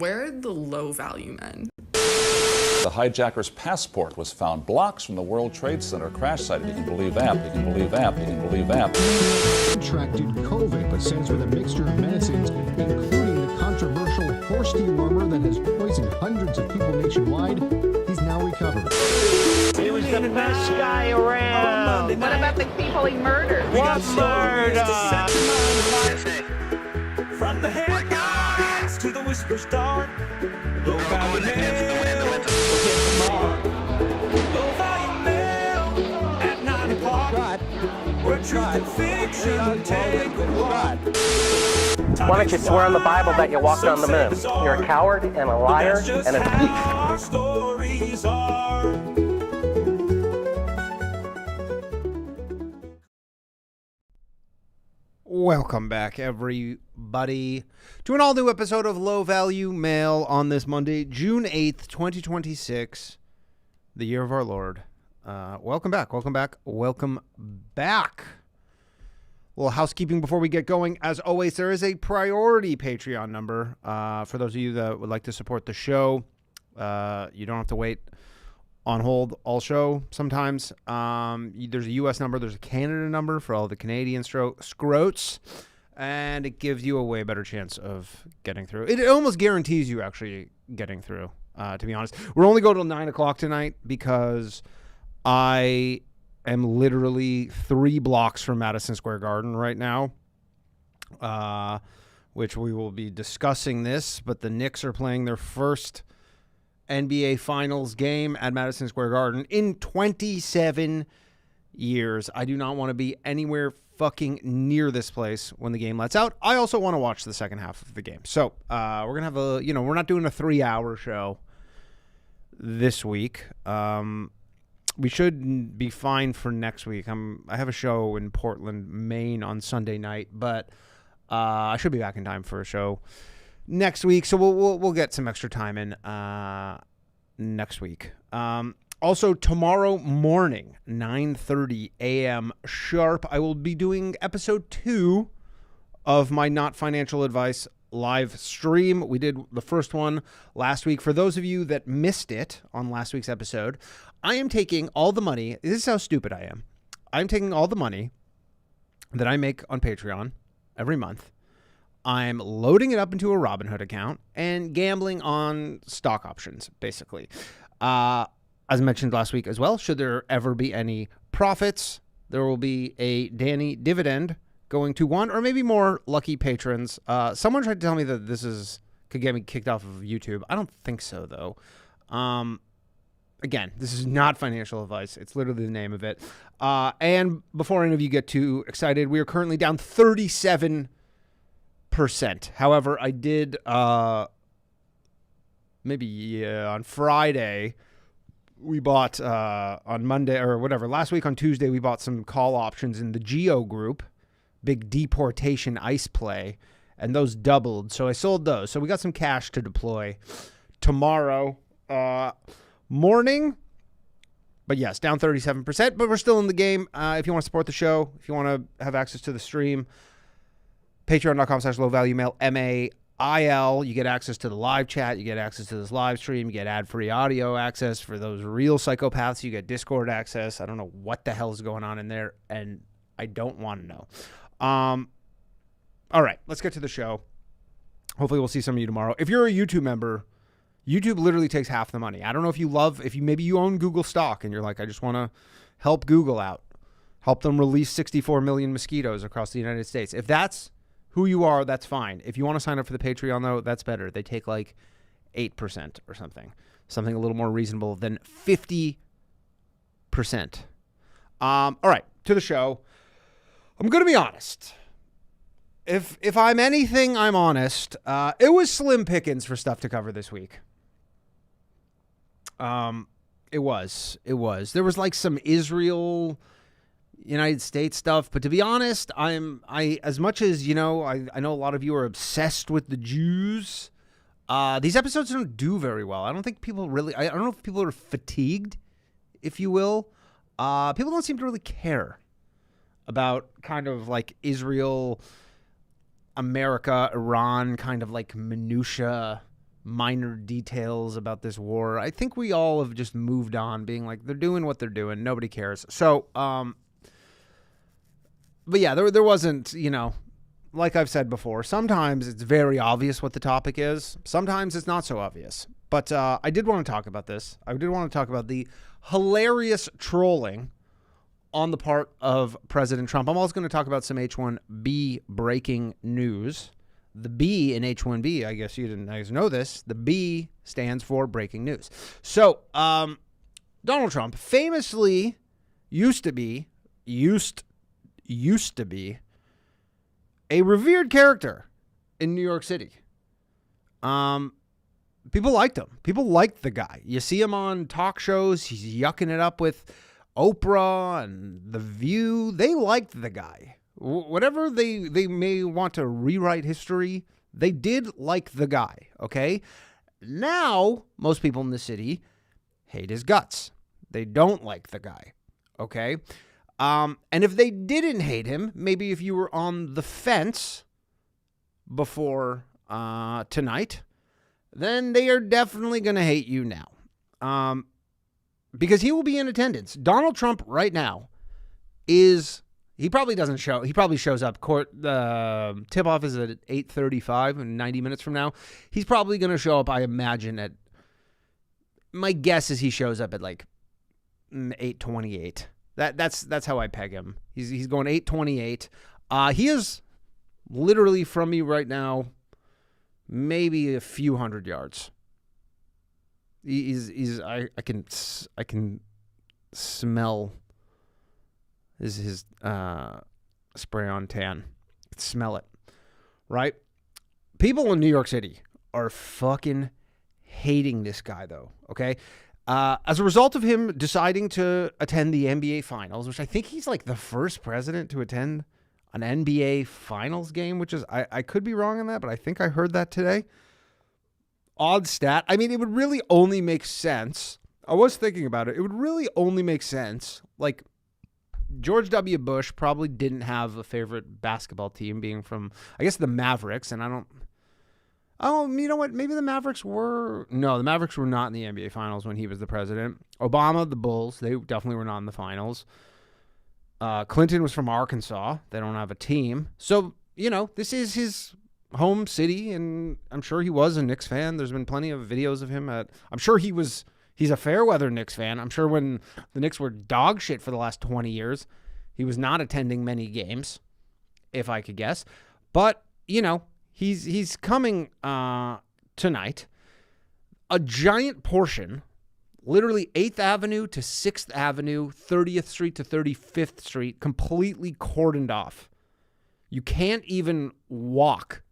Where are the low-value men? The hijacker's passport was found blocks from the World Trade Center crash site. You can believe that. You can believe that. You can believe that. Contracted COVID, but says with a mixture of medicines, including the controversial horse dewormer that has poisoned hundreds of people nationwide, he's now recovered. He was the best guy around. What about the people he murdered? What murder? From the headlines to the whisper star, low value mail, low value mail at 9 o'clock. We're truth fiction, take a walk. Why don't you swear on the Bible that you walked on the moon? You're a coward and a liar and a thief. Our stories are. Welcome back, everybody, to an all-new episode of Low Value Mail on this Monday, June 8th, 2026, the year of our Lord. Welcome back. A little housekeeping before we get going. As always, there is a priority Patreon number for those of you that would like to support the show. You don't have to wait on hold all show sometimes. There's a U.S. number, there's a Canada number for all the Canadian scrotes, and it gives you a way better chance of getting through. It almost guarantees you actually getting through, to be honest. We're only going till 9 o'clock tonight because I am literally 3 blocks from Madison Square Garden right now, which we will be discussing this, but the Knicks are playing their first NBA Finals game at Madison Square Garden in 27 years. I do not want to be anywhere fucking near this place when the game lets out. I also want to watch the second half of the game. So we're going to have we're not doing a 3-hour show this week. We should be fine for next week. I have a show in Portland, Maine on Sunday night, but I should be back in time for a show next week, so we'll get some extra time in next week. Also, tomorrow morning, 9:30 a.m. sharp, I will be doing episode 2 of my Not Financial Advice live stream. We did the first one last week. For those of you that missed it on last week's episode, I am taking all the money. This is how stupid I am. I'm taking all the money that I make on Patreon every month. I'm loading it up into a Robinhood account and gambling on stock options, basically. As mentioned last week as well, should there ever be any profits, there will be a Danny dividend going to one or maybe more lucky patrons. Someone tried to tell me that this could get me kicked off of YouTube. I don't think so, though. Again, this is not financial advice. It's literally the name of it. And before any of you get too excited, we are currently down 37%. However, I did on Friday, we bought on Monday or whatever, last week on Tuesday, we bought some call options in the Geo group, big deportation ice play, and those doubled. So I sold those. So we got some cash to deploy tomorrow morning. But yes, down 37%, but we're still in the game. If you want to support the show, if you want to have access to the stream, patreon.com/lowvaluemail, MAIL. You get access to the live chat. You get access to this live stream. You get ad-free audio access for those real psychopaths. You get Discord access. I don't know what the hell is going on in there, and I don't want to know. All right, let's get to the show. Hopefully we'll see some of you tomorrow. If you're a YouTube member, YouTube literally takes half the money. I don't know if maybe you own Google stock and you're like, I just want to help Google out, help them release 64 million mosquitoes across the United States. If that's who you are, that's fine. If you want to sign up for the Patreon, though, that's better. They take like 8% or something a little more reasonable than 50%. All right, to the show. I'm going to be honest. If I'm anything, I'm honest. It was slim pickings for stuff to cover this week. It was. There was like some Israel, United States stuff, but to be honest, I as much as, I know a lot of you are obsessed with the Jews. These episodes don't do very well. I don't think people really, I don't know if people are fatigued, if you will. People don't seem to really care about kind of like Israel, America, Iran, kind of like minutia minor details about this war. I think we all have just moved on, being like, they're doing what they're doing. Nobody cares. So, but yeah, there wasn't, like I've said before, sometimes it's very obvious what the topic is. Sometimes it's not so obvious. But I did want to talk about this. I did want to talk about the hilarious trolling on the part of President Trump. I'm also going to talk about some H-1B breaking news. The B in H-1B, I guess you didn't guys know this, the B stands for breaking news. So, Donald Trump famously used to be a revered character in New York City. People liked him. People liked the guy. You see him on talk shows. He's yucking it up with Oprah and The View. They liked the guy. Whatever they may want to rewrite history, they did like the guy, okay? Now, most people in the city hate his guts. They don't like the guy, okay? And if they didn't hate him, maybe if you were on the fence before tonight, then they are definitely going to hate you now. Because he will be in attendance. Donald Trump right now he probably doesn't show. He probably shows up. Tip-off is at 8:35 and 90 minutes from now. He's probably going to show up, I imagine, my guess is he shows up at like 8:28. That's how I peg him. He's going 8:28. He is literally from me right now, maybe a few hundred yards. I can smell his spray on tan. Smell it, right? People in New York City are fucking hating this guy, though. Okay. As a result of him deciding to attend the NBA Finals, which I think he's like the first president to attend an NBA Finals game, which is, I could be wrong on that, but I think I heard that today. Odd stat. I mean, it would really only make sense. I was thinking about it. It would really only make sense. Like, George W. Bush probably didn't have a favorite basketball team, being from, I guess, the Mavericks, and you know what? Maybe the Mavericks were... No, the Mavericks were not in the NBA Finals when he was the president. Obama, the Bulls, they definitely were not in the finals. Clinton was from Arkansas. They don't have a team. So, this is his home city, and I'm sure he was a Knicks fan. There's been plenty of videos of him I'm sure he's a fair weather Knicks fan. I'm sure when the Knicks were dog shit for the last 20 years, he was not attending many games, if I could guess. But, he's coming tonight. A giant portion, literally 8th Avenue to 6th Avenue, 30th Street to 35th Street, completely cordoned off. You can't even walk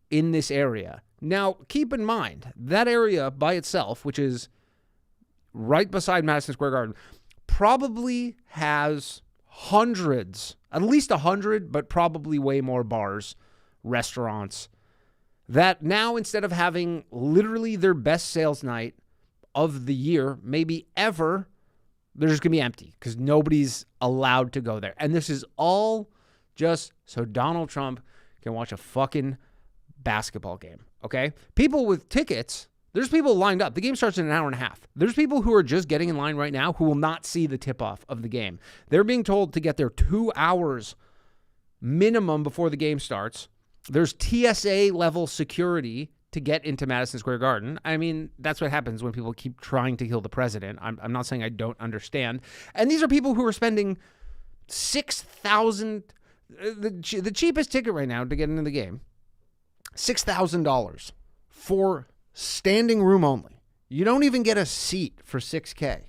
in this area. Now, keep in mind, that area by itself, which is right beside Madison Square Garden, probably has hundreds, at least 100, but probably way more bars, restaurants, that now, instead of having literally their best sales night of the year, maybe ever, they're just going to be empty because nobody's allowed to go there. And this is all just so Donald Trump can watch a fucking basketball game, okay? People with tickets, there's people lined up. The game starts in an hour and a half. There's people who are just getting in line right now who will not see the tip-off of the game. They're being told to get there 2 hours minimum before the game starts. There's TSA-level security to get into Madison Square Garden. I mean, that's what happens when people keep trying to kill the president. I'm not saying I don't understand. And these are people who are spending $6,000, the cheapest ticket right now to get into the game, $6,000 for standing room only. You don't even get a seat for $6K.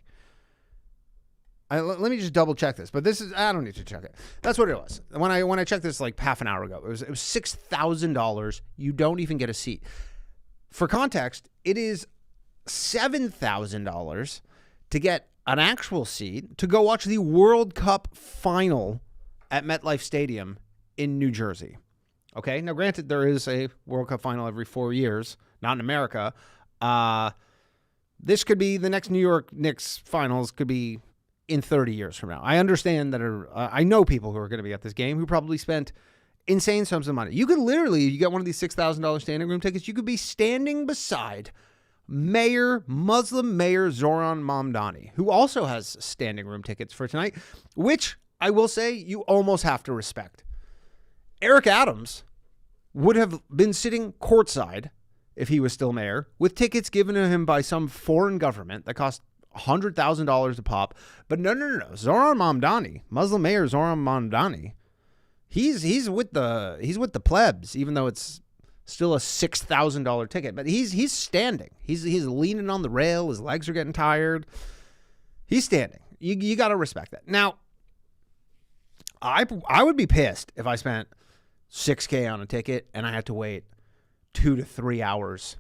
Let me just double check this, but I don't need to check it. That's what it was. When I checked this like half an hour ago, it was $6,000. You don't even get a seat. For context, it is $7,000 to get an actual seat to go watch the World Cup final at MetLife Stadium in New Jersey. Okay, now granted, there is a World Cup final every 4 years, not in America. This could be the next New York Knicks finals, could be in 30 years from now. I understand that I know people who are going to be at this game who probably spent insane sums of money. You could literally, you get one of these $6,000 standing room tickets, you could be standing beside Muslim Mayor Zoran Mamdani, who also has standing room tickets for tonight, which I will say you almost have to respect. Eric Adams would have been sitting courtside if he was still mayor, with tickets given to him by some foreign government that cost $100,000 a pop. But no. Zoran Mamdani, Muslim Mayor Zoran Mamdani, he's with the plebs, even though it's still a $6,000 ticket. But he's standing. He's leaning on the rail. His legs are getting tired. He's standing. You got to respect that. Now, I would be pissed if I spent $6K on a ticket and I had to wait 2 to 3 hours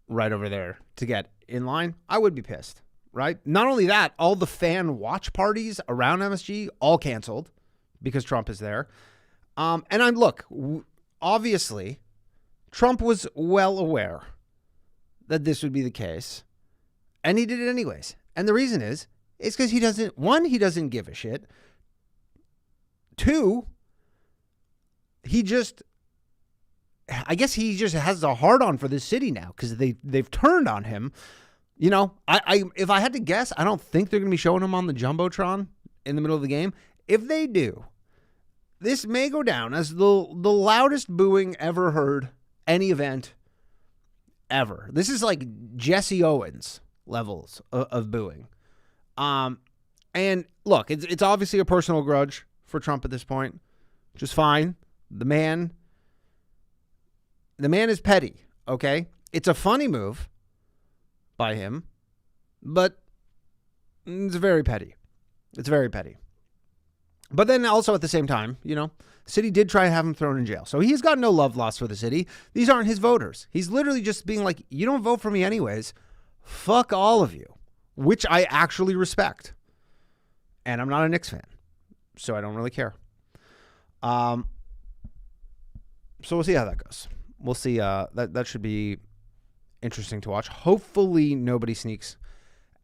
right over there to get in line. I would be pissed, right? Not only that, all the fan watch parties around MSG all canceled because Trump is there. Obviously, Trump was well aware that this would be the case, and he did it anyways. And the reason is, it's because he doesn't give a shit. 2, I guess he just has a hard-on for this city now because they've turned on him. You know, if I had to guess, I don't think they're going to be showing him on the Jumbotron in the middle of the game. If they do, this may go down as the loudest booing ever heard any event ever. This is like Jesse Owens levels of booing. And look, it's obviously a personal grudge for Trump at this point, which is fine. The man is petty, okay? It's a funny move by him, but it's very petty. It's very petty. But then also at the same time, you know, the city did try to have him thrown in jail. So he's got no love lost for the city. These aren't his voters. He's literally just being like, you don't vote for me anyways. Fuck all of you, which I actually respect. And I'm not a Knicks fan, so I don't really care. So we'll see how that goes. We'll see. That should be interesting to watch. Hopefully nobody sneaks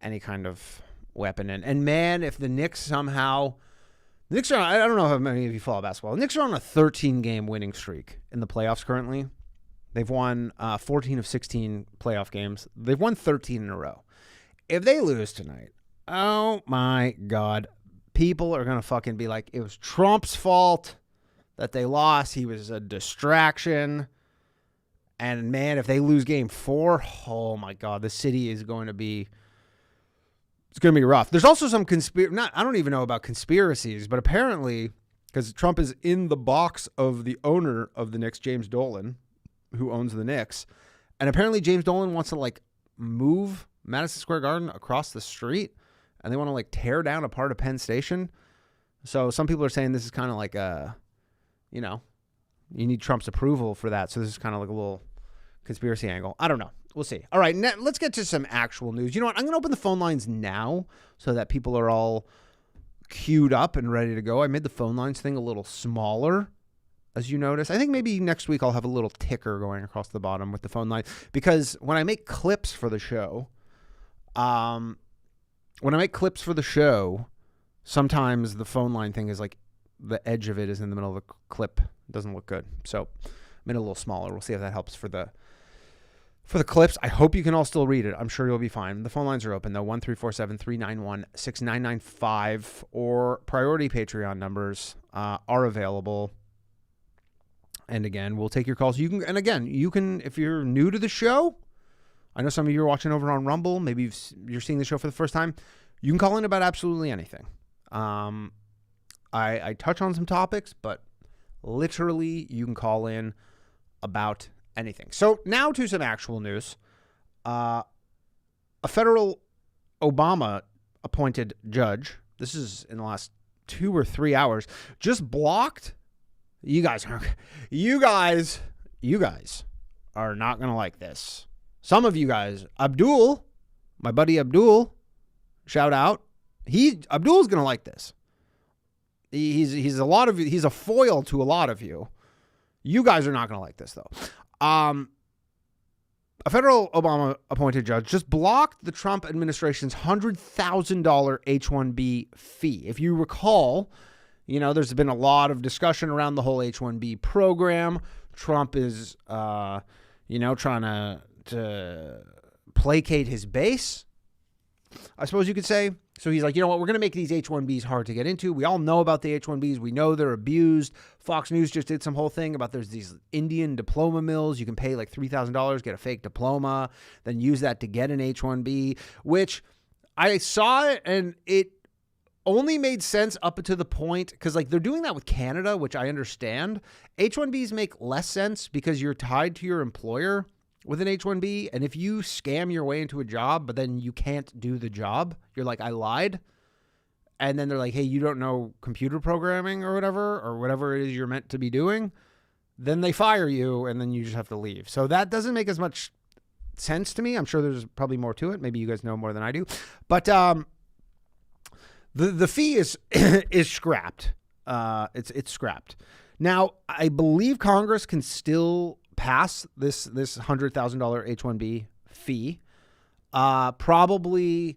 any kind of weapon in. And man, if the Knicks somehow... The Knicks are, I don't know how many of you follow basketball. The Knicks are on a 13-game winning streak in the playoffs currently. They've won 14 of 16 playoff games. They've won 13 in a row. If they lose tonight, oh my God, people are going to fucking be like, it was Trump's fault that they lost. He was a distraction. And man, if they lose game 4, oh my God, the city is going to be... It's going to be rough. There's also some I don't even know about conspiracies, but apparently, because Trump is in the box of the owner of the Knicks, James Dolan, who owns the Knicks, and apparently James Dolan wants to like move Madison Square Garden across the street, and they want to like tear down a part of Penn Station. So some people are saying this is kind of like you need Trump's approval for that. So this is kind of like a little conspiracy angle. I don't know. We'll see. All right, let's get to some actual news. You know what? I'm going to open the phone lines now so that people are all queued up and ready to go. I made the phone lines thing a little smaller, as you notice. I think maybe next week I'll have a little ticker going across the bottom with the phone line, because when I make clips for the show, sometimes the phone line thing is like the edge of it is in the middle of the clip. It doesn't look good. So I made it a little smaller. We'll see if that helps for the clips. I hope you can all still read it. I'm sure you'll be fine. The phone lines are open, though. 1-347-391-6995 or priority Patreon numbers are available. And again, we'll take your calls. You can, if you're new to the show, I know some of you are watching over on Rumble. Maybe you're seeing the show for the first time. You can call in about absolutely anything. I touch on some topics, but literally you can call in about anything. So now to some actual news. A federal Obama appointed judge, this is in the last 2 or 3 hours, just blocked. You guys are not going to like this. Some of you guys, Abdul, my buddy Abdul, shout out. Abdul's going to like this. He's a foil to a lot of you. You guys are not going to like this though. A federal Obama-appointed judge just blocked the Trump administration's $100,000 H-1B fee. If you recall, You know, there's been a lot of discussion around the whole H-1B program. Trump is, trying to placate his base, I suppose you could say. So he's like, you know what, we're going to make these H-1Bs hard to get into. We all know about the H-1Bs. We know they're abused. Fox News just did some whole thing about there's these Indian diploma mills. You can pay like $3,000, get a fake diploma, then use that to get an H-1B, which I saw it and it only made sense up to the point because like they're doing that with Canada, which I understand. H-1Bs make less sense because you're tied to your employer with an H-1B, and if you scam your way into a job, but then you can't do the job, you're like, I lied, and then they're like, hey, you don't know computer programming or whatever it is you're meant to be doing, then they fire you, and then you just have to leave. So that doesn't make as much sense to me. I'm sure there's probably more to it. Maybe you guys know more than I do. But the fee is is scrapped. It's scrapped. Now, I believe Congress can still pass this $100,000 H-1B fee. Probably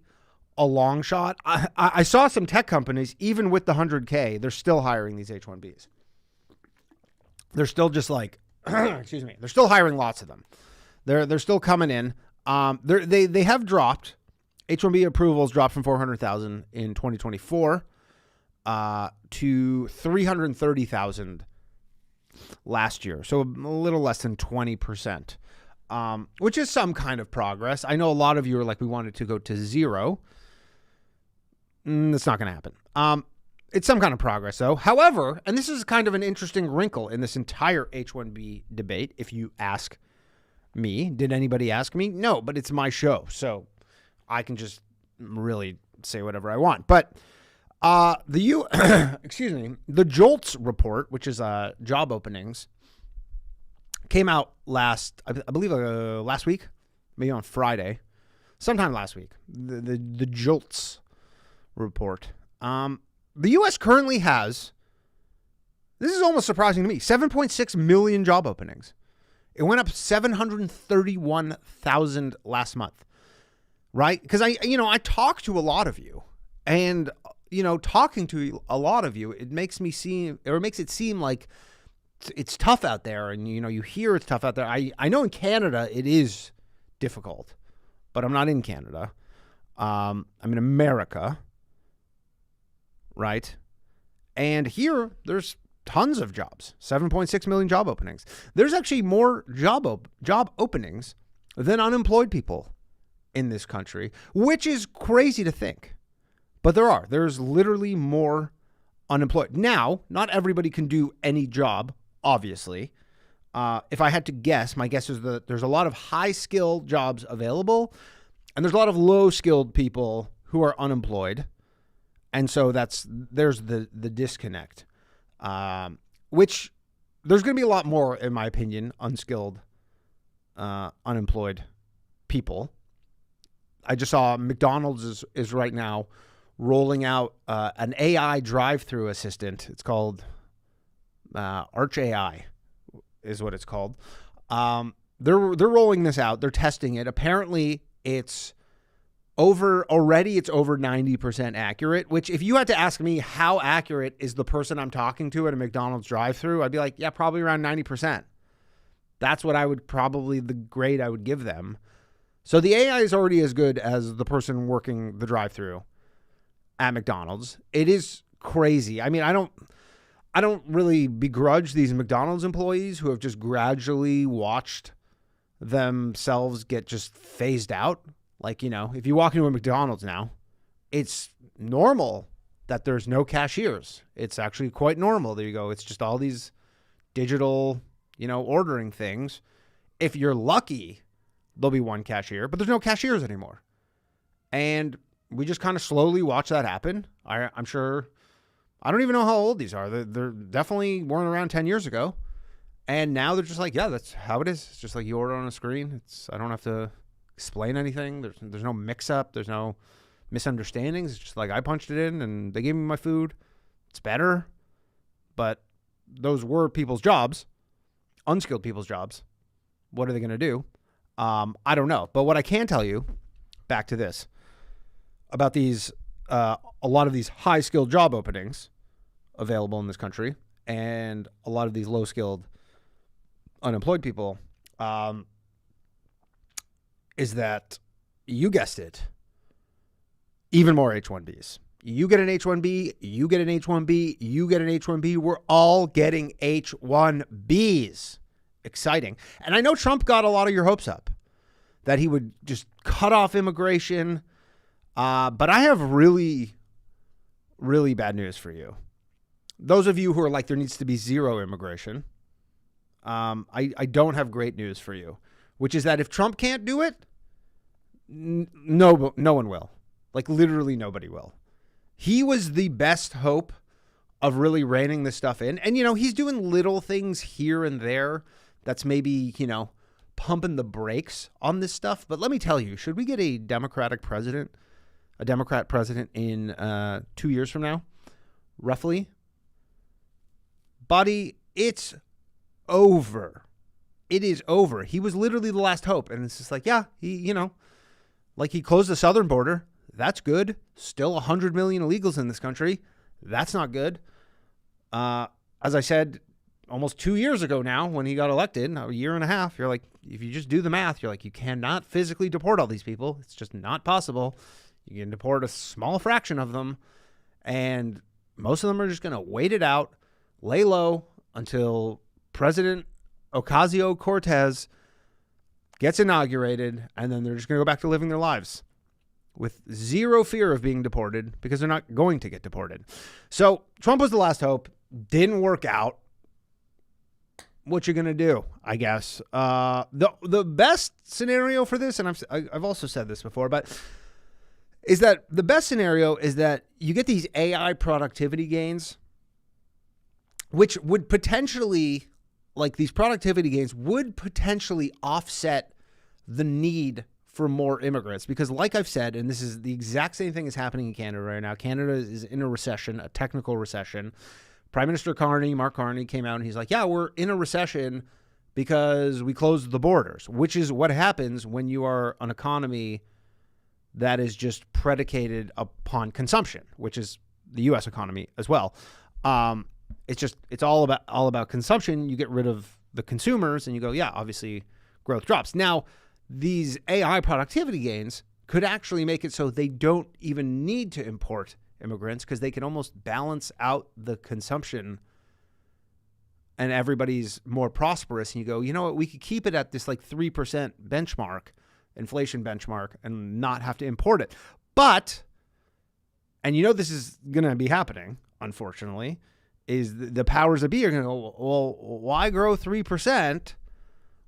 a long shot. I saw some tech companies, even with the $100K, they're still hiring these H-1Bs. They're still just like, excuse me, they're still hiring lots of them. They're still coming in. They have dropped. H-1B approvals dropped from 400,000 in 2024 to 330,000 last year. So a little less than 20%, which is some kind of progress. I know a lot of you are like, we wanted to go to zero. That's not going to happen. It's some kind of progress, though. However, and this is kind of an interesting wrinkle in this entire H-1B debate, if you ask me. Did anybody ask me? No, but it's my show, so I can just really say whatever I want. But excuse me, the JOLTS report, which is job openings, came out I believe last week, maybe on Friday, sometime last week. The JOLTS report. The U.S. currently has, this is almost surprising to me, 7.6 million job openings. It went up 731,000 last month, right? Because I talk to a lot of you, and talking to a lot of you, it makes it seem like it's tough out there, and you hear it's tough out there. I know in Canada it is difficult, but I'm not in Canada. I'm in America. Right? And here, there's tons of jobs. 7.6 million job openings. There's actually more job openings than unemployed people in this country, which is crazy to think. But there's literally more unemployed. Now, not everybody can do any job, obviously. If I had to guess, my guess is that there's a lot of high-skilled jobs available, and there's a lot of low-skilled people who are unemployed. And so there's the disconnect, which there's going to be a lot more, in my opinion, unskilled, unemployed people. I just saw McDonald's is right now rolling out an AI drive-through assistant. It's called Arch AI is what it's called. They're rolling this out. They're testing it. Apparently, it's over 90% accurate, which if you had to ask me how accurate is the person I'm talking to at a McDonald's drive-thru, I'd be like, yeah, probably around 90%. That's what the grade I would give them. So the AI is already as good as the person working the drive-thru at McDonald's. It is crazy. I mean, I don't really begrudge these McDonald's employees who have just gradually watched themselves get just phased out. Like, if you walk into a McDonald's now, it's normal that there's no cashiers. It's actually quite normal. There you go. It's just all these digital, ordering things. If you're lucky, there'll be one cashier, but there's no cashiers anymore. And we just kind of slowly watch that happen. I'm sure, I don't even know how old these are. They're definitely weren't around 10 years ago. And now they're just like, yeah, that's how it is. It's just like you order on a screen. I don't have to explain anything. There's no mix-up. There's no misunderstandings. It's just like I punched it in and they gave me my food. It's better. But those were people's jobs, unskilled people's jobs. What are they going to do? I don't know. But what I can tell you, back to this, about these, a lot of these high-skilled job openings, available in this country, and a lot of these low-skilled, unemployed people, is that, you guessed it, even more H-1Bs. You get an H-1B, you get an H-1B, you get an H-1B. We're all getting H-1Bs. Exciting. And I know Trump got a lot of your hopes up that he would just cut off immigration. But I have really, really bad news for you. Those of you who are like, there needs to be zero immigration. I don't have great news for you, which is that if Trump can't do it, no one will. Like, literally nobody will. He was the best hope of really reining this stuff in. And, he's doing little things here and there that's maybe, pumping the brakes on this stuff. But let me tell you, should we get a Democrat president in 2 years from now, roughly, buddy, it's over. It is over. He was literally the last hope. And it's just like, yeah, he closed the southern border. That's good. Still 100 million illegals in this country. That's not good. As I said, almost 2 years ago now, when he got elected, a year and a half, you're like, if you just do the math, you're like, you cannot physically deport all these people. It's just not possible. You can deport a small fraction of them, and most of them are just going to wait it out, lay low until President Ocasio-Cortez gets inaugurated, and then they're just going to go back to living their lives with zero fear of being deported because they're not going to get deported. So Trump was the last hope. Didn't work out. What you going to do, I guess. The best scenario for this, and I've also said this before, but is that the best scenario is that you get these AI productivity gains, which would potentially, like these productivity gains would potentially offset the need for more immigrants. Because like I've said, and this is the exact same thing is happening in Canada right now. Canada is in a recession, a technical recession. Prime Minister Mark Carney came out and he's like, yeah, we're in a recession because we closed the borders, which is what happens when you are an economy that is just predicated upon consumption, which is the U.S. economy as well. It's all about consumption. You get rid of the consumers and you go, yeah, obviously growth drops. Now, these AI productivity gains could actually make it so they don't even need to import immigrants because they can almost balance out the consumption and everybody's more prosperous. And you go, you know what, we could keep it at this like 3% benchmark, inflation benchmark, and not have to import it. But, and this is going to be happening, unfortunately, is the powers that be are going to go, well, why grow 3%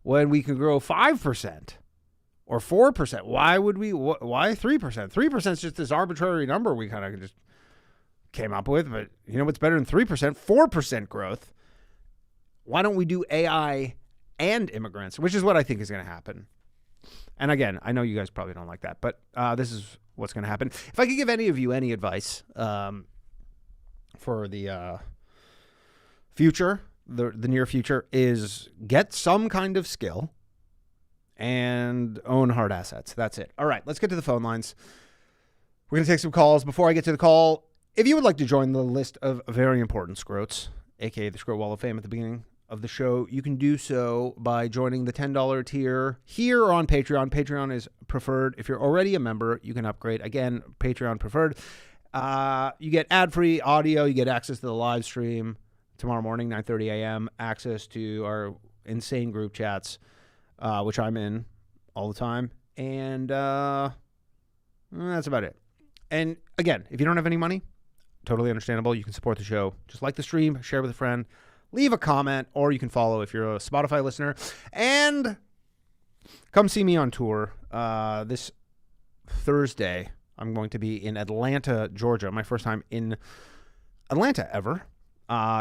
when we can grow 5%? Or 4%. Why 3%? 3% is just this arbitrary number we kind of just came up with. But you know what's better than 3%? 4% growth. Why don't we do AI and immigrants, which is what I think is going to happen. And again, I know you guys probably don't like that, but this is what's going to happen. If I could give any of you any advice for the future, the near future, is get some kind of skill and own hard assets. That's it. All right, let's get to the phone lines. We're going to take some calls. Before I get to the call, if you would like to join the list of very important scrotes, aka the Scrote Wall of Fame at the beginning of the show, you can do so by joining the $10 tier here or on Patreon. Patreon is preferred. If you're already a member, you can upgrade. Again, Patreon preferred. You get ad-free audio. You get access to the live stream tomorrow morning, 9:30 a.m., access to our insane group chats, which I'm in all the time. And that's about it. And again, if you don't have any money, totally understandable. You can support the show. Just like the stream, share with a friend, leave a comment, or you can follow if you're a Spotify listener. And come see me on tour. This Thursday, I'm going to be in Atlanta, Georgia. My first time in Atlanta ever.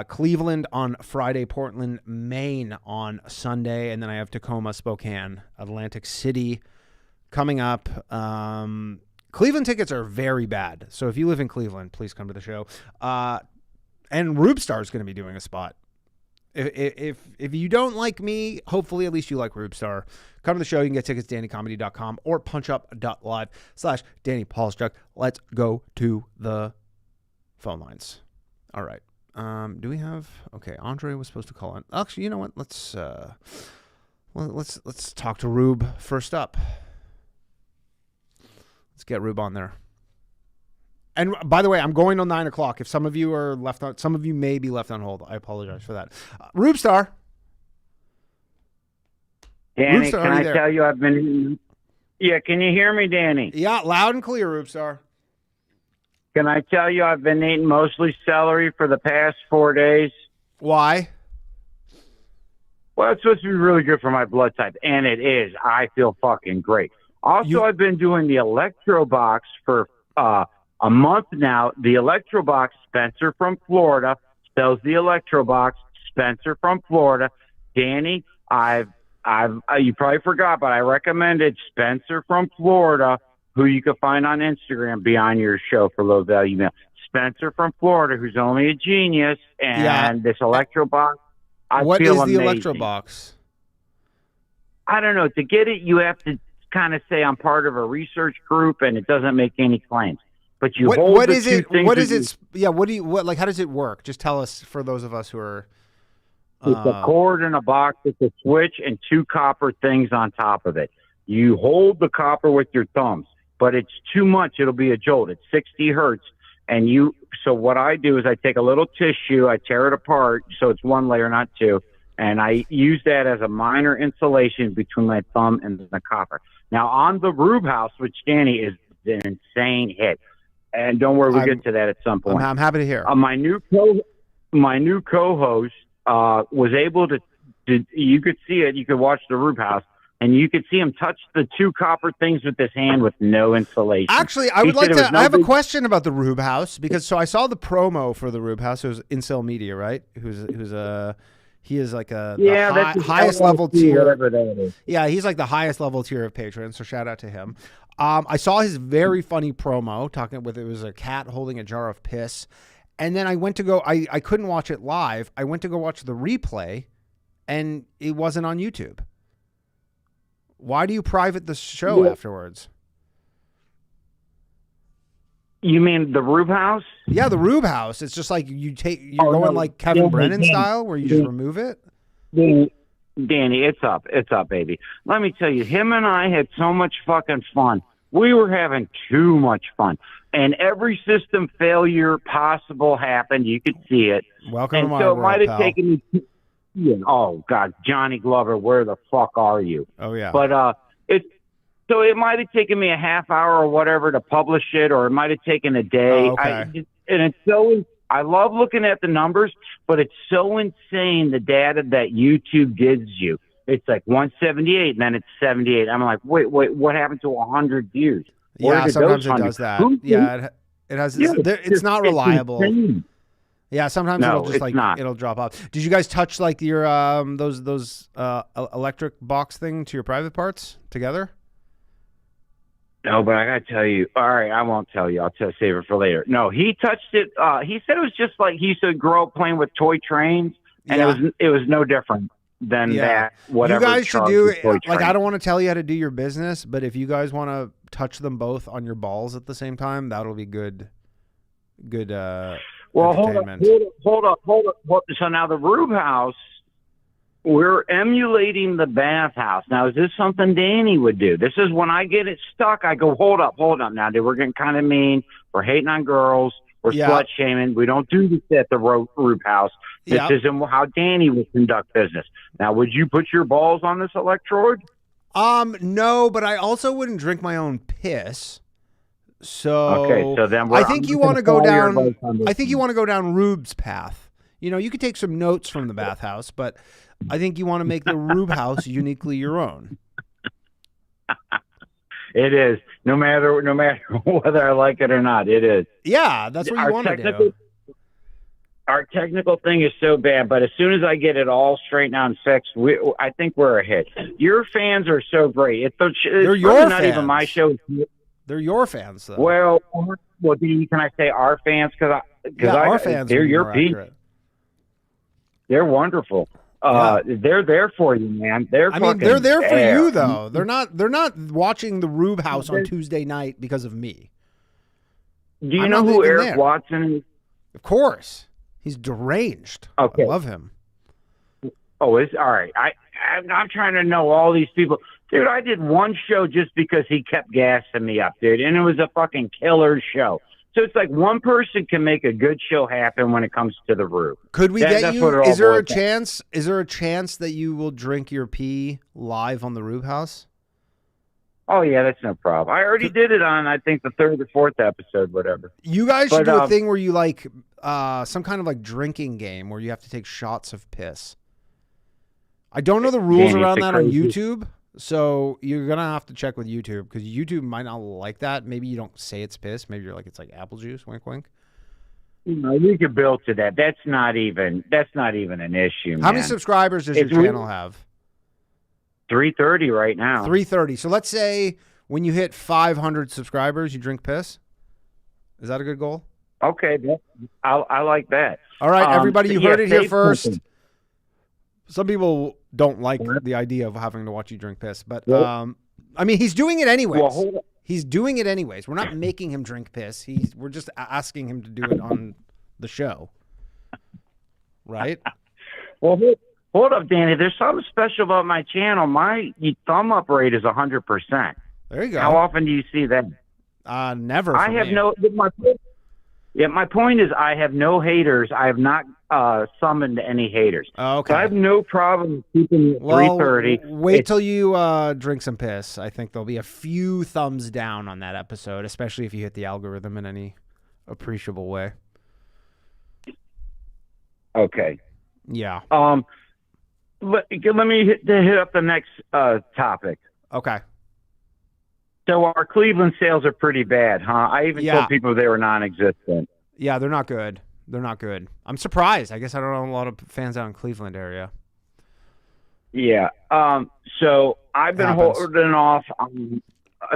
Cleveland on Friday, Portland, Maine on Sunday, and then I have Tacoma, Spokane, Atlantic City coming up. Cleveland tickets are very bad, so if you live in Cleveland, please come to the show. And Rube Star is going to be doing a spot. If you don't like me, hopefully at least you like Rube Star. Come to the show. You can get tickets at DannyComedy.com or punchup.live/DannyPaulstruck. Let's go to the phone lines. All right. Do we have? Okay, Andre was supposed to call in. Actually, you know what? Let's talk to Rube first up. Let's get Rube on there. And by the way, I'm going till 9 o'clock. If some of you are left on, some of you may be left on hold. I apologize for that. Rube Star. Danny, Rube Star, can I there? tell you I've been eating... Yeah, can you hear me, Danny? Yeah, loud and clear, Rube Star. Can I tell you I've been eating mostly celery for the past 4 days? Why? Well, it's supposed to be really good for my blood type, and it is. I feel fucking great. Also, I've been doing the Electro-box for a month now. The Electro-box, Spencer from Florida, sells the Electro-box, Spencer from Florida. Danny, you probably forgot, but I recommended Spencer from Florida, who you can find on Instagram, be on your show for low value mail. Spencer from Florida, who's only a genius, and this Electro-box, What is the amazing. Electro-box? I don't know. To get it, you have to kind of say I'm part of a research group, and it doesn't make any claims. But you hold what the is two it? things What that is it? Yeah. What like? How does it work? Just tell us for those of us who are. It's a cord in a box with a switch and two copper things on top of it. You hold the copper with your thumbs, but it's too much. It'll be a jolt. It's 60 hertz. So what I do is I take a little tissue, I tear it apart, so it's one layer, not two, and I use that as a minor insulation between my thumb and the copper. Now, on the Rube House, which Danny is an insane hit, and don't worry, we'll get to that at some point. I'm happy to hear. My new co-host was able to, you could see it, you could watch the Rube House, and you could see him touch the two copper things with his hand with no insulation. Actually, I would like to. I have a question about the Rube House because I saw the promo for the Rube House. It was Incel Media, right? He is like the highest level tier. Yeah, he's like the highest level tier of patrons. So shout out to him. I saw his very funny promo talking with it was a cat holding a jar of piss, and then I went to go. I couldn't watch it live. I went to go watch the replay, and it wasn't on YouTube. Why do you private the show afterwards? You mean the Rube House? Yeah, the Rube House. It's just like you're going like Kevin Brennan style where you just remove it? Danny, it's up, baby. Let me tell you, him and I had so much fucking fun. We were having too much fun. And every system failure possible happened. You could see it. Welcome to my so world, it might have pal. taken me... Oh, God, Johnny Glover, where the fuck are you? Oh, yeah. But so it might have taken me a half hour or whatever to publish it, or it might have taken a day. Oh, okay. And it's so... I love looking at the numbers, but it's so insane, the data that YouTube gives you. It's like 178, and then it's 78. I'm like, wait, what happened to 100 views? Yeah, sometimes it does that. Yeah, it has. It's not reliable. Insane. Yeah, sometimes it'll just like it'll drop off. Did you guys touch like your those electric box thing to your private parts together? No, but I gotta tell you. All right, I won't tell you. I'll save it for later. No, he touched it. He said it was just like he used to grow up playing with toy trains, and it was no different than that. Whatever. You guys should do like I don't want to tell you how to do your business, but if you guys want to touch them both on your balls at the same time, that'll be good. Well, hold up. So now the Rube House, we're emulating the bathhouse. Now, is this something Danny would do? This is when I get it stuck, I go, hold up now, dude. We're getting kind of mean. We're hating on girls. We're slut shaming. We don't do this at the Rube House. This isn't how Danny would conduct business. Now, would you put your balls on this electrode? No, but I also wouldn't drink my own piss. So then I think you want to go down. I think you want to go down Rube's path. You know, you could take some notes from the bathhouse, but I think you want to make the Rube House uniquely your own. It is, no matter whether I like it or not. It is. Yeah, that's what you want to do. Our technical thing is so bad, but as soon as I get it all straightened out and fixed, I think we're a hit. Your fans are so great. They're your not fans. Even my show. They're your fans, though. Well, can I say our fans? Our fans. They're your people. They're wonderful. They're there for you, man. They're there for you, though. They're not watching the Rube House on Tuesday night because of me. Do you know who Eric Watson is? Of course. He's deranged. Okay. I love him. Oh, it's all right. I'm trying to know all these people. Dude, I did one show just because he kept gassing me up, dude, and it was a fucking killer show. So it's like one person can make a good show happen when it comes to the Rube. Could we That's get what you? it all Is there a boils down. chance? Is there a chance that you will drink your pee live on the Rube House? Oh, yeah, that's no problem. I already did it on, I think, the 3rd or 4th episode, whatever. You guys should But, do a thing where you like some kind of like drinking game where you have to take shots of piss. I don't know the rules Danny, around it's that a on crazy- YouTube, so you're gonna have to check with YouTube because YouTube might not like that. Maybe you don't say it's piss. Maybe you're like it's like apple juice. Wink, wink. You know, you could build to that. That's not even an issue, man. How many subscribers does your It's weird. channel have? 330 right now. 330. So let's say when you hit 500 subscribers, you drink piss. Is that a good goal? Okay, I like that. All right, everybody, you heard it here save first. something. Some people don't like the idea of having to watch you drink piss, but I mean, he's doing it anyways. Well, hold on. He's doing it anyways. We're not making him drink piss. We're just asking him to do it on the show, right? Well, hold up, Danny. There's something special about my channel. My thumb up rate is 100%. There you go. How often do you see that? Never. I for have me. no. My point is, I have no haters. I have not summoned any haters. Oh, okay. So I have no problem keeping it Well, 330. wait till you drink some piss. I think there'll be a few thumbs down on that episode, especially if you hit the algorithm in any appreciable way. Okay. Yeah. Let me hit up the next topic. Okay. So our Cleveland sales are pretty bad, huh? I even Yeah. told people they were non-existent. Yeah, they're not good. They're not good. I'm surprised. I guess I don't know a lot of fans out in Cleveland area. Yeah. So I've been Happens. holding off.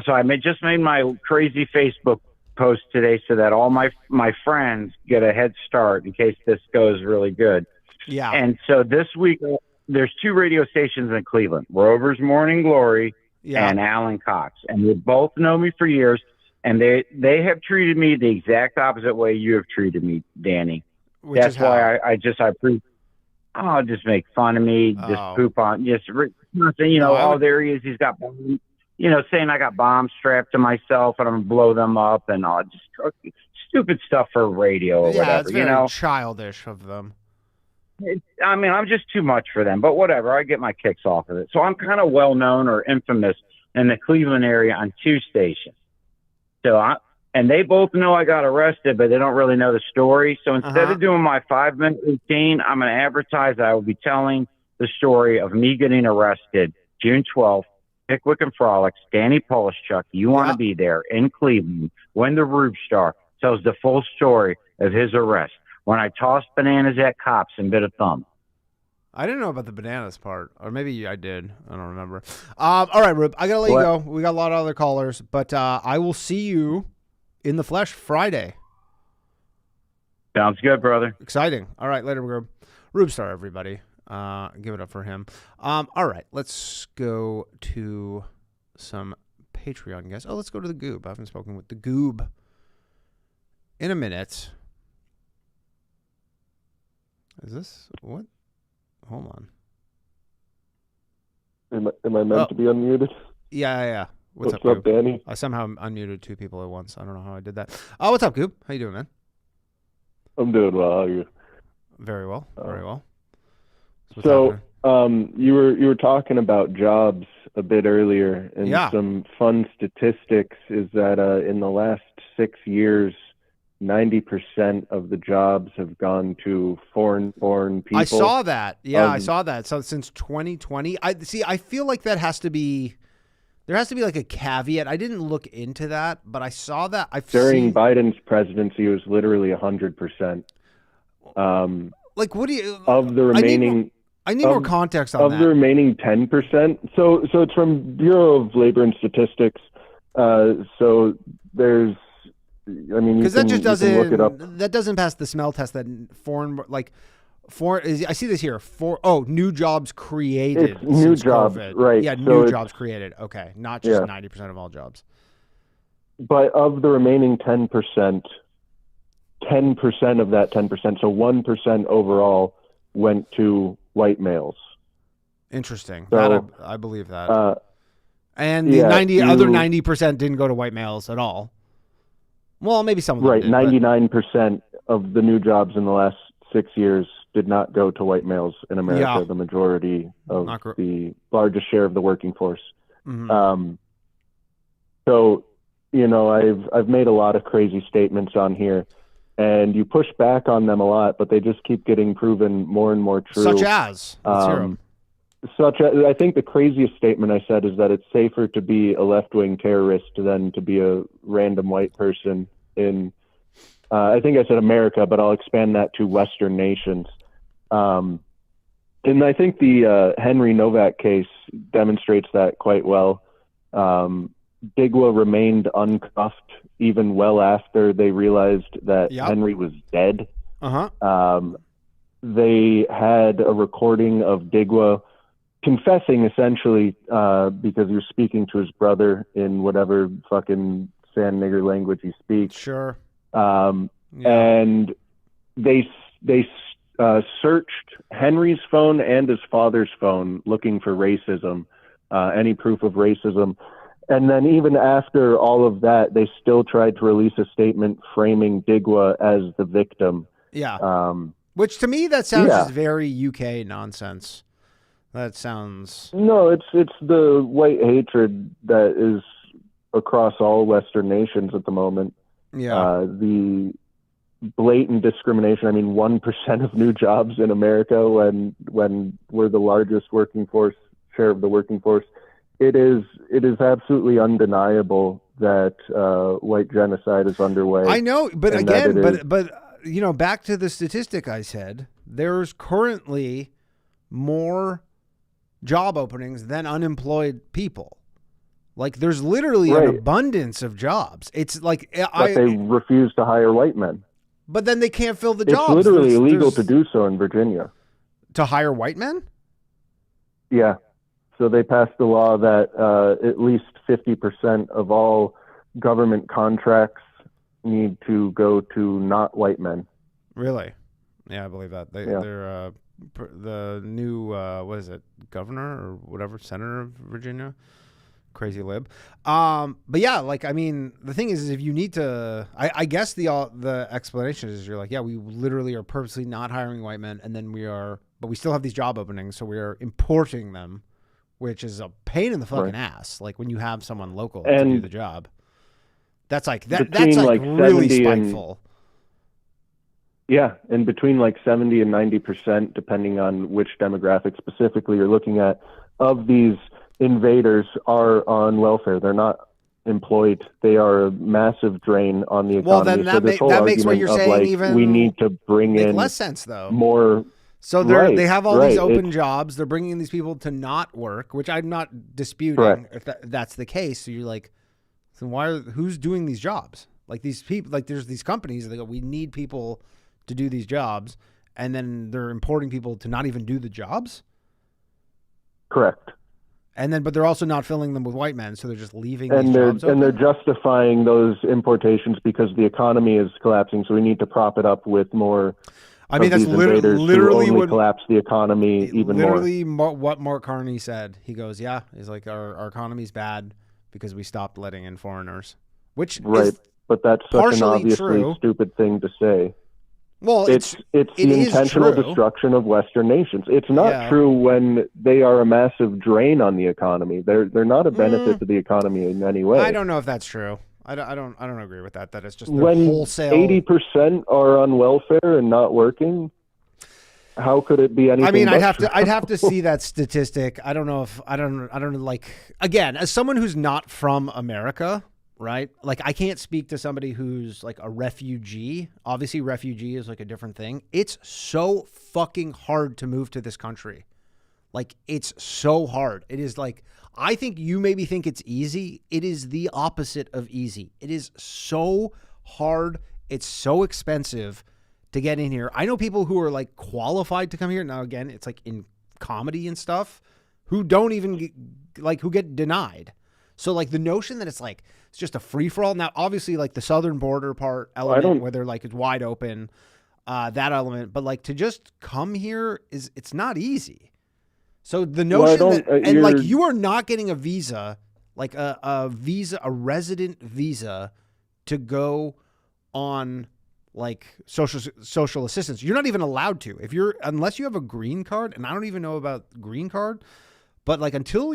So I just made my crazy Facebook post today so that all my friends get a head start in case this goes really good. Yeah. And so this week, there's 2 radio stations in Cleveland, Rover's Morning Glory Yeah. and Alan Cox. And they both know me for years. And they have treated me the exact opposite way you have treated me, Danny. Which That's is how? why I just make fun of me, just Oh. poop on, just nothing, No, I oh, would- there he is. He's got, saying I got bombs strapped to myself and I'm going to blow them up and all just stupid stuff for radio or Yeah, whatever, it's very childish of them. I'm just too much for them, but whatever. I get my kicks off of it. So I'm kind of well known or infamous in the Cleveland area on 2 stations. And they both know I got arrested, but they don't really know the story. So instead of doing my 5-minute routine, I'm going to advertise that I will be telling the story of me getting arrested June 12th, Pickwick and Frolics, Danny Polishchuk. You want to be there in Cleveland when the Rube Star tells the full story of his arrest when I tossed bananas at cops and bit a thumb. I didn't know about the bananas part, or maybe I did. I don't remember. All right, Rube, I got to let you go. We got a lot of other callers, but I will see you in the flesh Friday. Sounds good, brother. Exciting. All right, later, Rube. Rube Star, everybody. Give it up for him. All right, let's go to some Patreon guys. Oh, let's go to the Goob. I haven't spoken with the Goob in a minute. Is this what? Hold on. Am I meant to be unmuted? Yeah. What's up, Goob? Goob? Danny? I somehow unmuted 2 people at once. I don't know how I did that. Oh, what's up, Goob? How you doing, man? I'm doing well. How are you? Very well. Very well. So, you were talking about jobs a bit earlier, and some fun statistics is that in the last 6 years, 90% of the jobs have gone to foreign-born people. I saw that. Yeah, I saw that. So since 2020, I feel like there has to be like a caveat. I didn't look into that, but I saw that. During Biden's presidency, it was literally 100%. Like, what do you of the remaining? I need more context on that. Of the remaining 10%. So it's from Bureau of Labor and Statistics. So there's. I mean, because that just doesn't look it up. That doesn't pass the smell test. That foreign. I see this here. New jobs created. It's new jobs, COVID. right? Yeah, so new jobs created. Okay, not just 90% of all jobs. But of the remaining 10%, 10% of that 10%, so 1% overall, went to white males. Interesting. So, I believe that. And the yeah, 90% didn't go to white males at all. Well, maybe some of them did, 99% of the new jobs in the last 6 years did not go to white males in America. Yeah. The majority of the largest share of the working force. Mm-hmm. So, you know, I've made a lot of crazy statements on here, and you push back on them a lot, but they just keep getting proven more and more true. Such as? Let's hear 'em. I think the craziest statement I said is that it's safer to be a left-wing terrorist than to be a random white person in, I think I said America, but I'll expand that to Western nations. And I think the Henry Novak case demonstrates that quite well. Digwa remained uncuffed even well after they realized that Henry was dead. They had a recording of Digwa confessing essentially because he was speaking to his brother in whatever fucking sand nigger language he speaks. Sure. And they searched Henry's phone and his father's phone looking for racism, any proof of racism. And then even after all of that, they still tried to release a statement framing Digwa as the victim. Yeah. Which to me, that sounds just very UK nonsense. That sounds... No, it's the white hatred that is across all Western nations at the moment. Yeah. The blatant discrimination. I mean, 1% of new jobs in America when we're the largest working force, share of the working force. It is absolutely undeniable that white genocide is underway. I know, but again, but you know, back to the statistic I said, there's currently more job openings than unemployed people. Like there's literally an abundance of jobs. It's like they refuse to hire white men. But then they can't fill the jobs. It's literally illegal to do so in Virginia. To hire white men? Yeah. So they passed a law that at least 50% of all government contracts need to go to not white men. Really? Yeah, I believe that. They're the new, what is it, governor or whatever, senator of Virginia? Crazy lib. But yeah, like, I mean, the thing is if you need to, I guess the explanation is you're like, yeah, we literally are purposely not hiring white men, and then but we still have these job openings, so we are importing them, which is a pain in the fucking ass. Like when you have someone local to do the job, that's like that's like really spiteful. And between like 70 and 90%, depending on which demographic specifically you're looking at, of these invaders are on welfare. They're not employed. They are a massive drain on the economy. Well, then that makes what you're saying like, even we need to bring in less sense though. More. So they have all these open jobs. They're bringing these people to not work, which I'm not disputing if that's the case. So you're like, so who's doing these jobs? Like these people, like there's these companies that go, we need people to do these jobs, and then they're importing people to not even do the jobs. Correct. And then, but they're also not filling them with white men, so they're just leaving. And they're justifying those importations because the economy is collapsing, so we need to prop it up with more. I mean, that's literally what collapse the economy even more. Literally, what Mark Carney said. He goes, "Yeah, he's like our economy's bad because we stopped letting in foreigners," which is but that's such an obviously true. Stupid thing to say. Well, it's the intentional destruction of Western nations. It's not true when they are a massive drain on the economy. They're not a benefit to the economy in any way. I don't know if that's true. I don't agree with that. That it's just when wholesale. 80% are on welfare and not working. How could it be anything? I mean, I'd have to see that statistic. I don't know if I don't like, again, as someone who's not from America. Right? Like I can't speak to somebody who's like a refugee. Obviously refugee is like a different thing. It's so fucking hard to move to this country. Like it's so hard. It is like, I think you maybe think it's easy. It is the opposite of easy. It is so hard. It's so expensive to get in here. I know people who are like qualified to come here. Now, again, it's like in comedy and stuff who don't even who get denied. So like the notion that it's just a free for all. Now, obviously, like the southern border part element where they're like it's wide open, that element. But like to just come here it's not easy. So the notion that and like you are not getting a visa, like a resident visa to go on like social assistance. You're not even allowed to unless you have a green card. And I don't even know about green card. But like until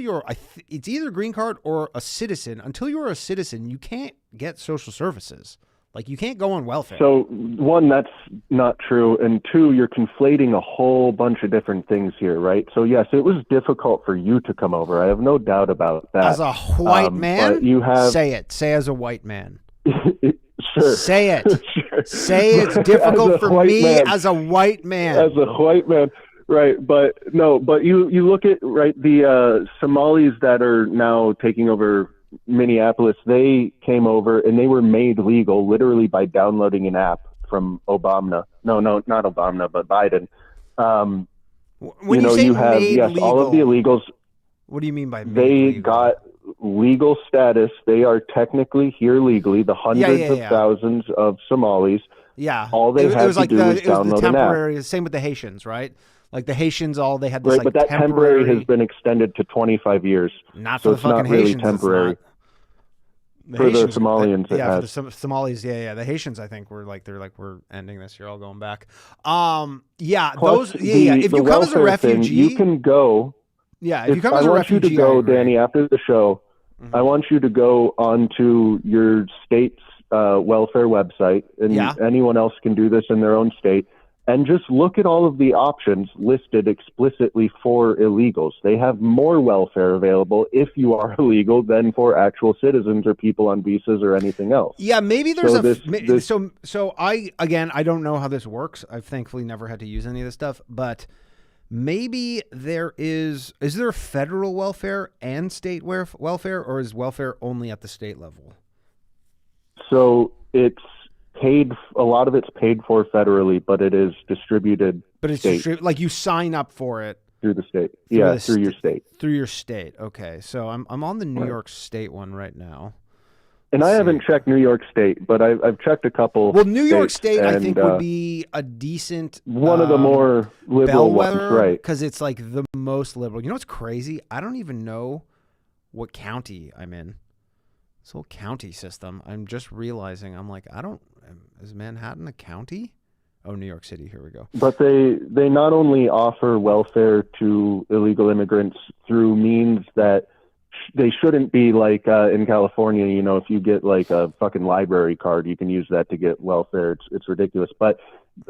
it's either green card or a citizen. Until you're a citizen, you can't get social services. Like you can't go on welfare. So one, that's not true, and two, you're conflating a whole bunch of different things here, right? So yes, it was difficult for you to come over. I have no doubt about that. As a white man, but you have say as a white man. Sure. Say it. Sure. Say it's difficult for me as a white man. As a white man. Right, but you look at the Somalis that are now taking over Minneapolis. They came over and they were made legal literally by downloading an app from Obama. No, not Obama, but Biden. When you say you have legal, all of the illegals. What do you mean by made they legal? got legal status? They are technically here legally. The hundreds of thousands of Somalis. Yeah, all they had to do was download an app. Same with the Haitians, right? Like the Haitians, they had this right, but that temporary has been extended to 25 years. Not for the fucking Haitians. It's not really temporary. For Haitians, the Somalians, for the Somalis, the Haitians, I think we're ending this. You're all going back. Plus, if you come as a refugee, you can go. Yeah, if you come as a refugee, I want you to go, Danny. After the show, I want you to go onto your state's welfare website, and anyone else can do this in their own state. And just look at all of the options listed explicitly for illegals. They have more welfare available if you are illegal than for actual citizens or people on visas or anything else. Yeah, maybe there's so I don't know how this works. I've thankfully never had to use any of this stuff, but maybe is there federal welfare and state welfare, or is welfare only at the state level? So a lot of it's paid for federally, but it is distributed. But it's distributed, like you sign up for it through the state. Through your state. Through your state. Okay, so I'm on the New York State one right now. And I haven't checked New York State, but I've checked a couple. Well, New York State, I think, would be a decent one of the more liberal ones, right? Because it's like the most liberal. You know what's crazy? I don't even know what county I'm in. This whole county system. I'm just realizing. I'm like, is Manhattan a county? Oh, New York City. Here we go. But they not only offer welfare to illegal immigrants through means that they shouldn't be like in California. You know, if you get like a fucking library card, you can use that to get welfare. It's ridiculous. But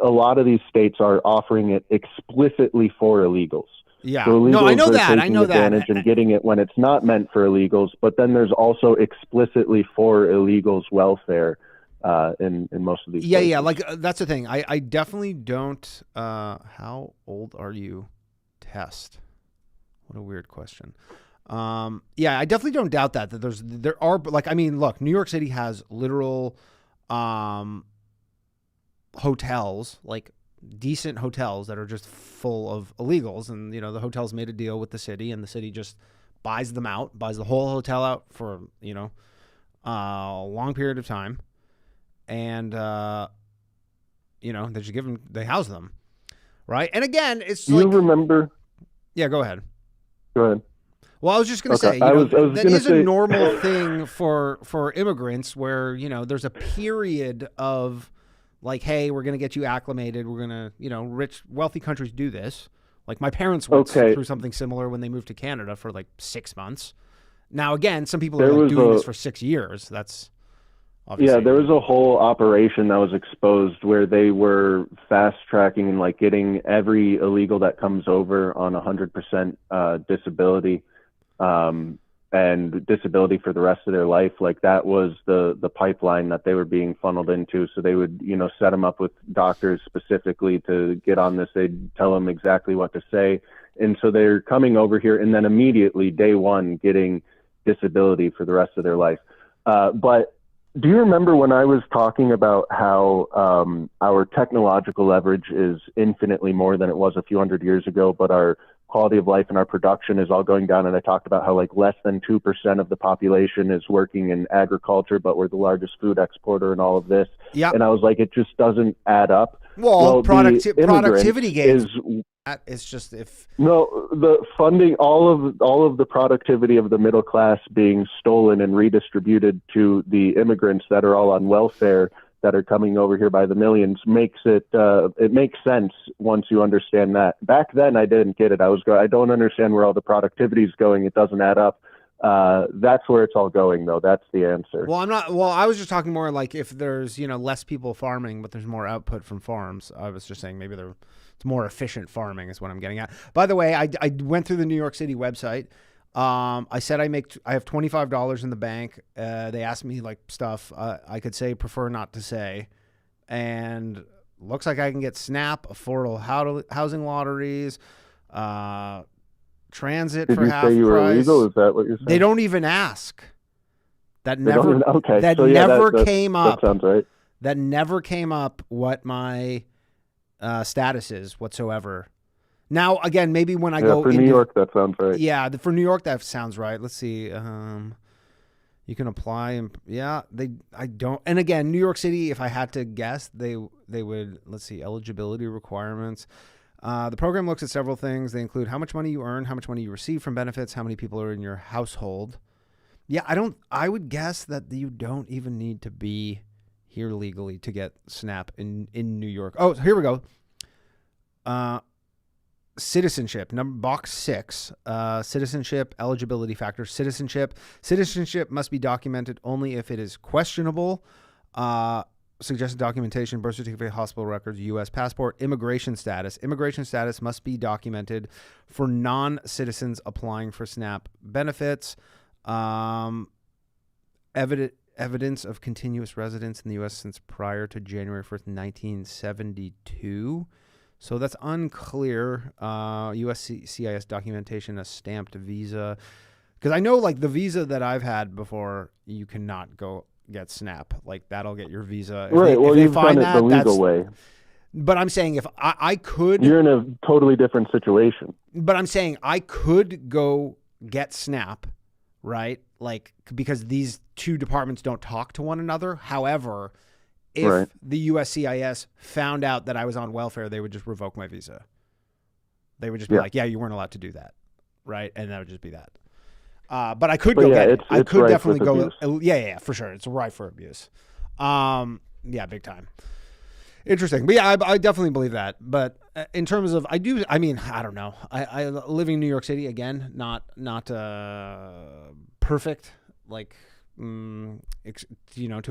a lot of these states are offering it explicitly for illegals. Yeah, so no, I know that. And getting it when it's not meant for illegals. But then there's also explicitly for illegals welfare in most of these places. Yeah, like that's the thing. I definitely don't. How old are you? Test. What a weird question. I definitely don't doubt that there are like, I mean, look, New York City has literal hotels, like decent hotels that are just full of illegals, and you know the hotels made a deal with the city, and the city just buys them out, buys the whole hotel out for a long period of time, and they just they house them, right? And again, it's remember? Yeah, go ahead. Go ahead. Well, I was just going to say, that is a normal thing for immigrants where, there's a period of like, hey, we're going to get you acclimated. We're going to, wealthy countries do this. Like my parents went through something similar when they moved to Canada for like 6 months. Now, again, some people are doing this for 6 years. That's obviously. Yeah, there was a whole operation that was exposed where they were fast tracking and like getting every illegal that comes over on 100% disability. And disability for the rest of their life. Like that was the pipeline that they were being funneled into. So they would, set them up with doctors specifically to get on this. They'd tell them exactly what to say. And so they're coming over here and then immediately day one getting disability for the rest of their life. But do you remember when I was talking about how our technological leverage is infinitely more than it was a few hundred years ago, but our quality of life and our production is all going down. And I talked about how like less than 2% of the population is working in agriculture, but we're the largest food exporter and all of this. Yep. And I was like, it just doesn't add up. Well, productivity gains. It's just the funding, all of the productivity of the middle class being stolen and redistributed to the immigrants that are all on welfare that are coming over here by the millions makes it makes sense once you understand that. Back then, I didn't get it. I don't understand where all the productivity is going. It doesn't add up. That's where it's all going, though. That's the answer. Well, I was just talking more like if there's less people farming, but there's more output from farms. I was just saying maybe it's more efficient farming is what I'm getting at. By the way, I went through the New York City website. I said I have $25 in the bank. They asked me like stuff I could say, prefer not to say, and looks like I can get SNAP, affordable housing lotteries, transit for half price. Did you say you were illegal? Is that what you're saying? They don't even ask. That never came up. That sounds right. That never came up what my status is whatsoever. Now, again, maybe when I go for New York, that sounds right. Yeah, for New York, that sounds right. Let's see. You can apply, and I don't. And again, New York City, if I had to guess, they would. Let's see, eligibility requirements. The program looks at several things. They include how much money you earn, how much money you receive from benefits, how many people are in your household. Yeah, I would guess that you don't even need to be here legally to get SNAP in New York. Oh, here we go. Citizenship, box 6, citizenship eligibility factors. Citizenship must be documented only if it is questionable. Suggested documentation: birth certificate, hospital records, U.S. passport. Immigration status must be documented for non-citizens applying for SNAP benefits. Evidence of continuous residence in the U.S. since prior to January 1st, 1972. So that's unclear. USCIS documentation, a stamped visa. Because I know, like, the visa that I've had before, you cannot go get SNAP. Like, that'll get your visa. Well, you've done it the legal way. But I'm saying if I could... You're in a totally different situation. But I'm saying I could go get SNAP, right? Like, because these two departments don't talk to one another. However... If the USCIS found out that I was on welfare, they would just revoke my visa. They would just be like, yeah, you weren't allowed to do that. Right. And that would just be that. But I could go get it. I could definitely go. Yeah, for sure. It's rife for abuse. Yeah, big time. Interesting. But yeah, I definitely believe that. But in terms of, I don't know. I living in New York City, again, not perfect, like, to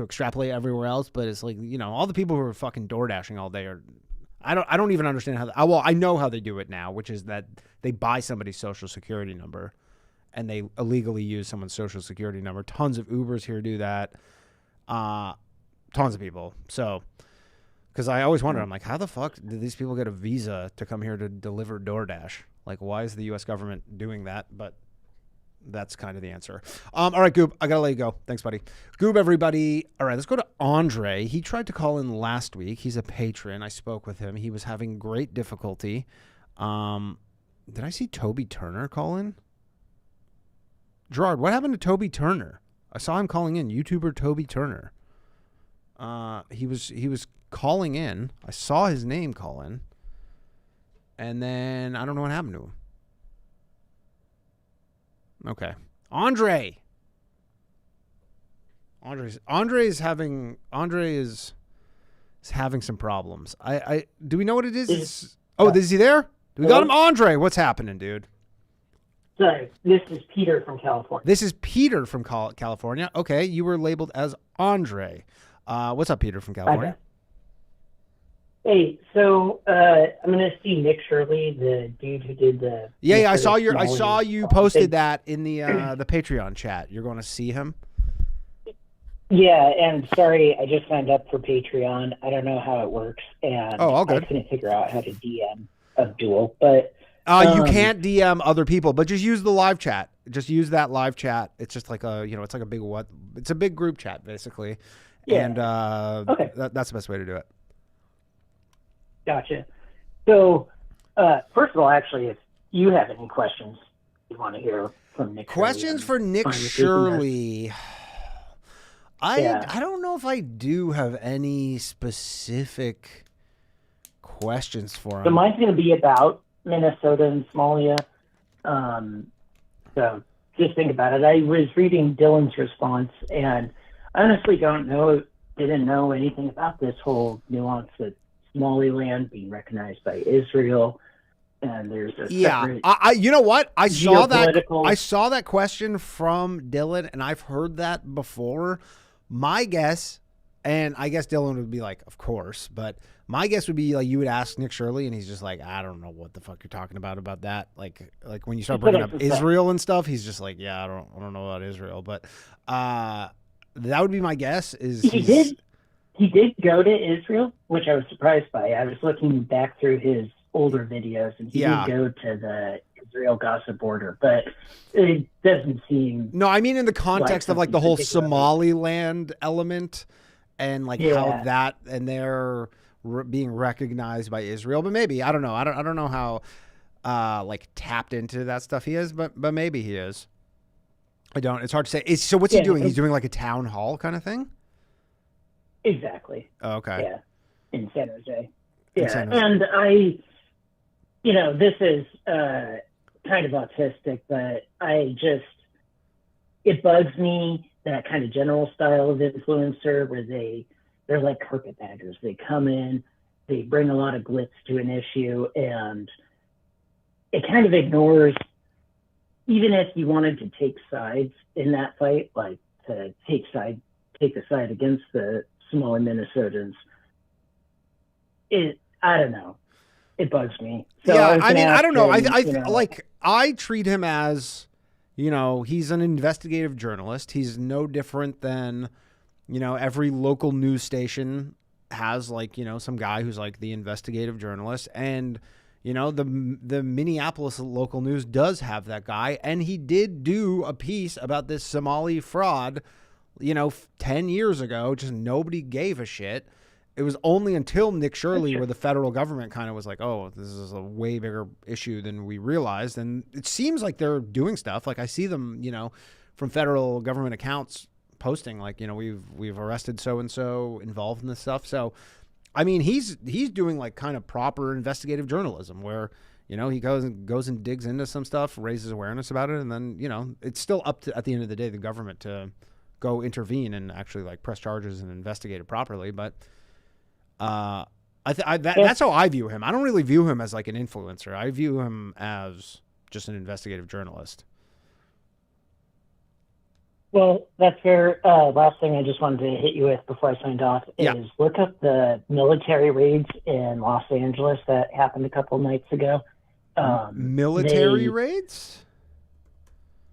extrapolate everywhere else, but it's like, all the people who are fucking door dashing all day are, I don't even understand how, I know how they do it now, which is that they buy somebody's social security number and they illegally use someone's social security number. Tons of Ubers here do that. Tons of people. So, because I always wonder, I'm like, how the fuck did these people get a visa to come here to deliver DoorDash? Like, why is the U.S. government doing that? But that's kind of the answer. All right, Goob, I got to let you go. Thanks, buddy. Goob, everybody. All right, let's go to Andre. He tried to call in last week. He's a patron. I spoke with him. He was having great difficulty. Did I see Toby Turner call in? Gerard, what happened to Toby Turner? I saw him calling in. YouTuber Toby Turner. He was calling in. I saw his name call in. And then I don't know what happened to him. Okay. Andre is having some problems. Do we know what it is? Is he there? Do we got him? Andre, what's happening, dude? Sorry, this is Peter from California. Okay, you were labeled as Andre. What's up, Peter from California? Hey, so I'm gonna see Nick Shirley, the dude who did the. Yeah, I saw you posted that in the Patreon chat. You're going to see him. Yeah, and sorry, I just signed up for Patreon. I don't know how it works, and all good. I couldn't figure out how to DM Abdul, but you can't DM other people, but just use the live chat. Just use that live chat. It's just like it's like a big it's a big group chat basically, and that's the best way to do it. Gotcha. So, first of all, actually, you have any questions you want to hear from Nick Questions for Nick Shirley. I don't know if I do have any specific questions for him. So mine's going to be about Minnesota and Somalia. So just think about it. I was reading Dylan's response, and I honestly didn't know anything about this whole nuance that Somaliland being recognized by Israel. And there's a separate you know what? I saw that question from Dylan, and I've heard that before. My guess, and I guess Dylan would be like, of course, but my guess would be like you would ask Nick Shirley, and he's just like, I don't know what the fuck you're talking about that. Like when you start bringing up Israel and stuff, he's just like, yeah, I don't know about Israel, but that would be my guess. He did go to Israel, which I was surprised by. I was looking back through his older videos, and he did go to the Israel-Gaza border, but it doesn't seem... No, I mean in the context of like the whole Somaliland element and like how that, and they're being recognized by Israel, but maybe, I don't know. I don't know how like tapped into that stuff he is, but maybe he is. I don't, it's hard to say. So what's he doing? He's doing like a town hall kind of thing? Exactly. Oh, okay. Yeah, in San Jose. Yeah, and this is kind of autistic, but it bugs me, that kind of general style of influencer where they're like carpetbaggers. They come in, they bring a lot of glitz to an issue, and it kind of ignores, even if you wanted to take sides in that fight, like to take the side against the Somali Minnesotans. I don't know. It bugs me. So I don't know. I treat him as, he's an investigative journalist. He's no different than, every local news station has like, some guy who's like the investigative journalist. And, the Minneapolis local news does have that guy. And he did do a piece about this Somali fraud, 10 years ago. Just nobody gave a shit. It was only until Nick Shirley where the federal government kind of was like, oh, this is a way bigger issue than we realized. And it seems like they're doing stuff. Like I see them, from federal government accounts posting like, we've arrested so-and-so involved in this stuff. So, I mean, he's doing like kind of proper investigative journalism where, he goes and digs into some stuff, raises awareness about it. And then, it's still up to, at the end of the day, the government to go intervene and actually like press charges and investigate it properly. But, that's how I view him. I don't really view him as like an influencer. I view him as just an investigative journalist. Well, that's fair. Last thing I just wanted to hit you with before I signed off is look up the military raids in Los Angeles that happened a couple nights ago. Military raids?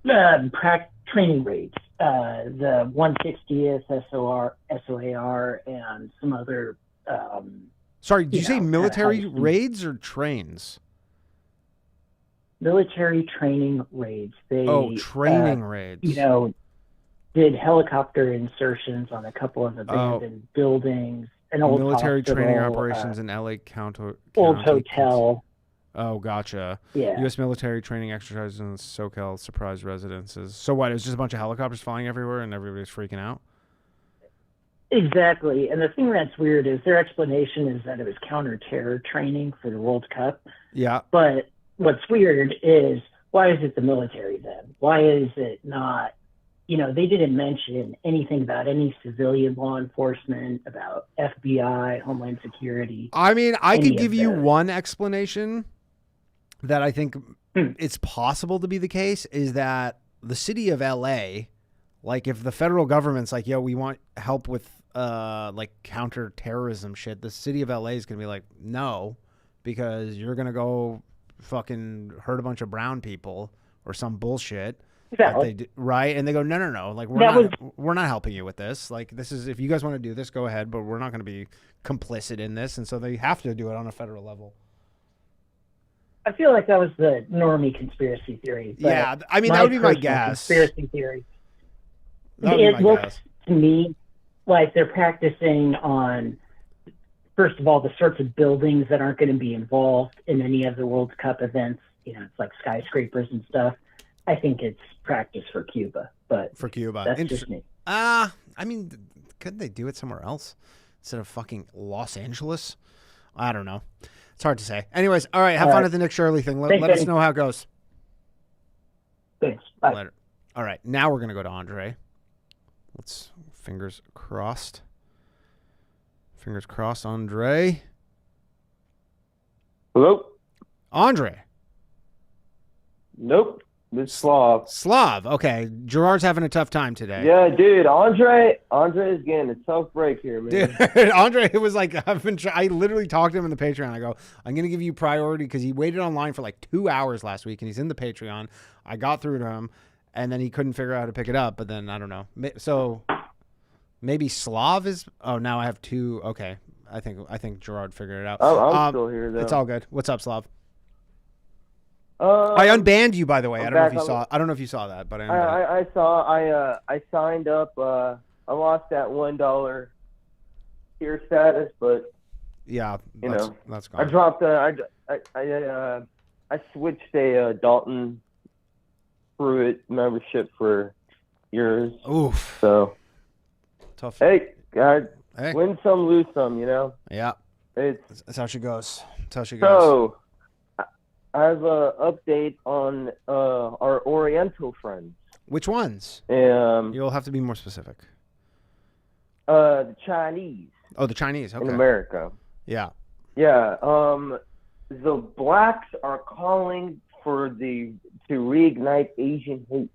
Training raids. The 160th SOAR and some other... Sorry, did you say military raids or trains? Military training raids. Training raids. Did helicopter insertions on a couple of abandoned buildings, an old military hospital, training operations in LA County. Old hotel. Oh, gotcha. Yeah. U.S. military training exercises in SoCal surprise residences. So what? It was just a bunch of helicopters flying everywhere and everybody's freaking out? Exactly. And the thing that's weird is their explanation is that it was counter-terror training for the World Cup. Yeah. But what's weird is, why is it the military then? Why is it not, they didn't mention anything about any civilian law enforcement, about FBI, Homeland Security. I mean, I could give you one explanation that I think it's possible to be the case, is that the city of LA, like if the federal government's like, yo, we want help with like counter-terrorism shit, the city of LA is going to be like, no, because you're going to go fucking hurt a bunch of brown people or some bullshit. Exactly. Right? And they go, no. Like, we're not helping you with this. Like, this is, if you guys want to do this, go ahead, but we're not going to be complicit in this. And so they have to do it on a federal level. I feel like that was the normie conspiracy theory. Yeah, I mean, that would be my guess. Conspiracy theory. It looks to me like they're practicing on, first of all, the sorts of buildings that aren't going to be involved in any of the World Cup events. it's like skyscrapers and stuff. I think it's practice for Cuba, but for Cuba, that's just me. I mean, couldn't they do it somewhere else instead of fucking Los Angeles? I don't know. It's hard to say. Anyways, all right. Have fun at the Nick Shirley thing. Let us know how it goes. Thanks. Bye. Later. All right. Now we're going to go to Andre. Let's fingers crossed. Fingers crossed, Andre. Hello? Andre. Nope. This Slav. Slav. Okay. Gerard's having a tough time today. Yeah, dude. Andre is getting a tough break here, man. Dude, Andre, it was like, I literally talked to him in the Patreon. I go, I'm going to give you priority because he waited online for like 2 hours last week and he's in the Patreon. I got through to him and then he couldn't figure out how to pick it up. But then I don't know. So maybe Slav is. Oh, now I have two. Okay. I think Gerard figured it out. Oh, I'm still here, though. It's all good. What's up, Slav? I unbanned you, by the way. I don't know if you saw that, but I saw. I signed up. I lost that $1 tier status, but yeah, that's gone. I dropped. I switched a Dalton Pruitt membership for yours. Oof. So tough. Hey, God, win some, lose some. Yeah. That's how she goes. So, I have an update on our Oriental friends. Which ones? You'll have to be more specific. The Chinese. Oh, the Chinese. Okay. In America. Yeah. Yeah. The blacks are calling to reignite Asian hate.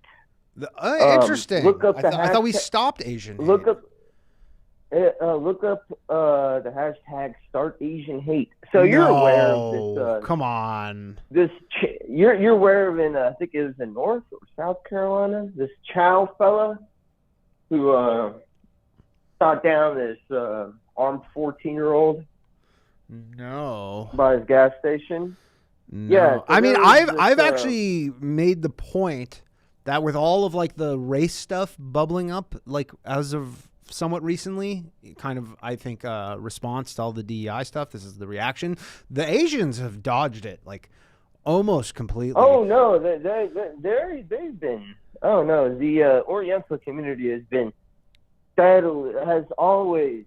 Interesting. Look up I thought we stopped Asian hate. Look up the hashtag Start Asian Hate. So you're aware of this? Come on. You're aware of I think it was in North or South Carolina. This Chow fella who shot down this armed 14-year-old. No. By his gas station. No. Yeah. So I mean, I've actually made the point that with all of like the race stuff bubbling up, like as of somewhat recently, kind of, I think, response to all the DEI stuff. This is the reaction. The Asians have dodged it like almost completely. Oh no, they've been. Oh no, the Oriental community has always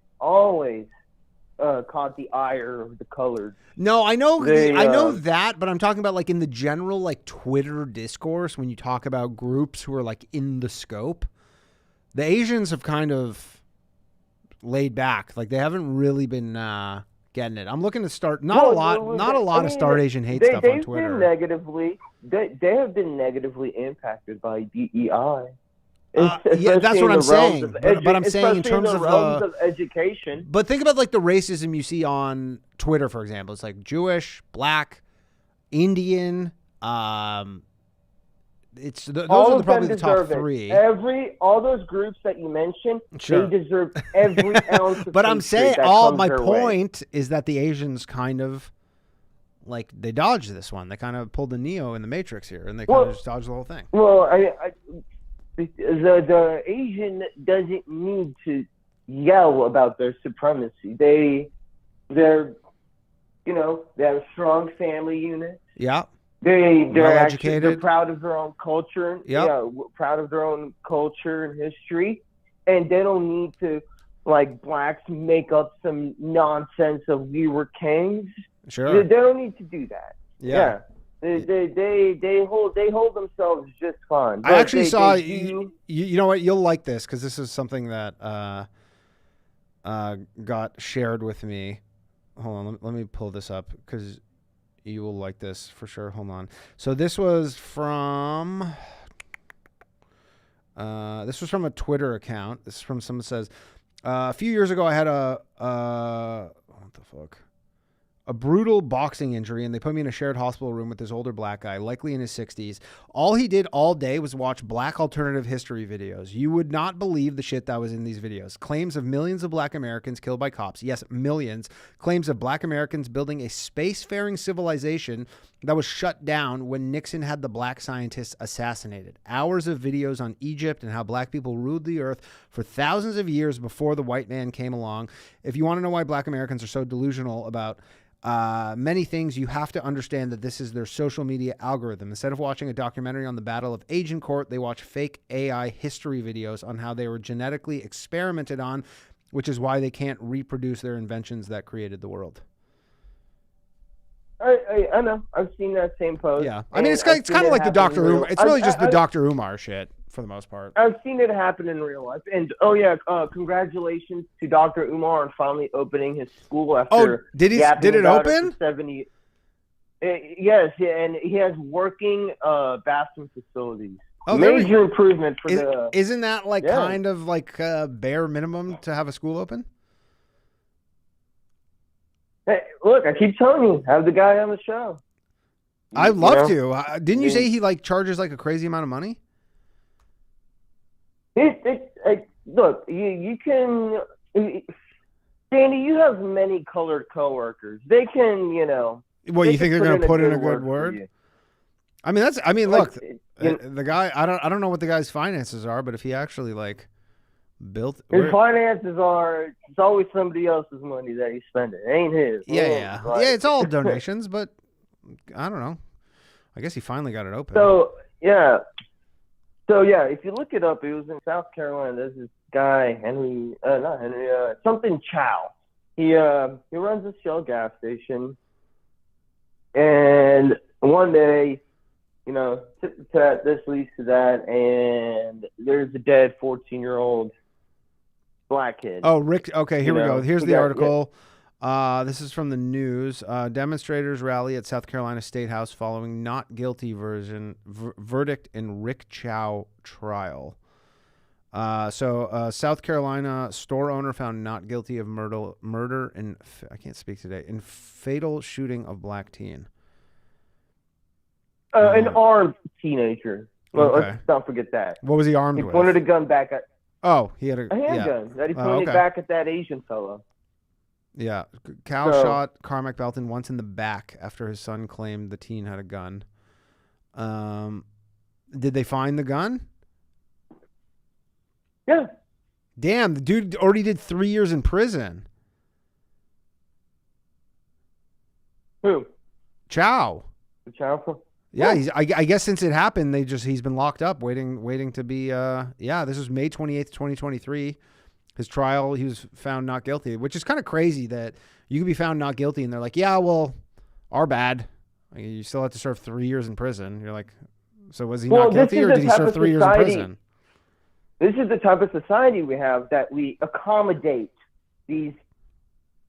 caught the ire of the colored. No, I know that, but I'm talking about like in the general like Twitter discourse when you talk about groups who are like in the scope. The Asians have kind of laid back. Like they haven't really been getting it. I'm looking to start not a lot of Start Asian Hate stuff on Twitter. They have been negatively impacted by DEI. Yeah, that's what I'm saying. But I'm saying in terms of education. But think about like the racism you see on Twitter, for example. It's like Jewish, Black, Indian. Those are probably the top three. All those groups that you mentioned, sure, they deserve every ounce of But I'm saying my point is that the Asians kind of like they dodged this one. They kind of pulled the Neo in the Matrix here, and they kind of just dodged the whole thing. Well, the Asian doesn't need to yell about their supremacy. They have a strong family unit. Yeah. They're educated. They're proud of their own culture. Yep. Yeah, proud of their own culture and history, and they don't need to, like blacks, make up some nonsense of we were kings. Sure. They don't need to do that. Yeah. They hold themselves just fine. I actually saw you know what, you'll like this because this is something that got shared with me. Hold on, let me pull this up because you will like this for sure. Hold on. So this was from a Twitter account. This is from someone that says, a few years ago I had a brutal boxing injury, and they put me in a shared hospital room with this older black guy, likely in his 60s. All he did all day was watch black alternative history videos. You would not believe the shit that was in these videos. Claims of millions of black Americans killed by cops. Yes, millions. Claims of black Americans building a spacefaring civilization that was shut down when Nixon had the black scientists assassinated. Hours of videos on Egypt and how black people ruled the earth for thousands of years before the white man came along. If you want to know why black Americans are so delusional about Many things you have to understand that this is their social media algorithm. Instead of watching a documentary on the Battle of Agincourt, they watch fake AI history videos on how they were genetically experimented on, which is why they can't reproduce their inventions that created the world. I know. I've seen that same post. Yeah. I mean, it's kind of like the Dr. Umar. It's really just the Dr. Umar shit for the most part. I've seen it happen in real life. And, congratulations to Dr. Umar on finally opening his school after did it open? 70. Yes, and he has working bathroom facilities. Oh, major improvement for the... Isn't that kind of like bare minimum to have a school open? Hey, look, I keep telling you, have the guy on the show. I'd love to. Didn't you say he charges a crazy amount of money? Look, you can, Danny. You have many colored coworkers. They can, Well, you think they're going to put in a good word? I mean, look, the guy. I don't know what the guy's finances are, but if he actually built his finances are, it's always somebody else's money that he's spending. It ain't his. Yeah. It's all donations, but I don't know. I guess he finally got it open. So if you look it up, it was in South Carolina. There's this guy, something Chow. He runs a Shell gas station, and one day, tip the tat, this leads to that, and there's a dead 14-year-old black kid. Oh, Rick. Okay, here we go. Here's the article. This is from the news. Demonstrators rally at South Carolina State House following not guilty verdict in Rick Chow trial. South Carolina store owner found not guilty of murder in fatal shooting of black teen. An armed teenager. Well, let's not forget that. What was he armed with? He pointed a gun back at... Oh, he had a handgun that he pointed back at that Asian fellow. Yeah. Cal shot Carmack Belton once in the back after his son claimed the teen had a gun. Did they find the gun? Yeah. Damn, the dude already did 3 years in prison. Who? Chow. The Chow? Yeah, I guess since it happened, he's been locked up, waiting to be. This was May 28th, 2023. His trial, he was found not guilty, which is kind of crazy that you could be found not guilty, and they're like, yeah, well, our bad. You still have to serve 3 years in prison. You're like, so was he not guilty, or did he serve 3 years in prison? This is the type of society we have, that we accommodate the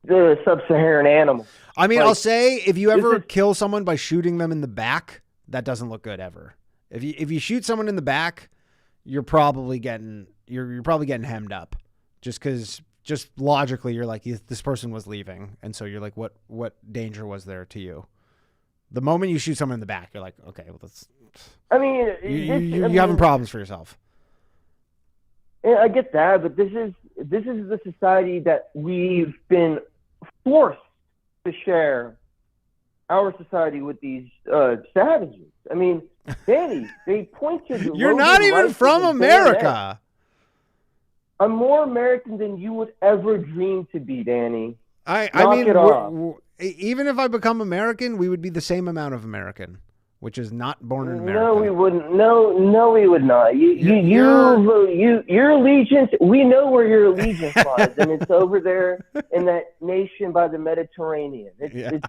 sub-Saharan animals. I mean, I'll say, if you ever kill someone by shooting them in the back, that doesn't look good ever. If you shoot someone in the back, you're probably getting hemmed up, just logically you're like, this person was leaving, and so you're like, what danger was there to you? The moment you shoot someone in the back, you're like, okay, well, that's. I mean, you're having problems for yourself. Yeah, I get that, but this is the society that we've been forced to share our society with these savages. I mean, Danny, they point to... You're not even from America. I'm more American than you would ever dream to be, Danny. I mean, even if I become American, we would be the same amount of American, which is not born in America. No, we wouldn't. No, we would not. Your allegiance, we know where your allegiance lies, and it's over there in that nation by the Mediterranean. It's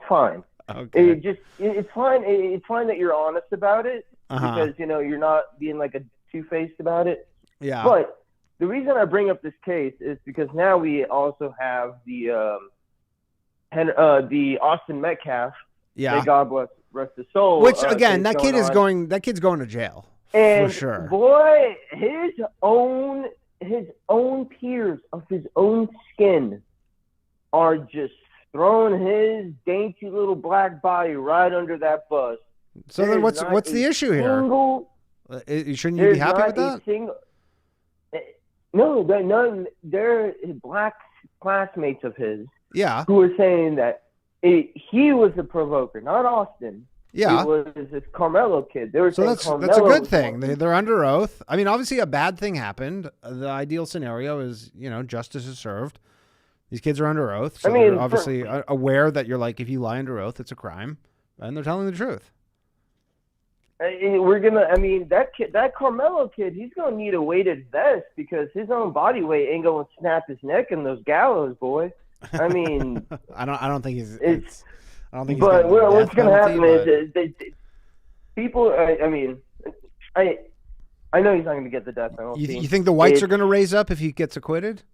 fine. Okay. It's fine. It's fine that you're honest about it, because you're not being like a two-faced about it. Yeah. But the reason I bring up this case is because now we also have the Austin Metcalf. Yeah. May God rest his soul. Which again, that kid's going to jail for sure. Boy, his own peers of his own skin are just throwing his dainty little black body right under that bus. So then what's the issue here? Shouldn't you be happy with that? No, they're black classmates of his. Yeah. Who are saying that he was the provoker, not Austin. Yeah. It was this Karmelo kid. They were so that's a good thing. They're under oath. I mean, obviously a bad thing happened. The ideal scenario is, justice is served. These kids are under oath, so they're obviously aware that you're like, if you lie under oath, it's a crime, and they're telling the truth. That Karmelo kid, he's gonna need a weighted vest because his own body weight ain't gonna snap his neck in those gallows, boy. I mean, I don't think he's. I don't think. But what's gonna happen is people. I know he's not gonna get the death penalty. You think the whites are gonna raise up if he gets acquitted?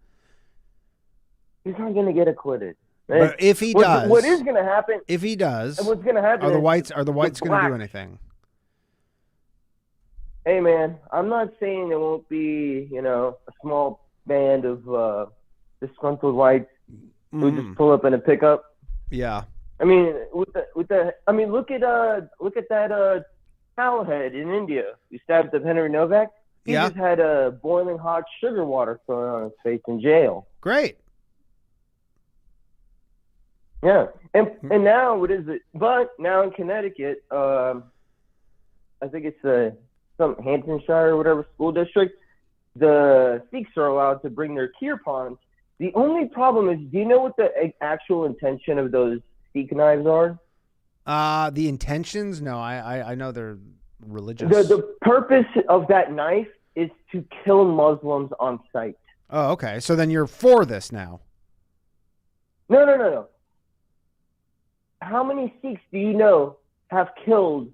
He's not gonna get acquitted. But if he does, what is gonna happen? If he does, what's gonna happen? Are the whites gonna do anything? Hey man, I'm not saying there won't be, a small band of disgruntled whites who just pull up in a pickup. Yeah. I mean, look at that cowhead in India who stabbed up Henry Novak. He just had a boiling hot sugar water thrown on his face in jail. Great. Yeah, and now what is it? But now in Connecticut, I think it's some Hamptonshire or whatever school district, the Sikhs are allowed to bring their kheer pans. The only problem is, do you know what the actual intention of those Sikh knives are? The intentions? No, I know they're religious. The purpose of that knife is to kill Muslims on sight. Oh, okay. So then you're for this now? No. How many Sikhs do you know have killed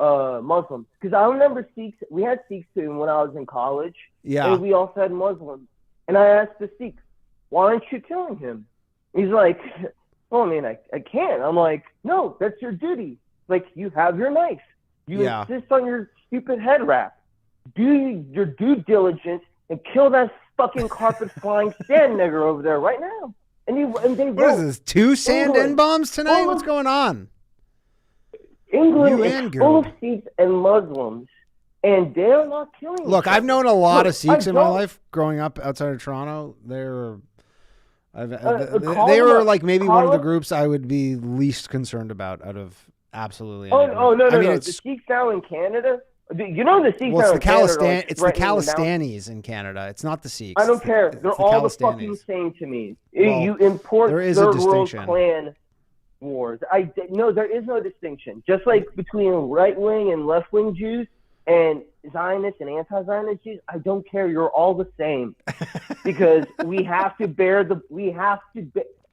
Muslims? Because I remember Sikhs. We had Sikhs too when I was in college. Yeah. And we also had Muslims. And I asked the Sikhs, "Why aren't you killing him?" He's like, "Well, I mean, I can't." I'm like, "No, that's your duty. Like, you have your knife. You insist on your stupid head wrap. Do your due diligence and kill that fucking carpet flying sand nigger over there right now." And they what is this? 2 sand N-bombs tonight? What's going on? England is full of Sikhs and Muslims, and they're not killing. Look, I've known a lot of Sikhs in my life growing up outside of Toronto. They were like maybe one of the groups I would be least concerned about out of absolutely any group. No. The Sikhs now in Canada. You know the Sikhs now in Canada. It's the Khalistanis in Canada. It's not the Sikhs. I don't care. They're all the fucking same to me. Well, you import third world clan wars. No, there is no distinction. Just like between right wing and left wing Jews and Zionists and anti-Zionist Jews, I don't care. You're all the same because we have to bear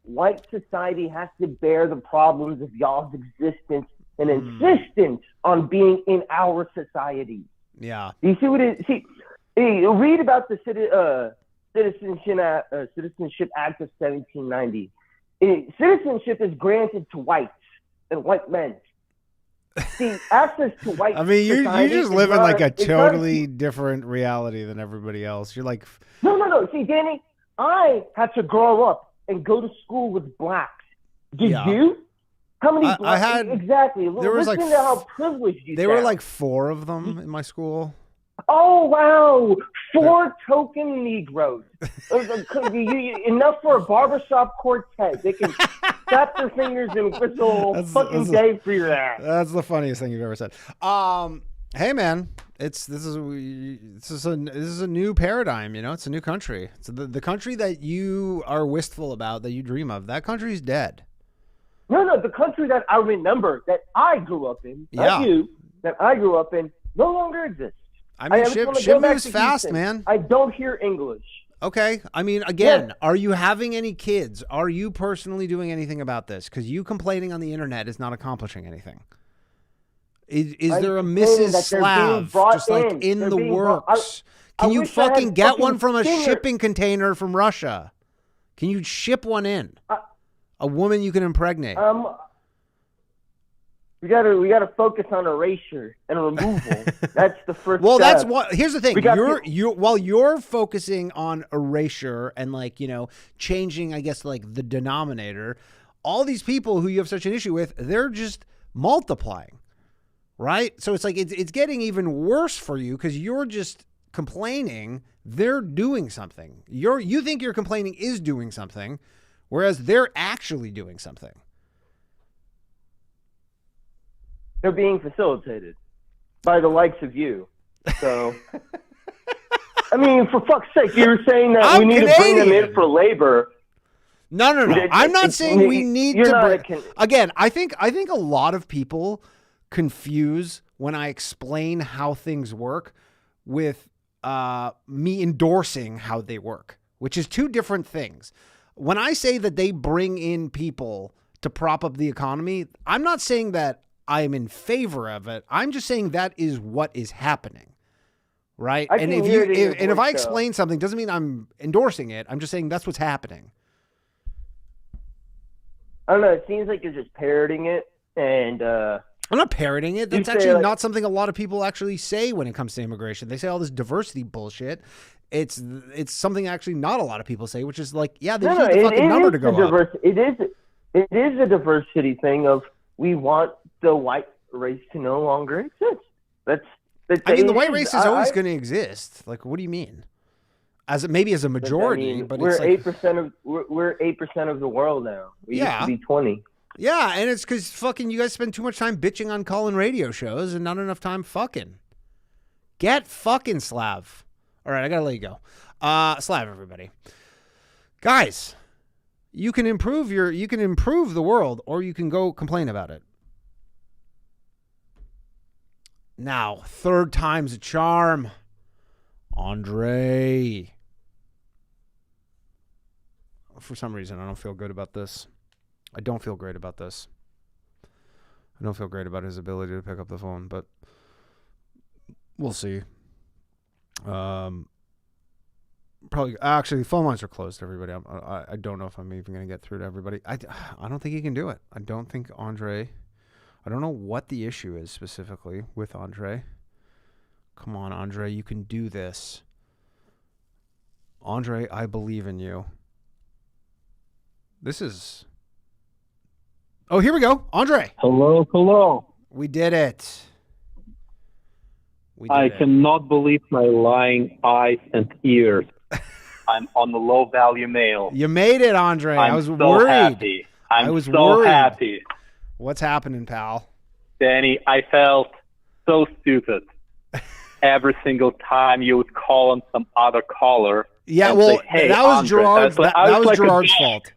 white society has to bear the problems of y'all's existence and insistence on being in our society. Yeah. You see what it is? See, read about the Citizenship Act of 1790. Citizenship is granted to whites and white men. See, access to white. I mean, you just live in like a totally different reality than everybody else. You're like, no. See, Danny, I had to grow up and go to school with blacks. Did you? How many? I had exactly. There was Listen to how privileged you. There were like 4 of them in my school. Oh wow! 4 token Negroes. Enough for a barbershop quartet. They can snap their fingers and whistle fucking day for your ass. That's the funniest thing you've ever said. Hey man, this is a new paradigm. It's a new country. It's the country that you are wistful about, that you dream of. That country's dead. No, the country that I remember, that I grew up in, not you, that I grew up in, no longer exists. I mean, shit moves fast, man. I don't hear English. Okay. I mean, again, Are you having any kids? Are you personally doing anything about this? Because you complaining on the internet is not accomplishing anything. Is there a Mrs. Slav just like in the works? Can you fucking get one from a shipping container from Russia? Can you ship one in? A woman you can impregnate. We gotta focus on erasure and removal. That's the first. Well, step. that's what. Here's the thing. While you're focusing on erasure and changing, I guess, like the denominator, all these people who you have such an issue with, they're just multiplying, right? So it's like it's getting even worse for you because you're just complaining. They're doing something. You think your complaining is doing something, whereas they're actually doing something. They're being facilitated by the likes of you. So, I mean, for fuck's sake, you were saying that we need to bring them in for labor. No. I'm not saying we need to. Again, I think a lot of people confuse when I explain how things work with me endorsing how they work, which is two different things. When I say that they bring in people to prop up the economy, I'm not saying that I'm in favor of it. I'm just saying that is what is happening, right? And if I explain something, doesn't mean I'm endorsing it. I'm just saying that's what's happening. I don't know. It seems like you're just parroting it, and I'm not parroting it. That's actually not something a lot of people actually say when it comes to immigration. They say all this diversity bullshit. It's something actually not a lot of people say, which is like, yeah, they need the fucking number to go up. It is a diversity thing of we want the white race to no longer exist. The white race is always going to exist. Like, what do you mean? Maybe as a majority, but we're it's 8% we're 8% of the world now. We used to be 20. Yeah, and it's because fucking you guys spend too much time bitching on call-in radio shows and not enough time fucking. Get fucking Slav. All right, I gotta let you go. Slav, everybody. Guys, you can improve the world, or you can go complain about it. Now, third time's a charm. Andre. For some reason, I don't feel good about this. I don't feel great about this. I don't feel great about his ability to pick up the phone, but we'll see. Probably, actually, phone lines are closed, everybody. I don't know if I'm even going to get through to everybody. I don't think he can do it. I don't think Andre, I don't know what the issue is specifically with Andre. Come on, Andre, you can do this. Andre, I believe in you. This is... Oh, here we go. Andre. Hello. We did it. I cannot believe my lying eyes and ears. I'm on the low value mail. You made it, Andre. I was so worried. Happy. I was so worried. happy. What's happening, pal? Danny, I felt so stupid every single time you would call on some other caller. Yeah, well, say, hey, that was Andre. Gerard's. That was like Gerard's fault.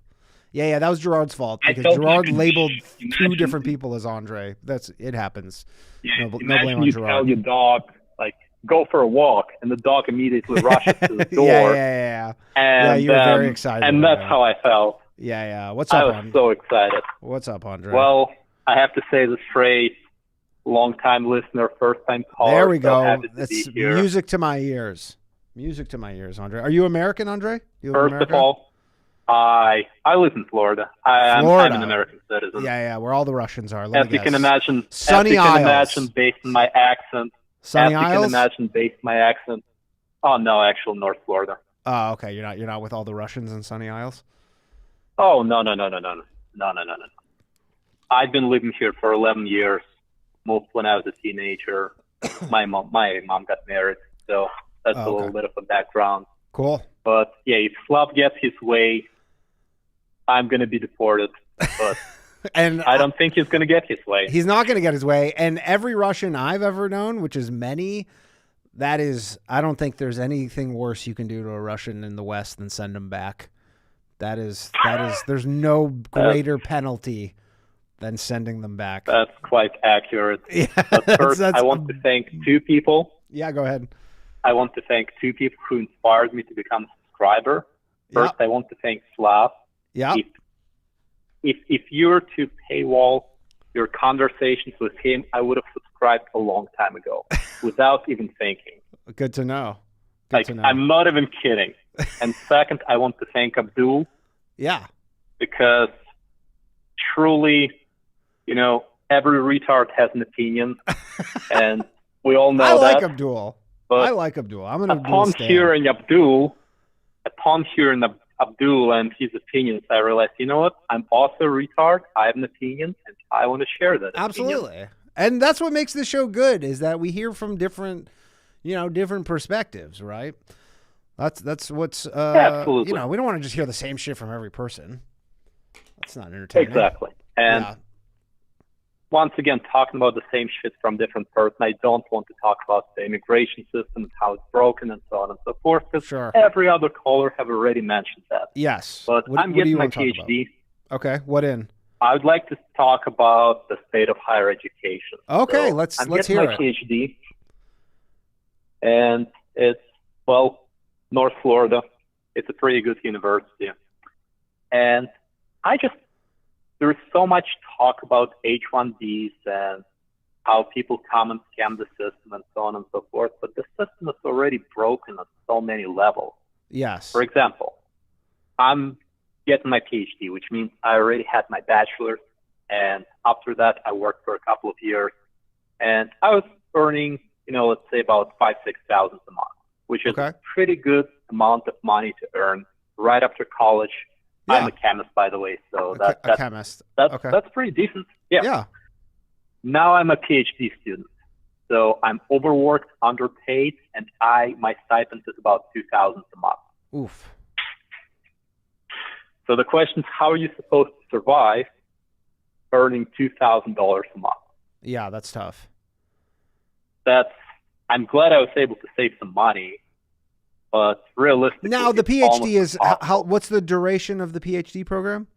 Yeah, that was Gerard's fault because Gerard labeled two different people as Andre. It happens. Yeah, no blame on you Gerard. Tell your dog, like, go for a walk, and the dog immediately rushes to the door. Yeah. And, you were very excited. And that's how I felt. Yeah. What's up, I was so excited. What's up, Andre? Well, I have to say this phrase, long-time listener, first-time caller. There we go. So That's music to my ears. Music to my ears, Andre. Are you American, Andre? First of all, I live in Florida. I'm an American citizen. Yeah, where all the Russians are. As you can imagine, Sunny Isles. Based on my accent. Sunny Isles? You can imagine, based on my accent. Oh no, actual North Florida. Oh, okay. You're not with all the Russians in Sunny Isles? Oh no. I've been living here for 11 years. Moved when I was a teenager. My mom got married, so that's a little bit of a background. Cool. But yeah, if Slav gets his way, I'm going to be deported, but and I don't think he's going to get his way. He's not going to get his way. And every Russian I've ever known, which is many, I don't think there's anything worse you can do to a Russian in the West than send him back. There's no greater penalty than sending them back. That's quite accurate. Yeah, but first, I want to thank two people. Yeah, go ahead. I want to thank two people who inspired me to become a subscriber. First, I want to thank Slav. Yeah. If you were to paywall your conversations with him, I would have subscribed a long time ago without even thinking. Good to know. I'm not even kidding. And second, I want to thank Abdul. Yeah. Because truly, every retard has an opinion, and we all know that. I like Abdul. I'm an Abdul upon stan. hearing Abdul and his opinions, I realized, you know what? I'm also a retard. I have an opinion, and I want to share that. Absolutely. Opinion. And that's what makes this show good, is that we hear from different perspectives, right? That's what's absolutely. We don't want to just hear the same shit from every person. That's not entertaining. Exactly. And once again, talking about the same shit from different person. I don't want to talk about the immigration system and how it's broken and so on and so forth. Because every other caller have already mentioned that. Yes. But I'm getting my PhD. Okay. What in? I would like to talk about the state of higher education. Okay, so let's hear it. I'm getting my PhD, and it's North Florida. It's a pretty good university, and there is so much talk about H-1Bs and how people come and scam the system and so on and so forth. But the system is already broken at so many levels. Yes. For example, I'm getting my PhD, which means I already had my bachelor's, and after that I worked for a couple of years, and I was earning, let's say about $5,000-6,000 a month, which is a pretty good amount of money to earn right after college. Yeah. I'm a chemist, by the way, so that's a chemist. That's pretty decent. Yeah. Now I'm a PhD student, so I'm overworked, underpaid, and my stipend is about $2,000 a month. Oof. So the question is, how are you supposed to survive earning $2,000 a month? Yeah, that's tough. I'm glad I was able to save some money, but realistically, now the PhD is what's the duration of the PhD program?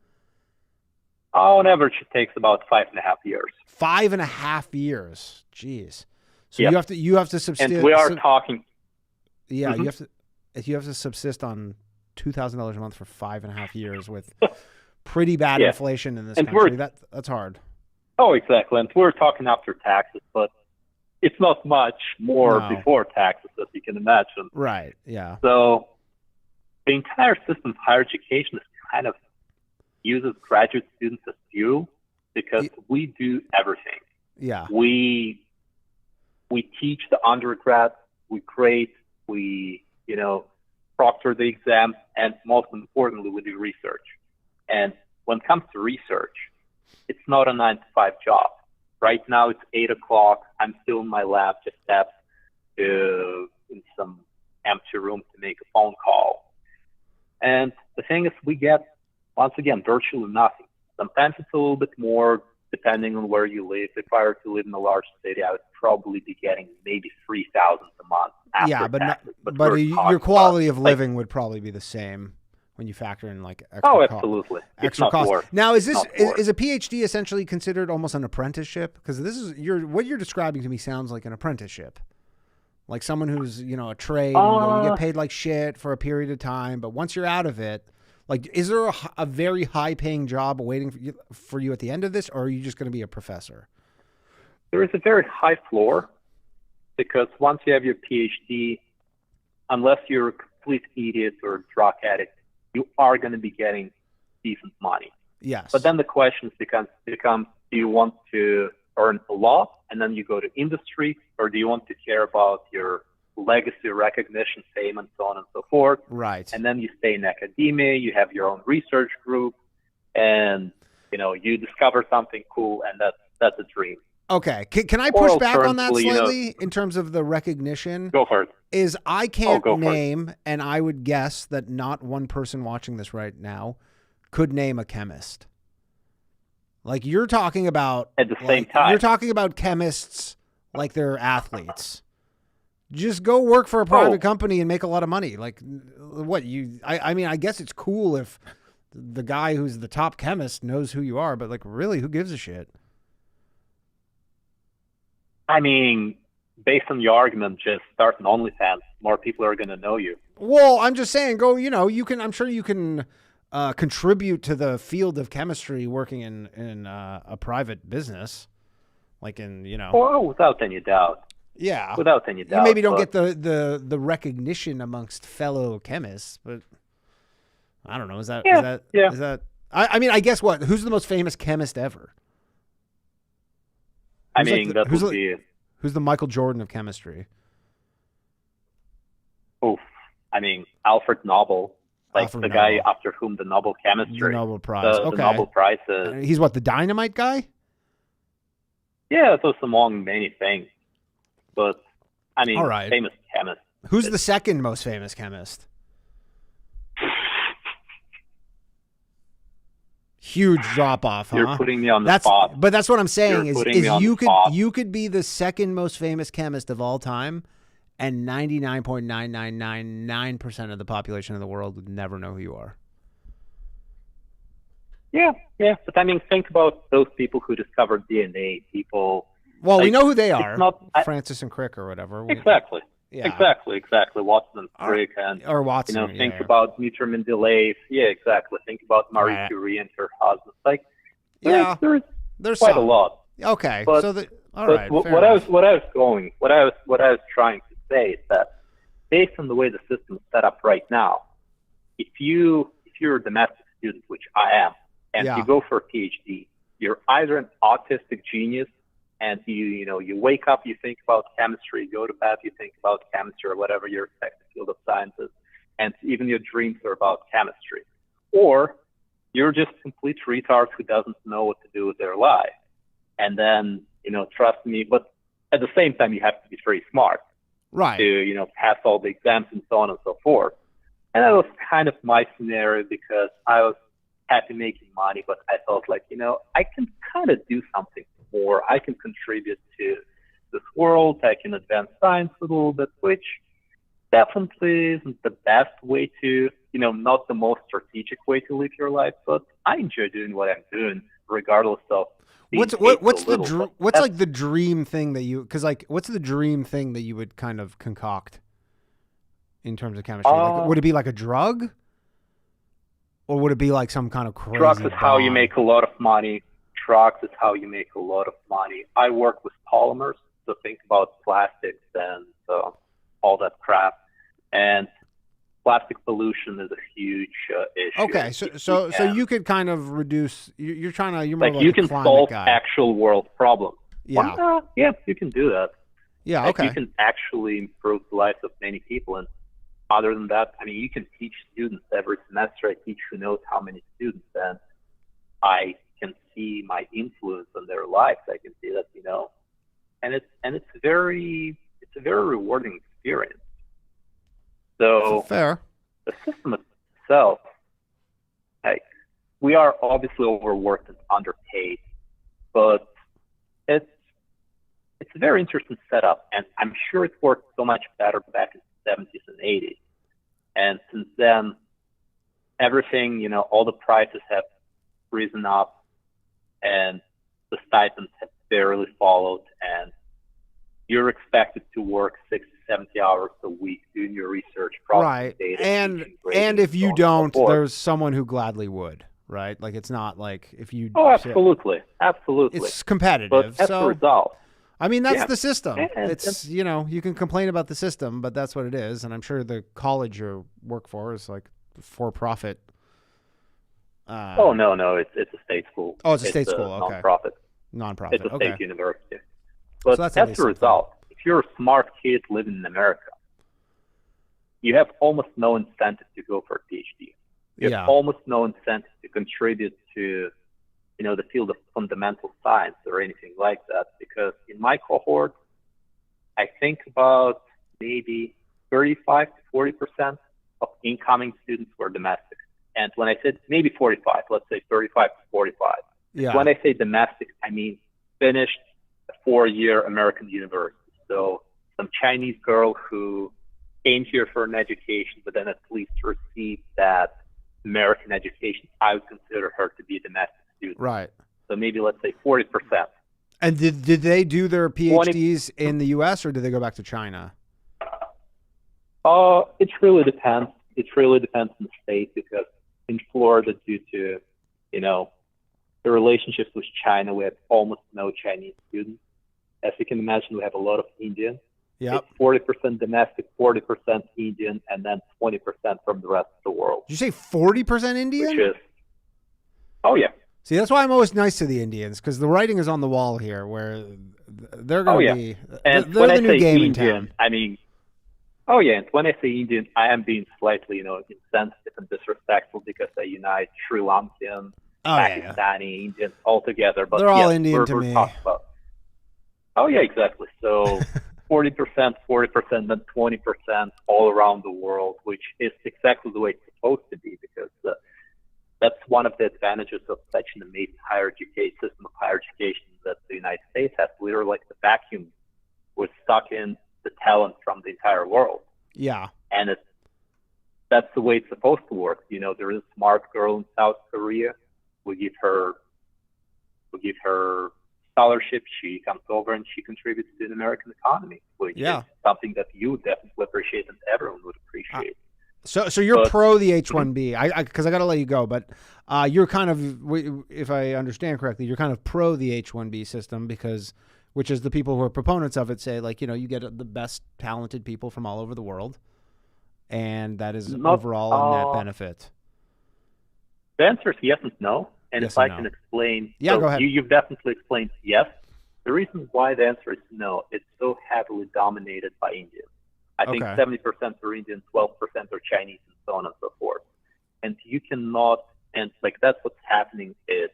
On average, it takes about 5.5 years. 5.5 years. Jeez. So yep. you have to subsist. And we are talking. Yeah, you have to subsist on $2,000 a month for 5.5 years with pretty bad inflation in this country. That's hard. Oh, exactly. And we're talking after taxes, but it's not much more before taxes, as you can imagine. Right. Yeah. So the entire system of higher education is kind of uses graduate students as fuel because we do everything. Yeah. We teach the undergrad, we grade, we proctor the exams, and most importantly, we do research. And when it comes to research, it's not a 9-to-5 job. Right now, it's 8 o'clock. I'm still in my lab, just stepped in some empty room to make a phone call. And the thing is, we get, once again, virtually nothing. Sometimes it's a little bit more, depending on where you live. If I were to live in a large city, I would probably be getting maybe $3,000 a month after taxes. But your quality of living would probably be the same when you factor in like extra absolutely. Extra cost. Now, is a PhD essentially considered almost an apprenticeship? Because what you're describing to me sounds like an apprenticeship, like someone who's a trade. And you get paid like shit for a period of time, but once you're out of it, like, is there a very high paying job waiting for you at the end of this, or are you just going to be a professor? There is a very high floor because once you have your PhD, unless you're a complete idiot or a drug addict, you are going to be getting decent money. Yes. But then the question becomes, do you want to earn a lot and then you go to industry, or do you want to care about your legacy, recognition, fame, and so on and so forth? Right. And then you stay in academia, you have your own research group, and you discover something cool, and that's a dream. Okay. Can I push back on that slightly in terms of the recognition? Go for it. I can't name, and I would guess that not one person watching this right now could name a chemist. Like, you're talking about at the same time. You're talking about chemists like they're athletes. Just go work for a private company and make a lot of money. Like, what I mean, I guess it's cool if the guy who's the top chemist knows who you are, but like, really, who gives a shit? I mean, based on your argument, just start an OnlyFans. More people are going to know you. Well, I'm just saying, go, I'm sure you can contribute to the field of chemistry working in a private business. Like Well, without any doubt. Yeah. Without any doubt. You maybe don't get the recognition amongst fellow chemists, but I don't know. Is that? I mean, I guess what? Who's the most famous chemist ever? Who's the Michael Jordan of chemistry? Alfred Nobel, guy after whom the Nobel chemistry, the Nobel Prize. The Nobel Prize is. He's what, the dynamite guy? Yeah, so it's among many things, but all right. Famous chemist. Who's the second most famous chemist? Huge drop off, huh? You're putting me on the spot. But that's what I'm saying is you could be the second most famous chemist of all time, and 99.9999% of the population of the world would never know who you are. Yeah. But I mean, think about those people who discovered DNA. People. Well, like, we know who they are. Francis and Crick or whatever. Exactly. Yeah. Exactly. Watson and Crick or Watson. Think about Dmitry Mendeleev. Yeah, exactly. Think about Marie Curie and her husband. Like, there's quite a lot. Okay. But, all right. What I was trying to say is that based on the way the system is set up right now, if you're a domestic student, which I am, and you go for a PhD, you're either an autistic genius, and you wake up, you think about chemistry, you go to bed, you think about chemistry or whatever your respective field of science is, and even your dreams are about chemistry. Or you're just a complete retard who doesn't know what to do with their life. And then, trust me, but at the same time, you have to be very smart. Right. To, pass all the exams and so on and so forth. And that was kind of my scenario because I was happy making money, but I felt like, I can kind of do something more. I can contribute to this world. I can advance science a little bit, which definitely isn't the best way to, not the most strategic way to live your life, but I enjoy doing what I'm doing regardless of what's the dream thing that you, because like what's the dream thing that you would kind of concoct in terms of chemistry? Would it be like a drug? Or would it be like some kind of crazy drugs is how you make a lot of money. Drugs is how you make a lot of money. I work with polymers, so think about plastics and all that crap. And plastic pollution is a huge issue. Okay, so you could kind of reduce. You're more like you can solve guy. actual world problems. Yeah, yeah, you can do that. Yeah, okay. You can actually improve the lives of many people. And other than that, I mean, you can teach students every semester. I teach who knows how many students, and I can see my influence on their lives. I can see that, and it's a very rewarding experience. So fair. The system itself, we are obviously overworked and underpaid, but it's a very interesting setup, and I'm sure it worked so much better back in the 70s and 80s. And since then, everything, all the prices have risen up, and the stipends have barely followed, and you're expected to work 60, 70 hours a week doing your research, right? Data, and if you don't, there's someone who gladly would, right? Like it's not like if you. Oh, absolutely. It's competitive. But that's the result. I mean, that's the system. It's you can complain about the system, but that's what it is. And I'm sure the college you work for is like for-profit. No, it's a state school. Oh, it's a state school. Okay. Non-profit. It's a okay. state university. But so that's the result. If you're a smart kid living in America, you have almost no incentive to go for a PhD. You have almost no incentive to contribute to, the field of fundamental science or anything like that. Because in my cohort, I think about maybe 35 to 40% of incoming students were domestic. And when I said maybe 45, let's say 35 to 45. Yeah. When I say domestic, I mean finished a 4-year American university. So some Chinese girl who came here for an education, but then at least received that American education, I would consider her to be a domestic student. Right. So maybe let's say 40%. And did they do their PhDs in the U.S. or did they go back to China? It really depends. It really depends on the state, because in Florida, due to, the relationships with China, we have almost no Chinese students. As you can imagine, we have a lot of Indians. Yep. It's 40% domestic, 40% Indian, and then 20% from the rest of the world. Did you say 40% Indian? Which is, oh yeah. See, that's why I'm always nice to the Indians, because the writing is on the wall here, where they're going to be. And they're when the new I say game Indian, in town. I mean, oh yeah. And when I say Indian, I am being slightly, insensitive and disrespectful, because I unite Sri Lankan, Pakistani, Indians all together. But they're all Indian to me. Oh yeah, exactly. So 40%, then 20% all around the world, which is exactly the way it's supposed to be, because that's one of the advantages of such an amazing system of higher education that the United States has. We're like the vacuum. We're stuck in the talent from the entire world. Yeah. And that's the way it's supposed to work. You know, there is a smart girl in South Korea. We give her scholarship. She comes over and she contributes to the American economy, which is something that you would definitely appreciate and everyone would appreciate. So you're pro the H-1B, because I got to let you go, but you're kind of, if I understand correctly, you're kind of pro the H-1B system which is the people who are proponents of it say, like, you know, you get the best talented people from all over the world, and that is overall a net benefit. The answer is yes and no. And if I can explain, go ahead. You've definitely explained yes. The reason why the answer is no, it's so heavily dominated by Indians. I think 70% are Indian, 12% are Chinese, and so on and so forth. And you cannot, and like that's what's happening is,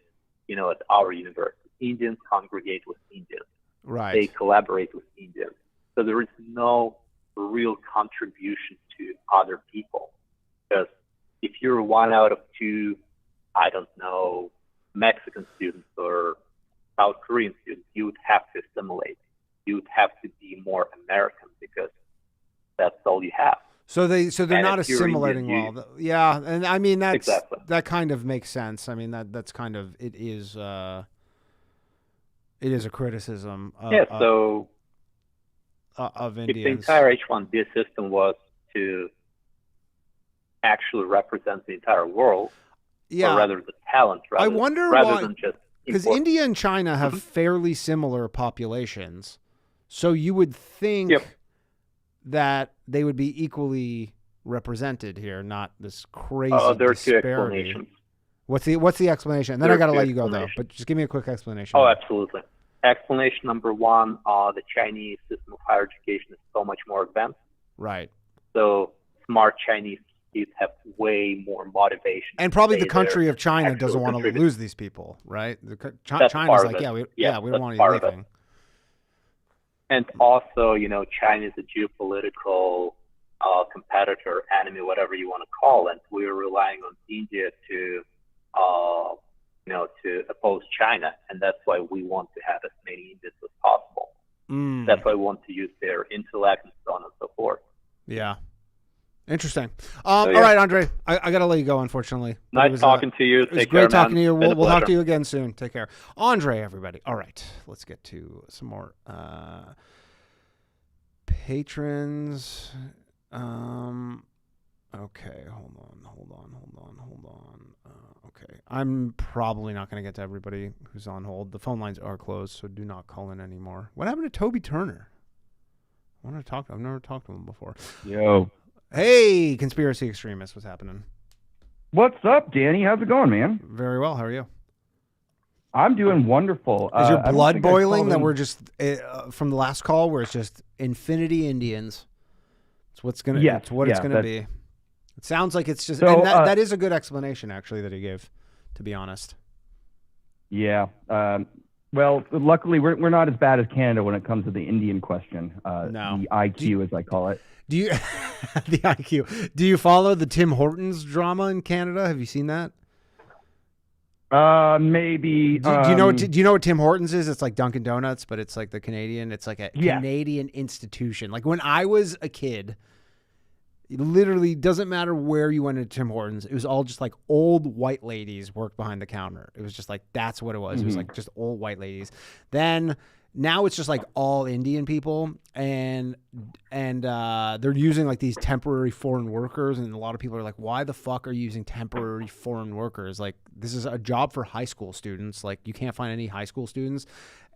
you know, at our university, Indians congregate with Indians. Right. They collaborate with Indians. So there is no real contribution to other people. Because if you're one out of two, I don't know, Mexican students or South Korean students, you would have to assimilate. You would have to be more American because that's all you have. So they're not assimilating well. Yeah, and I mean that kind of makes sense. I mean that's kind of it is a criticism of Indians. If the entire H-1B system was to actually represent the entire world, or rather the talent, rather why, than just because India and China have fairly similar populations, so you would think that they would be equally represented here, not this crazy there are disparity. two explanations. What's the explanation? And then I got to let you go though, but just give me a quick explanation. Oh, absolutely. Explanation number one: the Chinese system of higher education is so much more advanced. Right. So smart Chinese kids have way more motivation. And probably the country of China doesn't want to lose these people, right? China's like, we don't want you leaving. And also, you know, China is a geopolitical competitor, enemy, whatever you want to call it. We're relying on India to oppose China, and that's why we want to have as many Indians as possible. That's why we want to use their intellect and so on and so forth. Yeah. Interesting. All right, Andre, I got to let you go, unfortunately. Nice talking to you. It was great talking to you. We'll talk to you again soon. Take care. Andre, everybody. All right, let's get to some more patrons. Okay, hold on. Okay, I'm probably not going to get to everybody who's on hold. The phone lines are closed, so do not call in anymore. What happened to Toby Turner? I've never talked to him before. Yo. Hey, conspiracy extremist, what's happening? What's up, Danny? How's it going, man? Very well. How are you? I'm doing wonderful. Is your blood boiling that we're just from the last call where it's just infinity Indians? It's what's gonna. Yes, it's what it's gonna be. It sounds like it's just. So, and that is a good explanation, actually, that he gave. To be honest. Yeah. Well, luckily we're not as bad as Canada when it comes to the Indian question. No. The IQ, as I call it. Do you the IQ? Do you follow the Tim Hortons drama in Canada? Have you seen that? Maybe. Do you know? Do you know what Tim Hortons is? It's like Dunkin' Donuts, but it's like the Canadian. It's like a Canadian institution. Like when I was a kid, it literally doesn't matter where you went to Tim Hortons. It was all just like old white ladies worked behind the counter. It was just like that's what it was. It was like just old white ladies. Then. Now it's just like all Indian people, and they're using like these temporary foreign workers, and a lot of people are like, "Why the fuck are you using temporary foreign workers? Like this is a job for high school students. Like you can't find any high school students."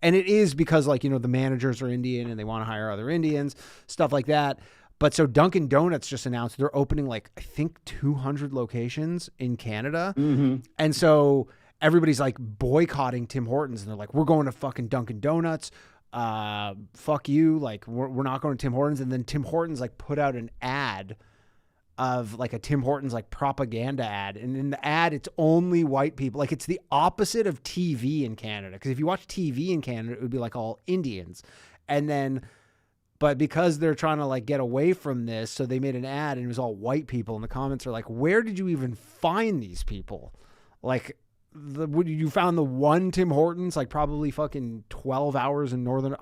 And it is because like the managers are Indian and they want to hire other Indians, stuff like that. But so Dunkin' Donuts just announced they're opening like I think 200 locations in Canada, and so. Everybody's like boycotting Tim Hortons and they're like, we're going to fucking Dunkin' Donuts. Fuck you. Like we're not going to Tim Hortons. And then Tim Hortons like put out an ad of like a Tim Hortons like propaganda ad. And in the ad, it's only white people. Like it's the opposite of TV in Canada. Cause if you watch TV in Canada, it would be like all Indians. And then, but because they're trying to like get away from this, so they made an ad and it was all white people. And the comments are like, where did you even find these people? like you found the one Tim Hortons like probably fucking 12 hours in northern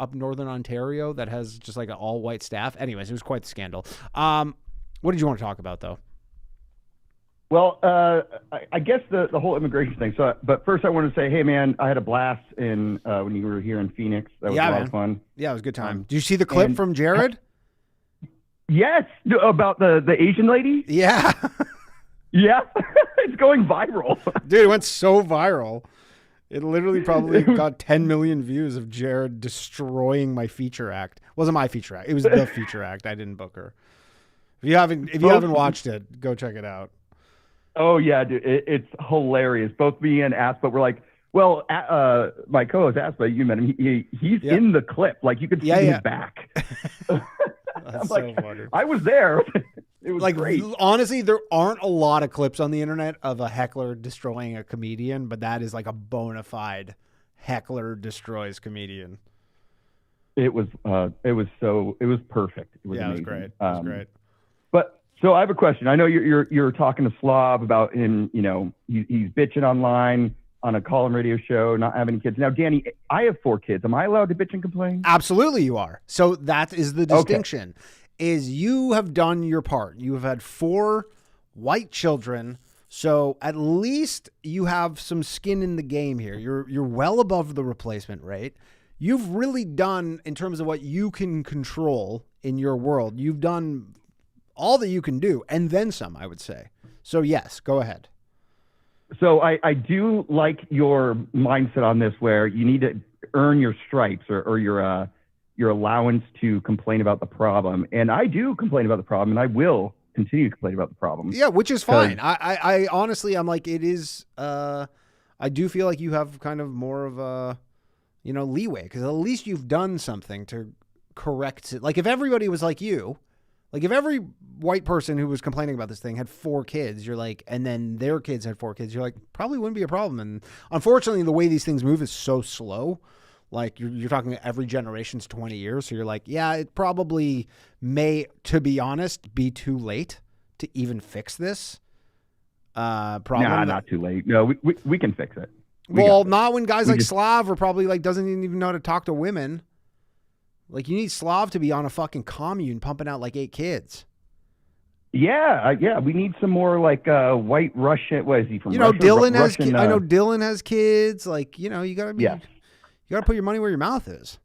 Ontario that has just like an all white staff. Anyways, it was quite the scandal. What did you want to talk about though? Well, I guess the whole immigration thing. So, but first I want to say, hey man, I had a blast when you were here in Phoenix. That was a lot of fun. Yeah, it was a good time. Did you see the clip from Jared? Yes, about the Asian lady. Yeah. Yeah, it's going viral. Dude, it went so viral. It literally probably got 10 million views of Jared destroying my feature act. It wasn't my feature act. It was the feature act. I didn't book her. If you haven't watched it, go check it out. Oh yeah, dude, it's hilarious. Both me and Aspa were like, well, my co-host Aspa, you met him. He's in the clip. Like you could see his back. That's so funny. I was there. It was like great. Honestly, there aren't a lot of clips on the internet of a heckler destroying a comedian, but that is like a bona fide heckler destroys comedian. It was perfect. It was amazing. It was great. It was great. But so I have a question. I know you're talking to Slav about him. You know, he's bitching online on a call-in radio show, not having kids. Now, Danny, I have 4 kids. Am I allowed to bitch and complain? Absolutely, you are. So that is the distinction. Okay. Is you have done your part. You have had 4 white children, so at least you have some skin in the game here. You're well above the replacement rate. You've really done, in terms of what you can control in your world, you've done all that you can do, and then some, I would say. So yes, go ahead. So I do like your mindset on this, where you need to earn your stripes or your allowance to complain about the problem. And I do complain about the problem, and I will continue to complain about the problem. Yeah, which is fine. I honestly, I'm like, it is, I do feel like you have kind of more of a, leeway, because at least you've done something to correct it. Like if everybody was like you, like if every white person who was complaining about this thing had 4 kids, you're like, and then their kids had 4 kids, you're like, probably wouldn't be a problem. And unfortunately, the way these things move is so slow. Like you're talking every generation's 20 years. So you're like, yeah, it probably may, to be honest, be too late to even fix this problem. Nah, not too late. No, we can fix it. Well, not when guys like Slav are probably like doesn't even know how to talk to women. Like you need Slav to be on a fucking commune pumping out like 8 kids. Yeah, we need some more like white Russian. What is he from? Russia? Dylan has. I know Dylan has kids. Like you gotta be. Yes. You got to put your money where your mouth is.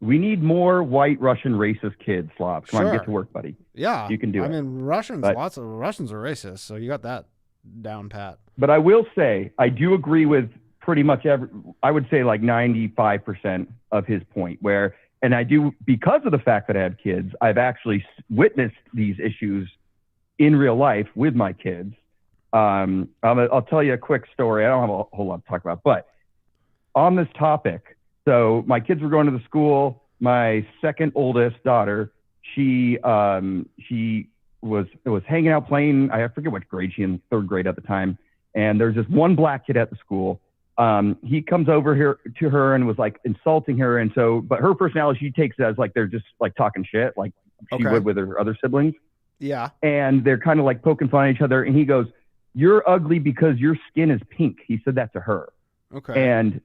We need more white Russian racist kids, Slav. Come on, get to work, buddy. Yeah. You can do it. I mean, lots of Russians are racist, so you got that down pat. But I will say, I do agree with pretty much I would say like 95% of his point, and I do, because of the fact that I have kids, I've actually witnessed these issues in real life with my kids. I'll tell you a quick story. I don't have a whole lot to talk about, but on this topic, so my kids were going to the school. My second oldest daughter, she was hanging out playing. I forget what grade she in, 3rd grade at the time. And there's this one black kid at the school. He comes over here to her and was like insulting her. And so, but her personality, she takes it as like they're just like talking shit, like she would with her other siblings. Yeah. And they're kind of like poking fun at each other. And he goes, "You're ugly because your skin is pink." He said that to her. Okay. And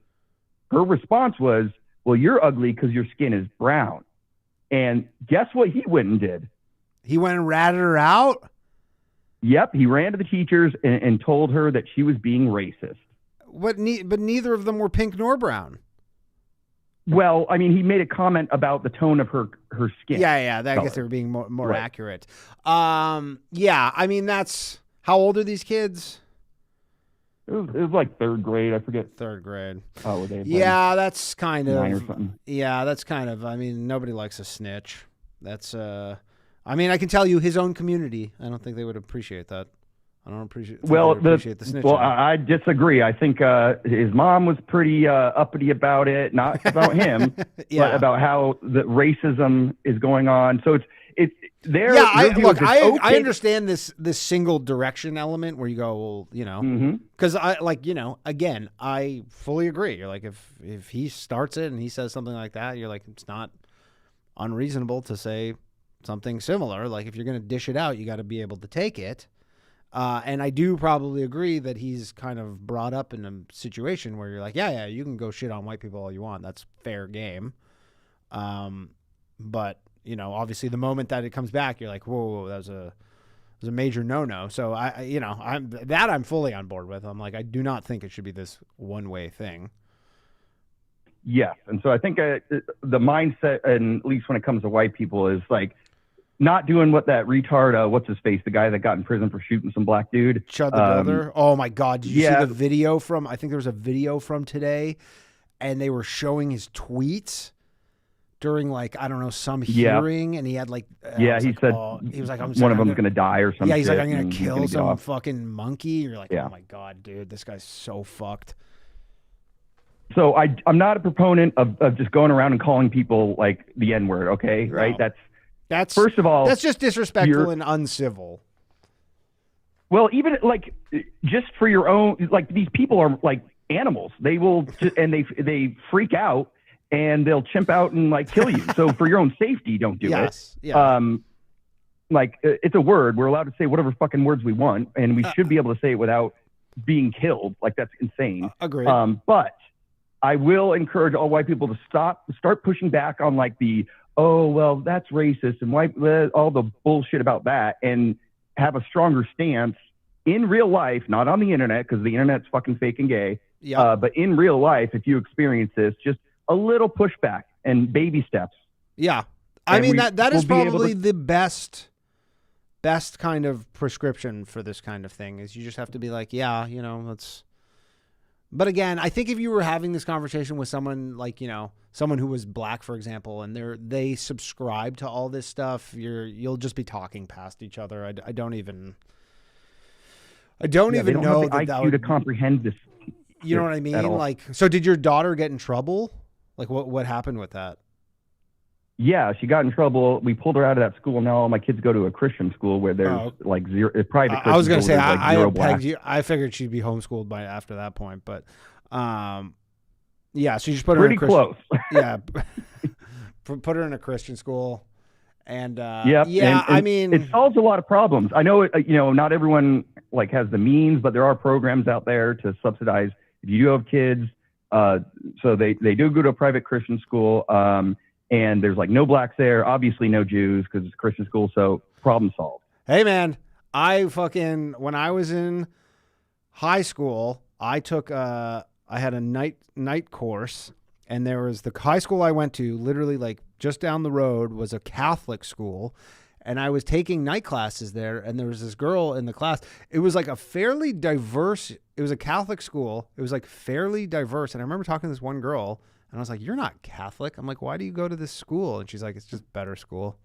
her response was, "Well, you're ugly because your skin is brown." And guess what he went and did? He went and ratted her out? Yep. He ran to the teachers and told her that she was being racist. But neither of them were pink nor brown. Well, I mean, he made a comment about the tone of her skin. Yeah. I guess they were being more accurate. Yeah. I mean, that's, how old are these kids? It was like 3rd grade. I forget. 3rd grade. Oh, they yeah, that's kind of 9 or something. Yeah, that's kind of. I mean, nobody likes a snitch. That's. I mean, I can tell you, his own community. I don't think they would appreciate that. I don't appreciate. Appreciate the snitching. Well, I disagree. I think his mom was pretty uppity about it. Not about him, but about how the racism is going on. So it's there. Yeah, I understand this single direction element where you go, well, because again, I fully agree. You're like, if he starts it and he says something like that, you're like, it's not unreasonable to say something similar. Like if you're going to dish it out, you got to be able to take it. And I do probably agree that he's kind of brought up in a situation where you're like, yeah, you can go shit on white people all you want. That's fair game. But, you know, obviously the moment that it comes back, you're like, whoa, that was a major no-no. So I'm fully on board with. I'm like, I do not think it should be this one-way thing. Yes. And so I think the mindset, and at least when it comes to white people, is like not doing what that retard, what's his face, the guy that got in prison for shooting some black dude. Chud the Builder. Oh my God. Did you see the video from, I think there was a video from today, and they were showing his tweets during, like, I don't know, some hearing, and he had like, he said, he was like, one of them's going to die or something. Yeah, he's like, I'm going to kill some fucking monkey. You're like, oh my God, dude, this guy's so fucked. So I'm not a proponent of just going around and calling people like the N-word, okay? No. Right? That's first of all, that's just disrespectful and uncivil. Well, even like just for your own, like these people are like animals. They will and they freak out and they'll chimp out and like kill you. So for your own safety, don't do it. Yeah. Like it's a word. We're allowed to say whatever fucking words we want, and we should be able to say it without being killed. Like that's insane. Agreed. But I will encourage all white people to start pushing back on like the, oh, well, that's racist and all the bullshit about that, and have a stronger stance in real life, not on the internet, because the internet's fucking fake and gay. Yeah. But in real life, if you experience this, just a little pushback and baby steps. Yeah. I mean, that is probably the best kind of prescription for this kind of thing, is you just have to be like, yeah, you know, let's. But again, I think if you were having this conversation with someone like, you know, someone who was black, for example, and they subscribe to all this stuff, you'll just be talking past each other. I don't even know that IQ would, to comprehend this. You know what I mean? Like, so did your daughter get in trouble? Like, what happened with that? Yeah, she got in trouble. We pulled her out of that school. Now all my kids go to a Christian school where there's like zero private. I was going to say I figured she'd be homeschooled by after that point, but yeah, so you just put her pretty in a close. Yeah, put her in a Christian school, and I mean, it solves a lot of problems. I know you know, not everyone like has the means, but there are programs out there to subsidize if you do have kids. So they do go to a private Christian school. And there's like no blacks there, obviously no Jews because it's a Christian school, so problem solved. Hey man, when I was in high school, I took I had a night course, and there was the high school I went to, literally like just down the road was a Catholic school, and I was taking night classes there, and there was this girl in the class. It was like a fairly diverse, it was a Catholic school. It was like fairly diverse, and I remember talking to this one girl, and I was like, you're not Catholic. I'm like, why do you go to this school? And she's like, it's just better school.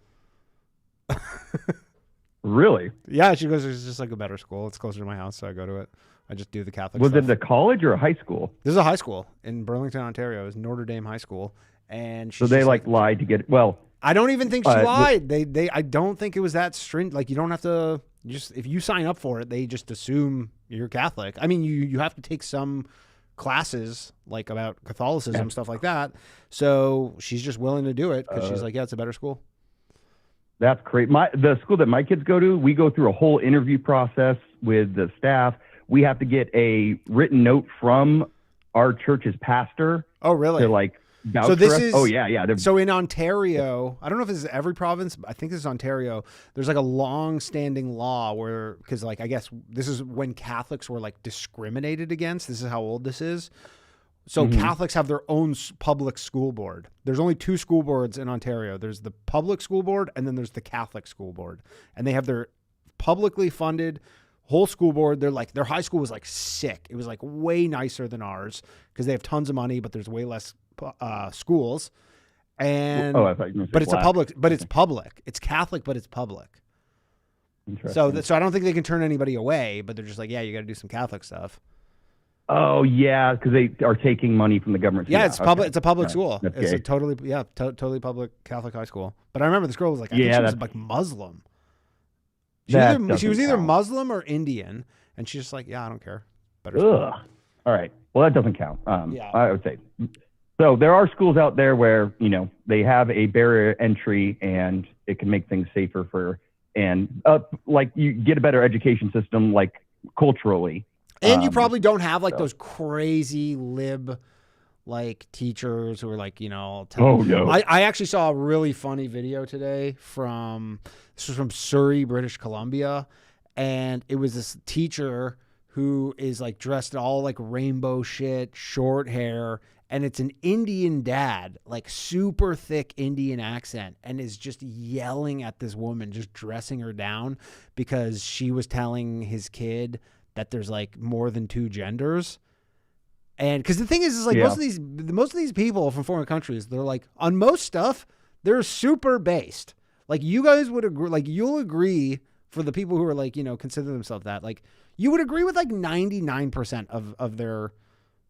Really? Yeah, she goes, it's just like a better school. It's closer to my house, so I go to it. I just do the Catholic Was stuff. it a college or a high school? This is a high school in Burlington, Ontario. It was Notre Dame High School. And so they like lied to get, well. I don't even think she lied. I don't think it was that stringent. Like, you don't have to, if you sign up for it, they just assume you're Catholic. I mean, you have to take some classes like about Catholicism, stuff like that. So she's just willing to do it because she's like, yeah, it's a better school. That's great. The school that my kids go to, we go through a whole interview process with the staff. We have to get a written note from our church's pastor. Oh, really? To like vouch so this for us. is, oh yeah. So in Ontario, I don't know if this is every province, but I think this is Ontario. There's like a long-standing law where, because like I guess this is when Catholics were like discriminated against. This is how old this is. So Catholics have their own public school board. There's only two school boards in Ontario. There's the public school board, and then there's the Catholic school board. And they have their publicly funded whole school board. They're like, their high school was like sick. It was like way nicer than ours because they have tons of money, but there's way less schools. And I thought you were but it's it's public. It's Catholic, but it's public. So I don't think they can turn anybody away, but they're just like, yeah, you got to do some Catholic stuff. Oh yeah, because they are taking money from the government. Yeah, it's public. It's a public school. That's it's gay. a totally public Catholic high school. But I remember this girl was like, I think she was like Muslim. She was either Muslim or Indian, and she's just like, yeah, I don't care. Better school. All right. Well, that doesn't count. I would say. So there are schools out there where, you know, they have a barrier entry and it can make things safer for and like you get a better education system, like culturally. And you probably don't have like those crazy lib like teachers who are like, no. I actually saw a really funny video today this was from Surrey, British Columbia. And it was this teacher who is like dressed all like rainbow shit, short hair. And it's an Indian dad, like super thick Indian accent, and is just yelling at this woman, just dressing her down because she was telling his kid that there's like more than two genders. And because the thing is like most of these people from foreign countries, they're like on most stuff, they're super based. Like you guys would agree, like you'll agree for the people who are like, consider themselves that, like you would agree with like 99% of their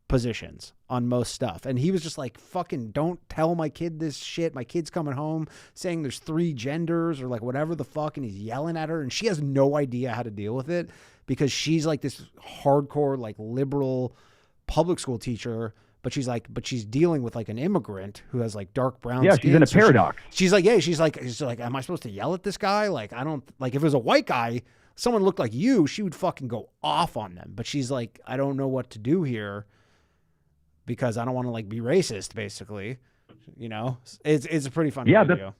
positions on most stuff. And he was just like, fucking don't tell my kid this shit. My kid's coming home saying there's 3 genders or like whatever the fuck. And he's yelling at her and she has no idea how to deal with it because she's like this hardcore, like liberal public school teacher. But she's dealing with like an immigrant who has like dark brown skin. She's in a paradox. She's like, am I supposed to yell at this guy? Like, I don't like if it was a white guy, someone looked like you, she would fucking go off on them. But she's like, I don't know what to do here. Because I don't want to like be racist, basically, it's a pretty funny video.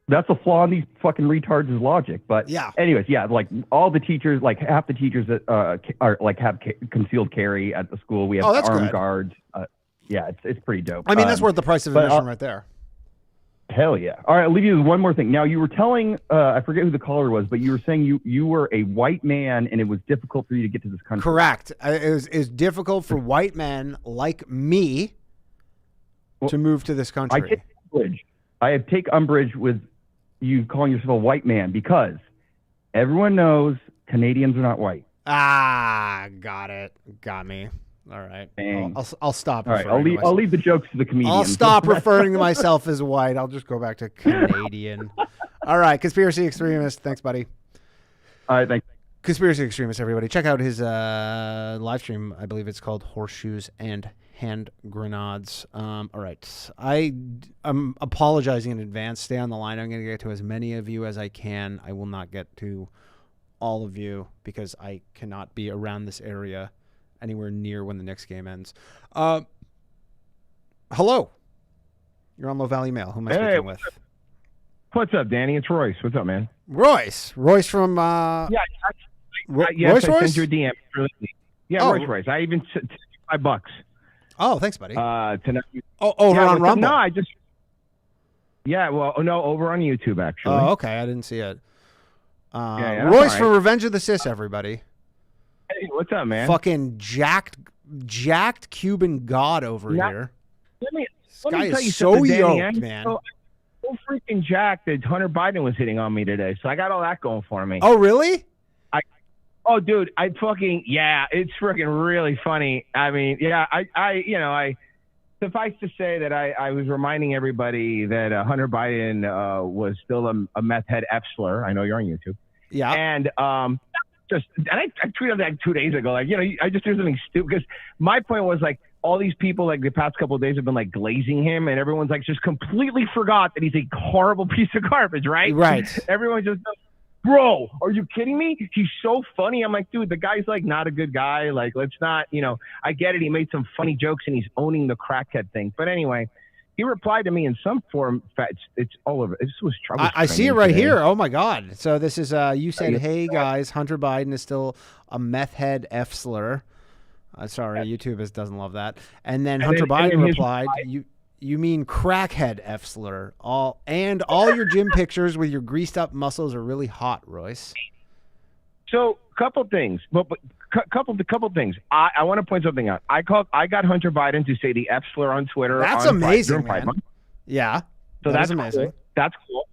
That's a flaw in these fucking retards' logic. But anyways, like all the teachers, like half the teachers that are like have concealed carry at the school. We have armed guards. It's pretty dope. I mean, that's worth the price of admission right there. Hell yeah. All right, I'll leave you with one more thing. Now, you were telling, I forget who the caller was, but you were saying you were a white man and it was difficult for you to get to this country. Correct. It was difficult for white men like me to move to this country. I take umbrage with you calling yourself a white man because everyone knows Canadians are not white. Got it. Got me. All right. I'll stop. All right. I'll leave the jokes to the comedians. I'll stop referring to myself as white. I'll just go back to Canadian. All right. Conspiracy Extremist. Thanks, buddy. All right. Thanks. Conspiracy Extremist, everybody. Check out his live stream. I believe it's called Horseshoes and Hand Grenades. All right. I'm apologizing in advance. Stay on the line. I'm going to get to as many of you as I can. I will not get to all of you because I cannot be around this area anywhere near when the Knicks game ends. Hello. You're on Low Valley Mail. Who am I speaking with? What's up, Danny? It's Royce. What's up, man? Royce from... Royce, Royce? I sent you a DM. Royce. I even sent $5. Oh, thanks, buddy. Over on Rumble? No, over on YouTube, actually. Oh, okay. I didn't see it. Royce from Revenge of the Sis, everybody. Hey, what's up, man? Fucking jacked Cuban god over here. Let me tell you so yoked, man. So freaking jacked that Hunter Biden was hitting on me today. So I got all that going for me. Oh, really? Dude, it's freaking really funny. I mean, I suffice to say that I was reminding everybody that Hunter Biden was still a meth head F slur. I know you're on YouTube. Yeah. And I tweeted that 2 days ago. Like, I just did something stupid because my point was like all these people like the past couple of days have been like glazing him, and everyone's like just completely forgot that he's a horrible piece of garbage, right? Right. Everyone just. Bro, are you kidding me? He's so funny. I'm like, dude, the guy's like not a good guy. Like, let's not, I get it. He made some funny jokes and he's owning the crackhead thing. But anyway, he replied to me in some form. It's all over. This was trouble. I see it right here. Oh my God. So this is, you said, hey guys, Hunter Biden is still a meth head F slur. Sorry, YouTube doesn't love that. And then Hunter Biden replied, You mean crackhead F slur? All your gym pictures with your greased up muscles are really hot, Royce. So, couple things, but couple things. I want to point something out. I got Hunter Biden to say the F slur on Twitter. That's amazing, man. Yeah, so that's amazing. Cool. That's cool.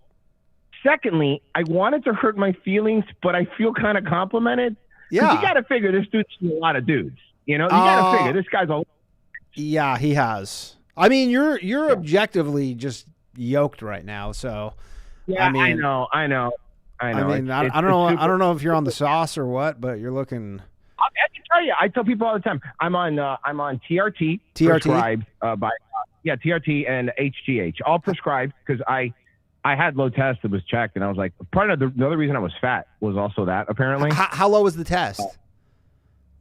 Secondly, I wanted to hurt my feelings, but I feel kind of complimented. Yeah, you got to figure this dude's seen a lot of dudes. You got to figure this guy's all. Yeah, he has. I mean, you're objectively just yoked right now. So, yeah, I mean, I know. I mean, I don't know if you're on the sauce or what, but you're looking. I can tell you. I tell people all the time. I'm on TRT. TRT prescribed by TRT and HGH, all prescribed because I I had low test. It was checked, and I was like, part of the other reason I was fat was also that apparently. How low was the test?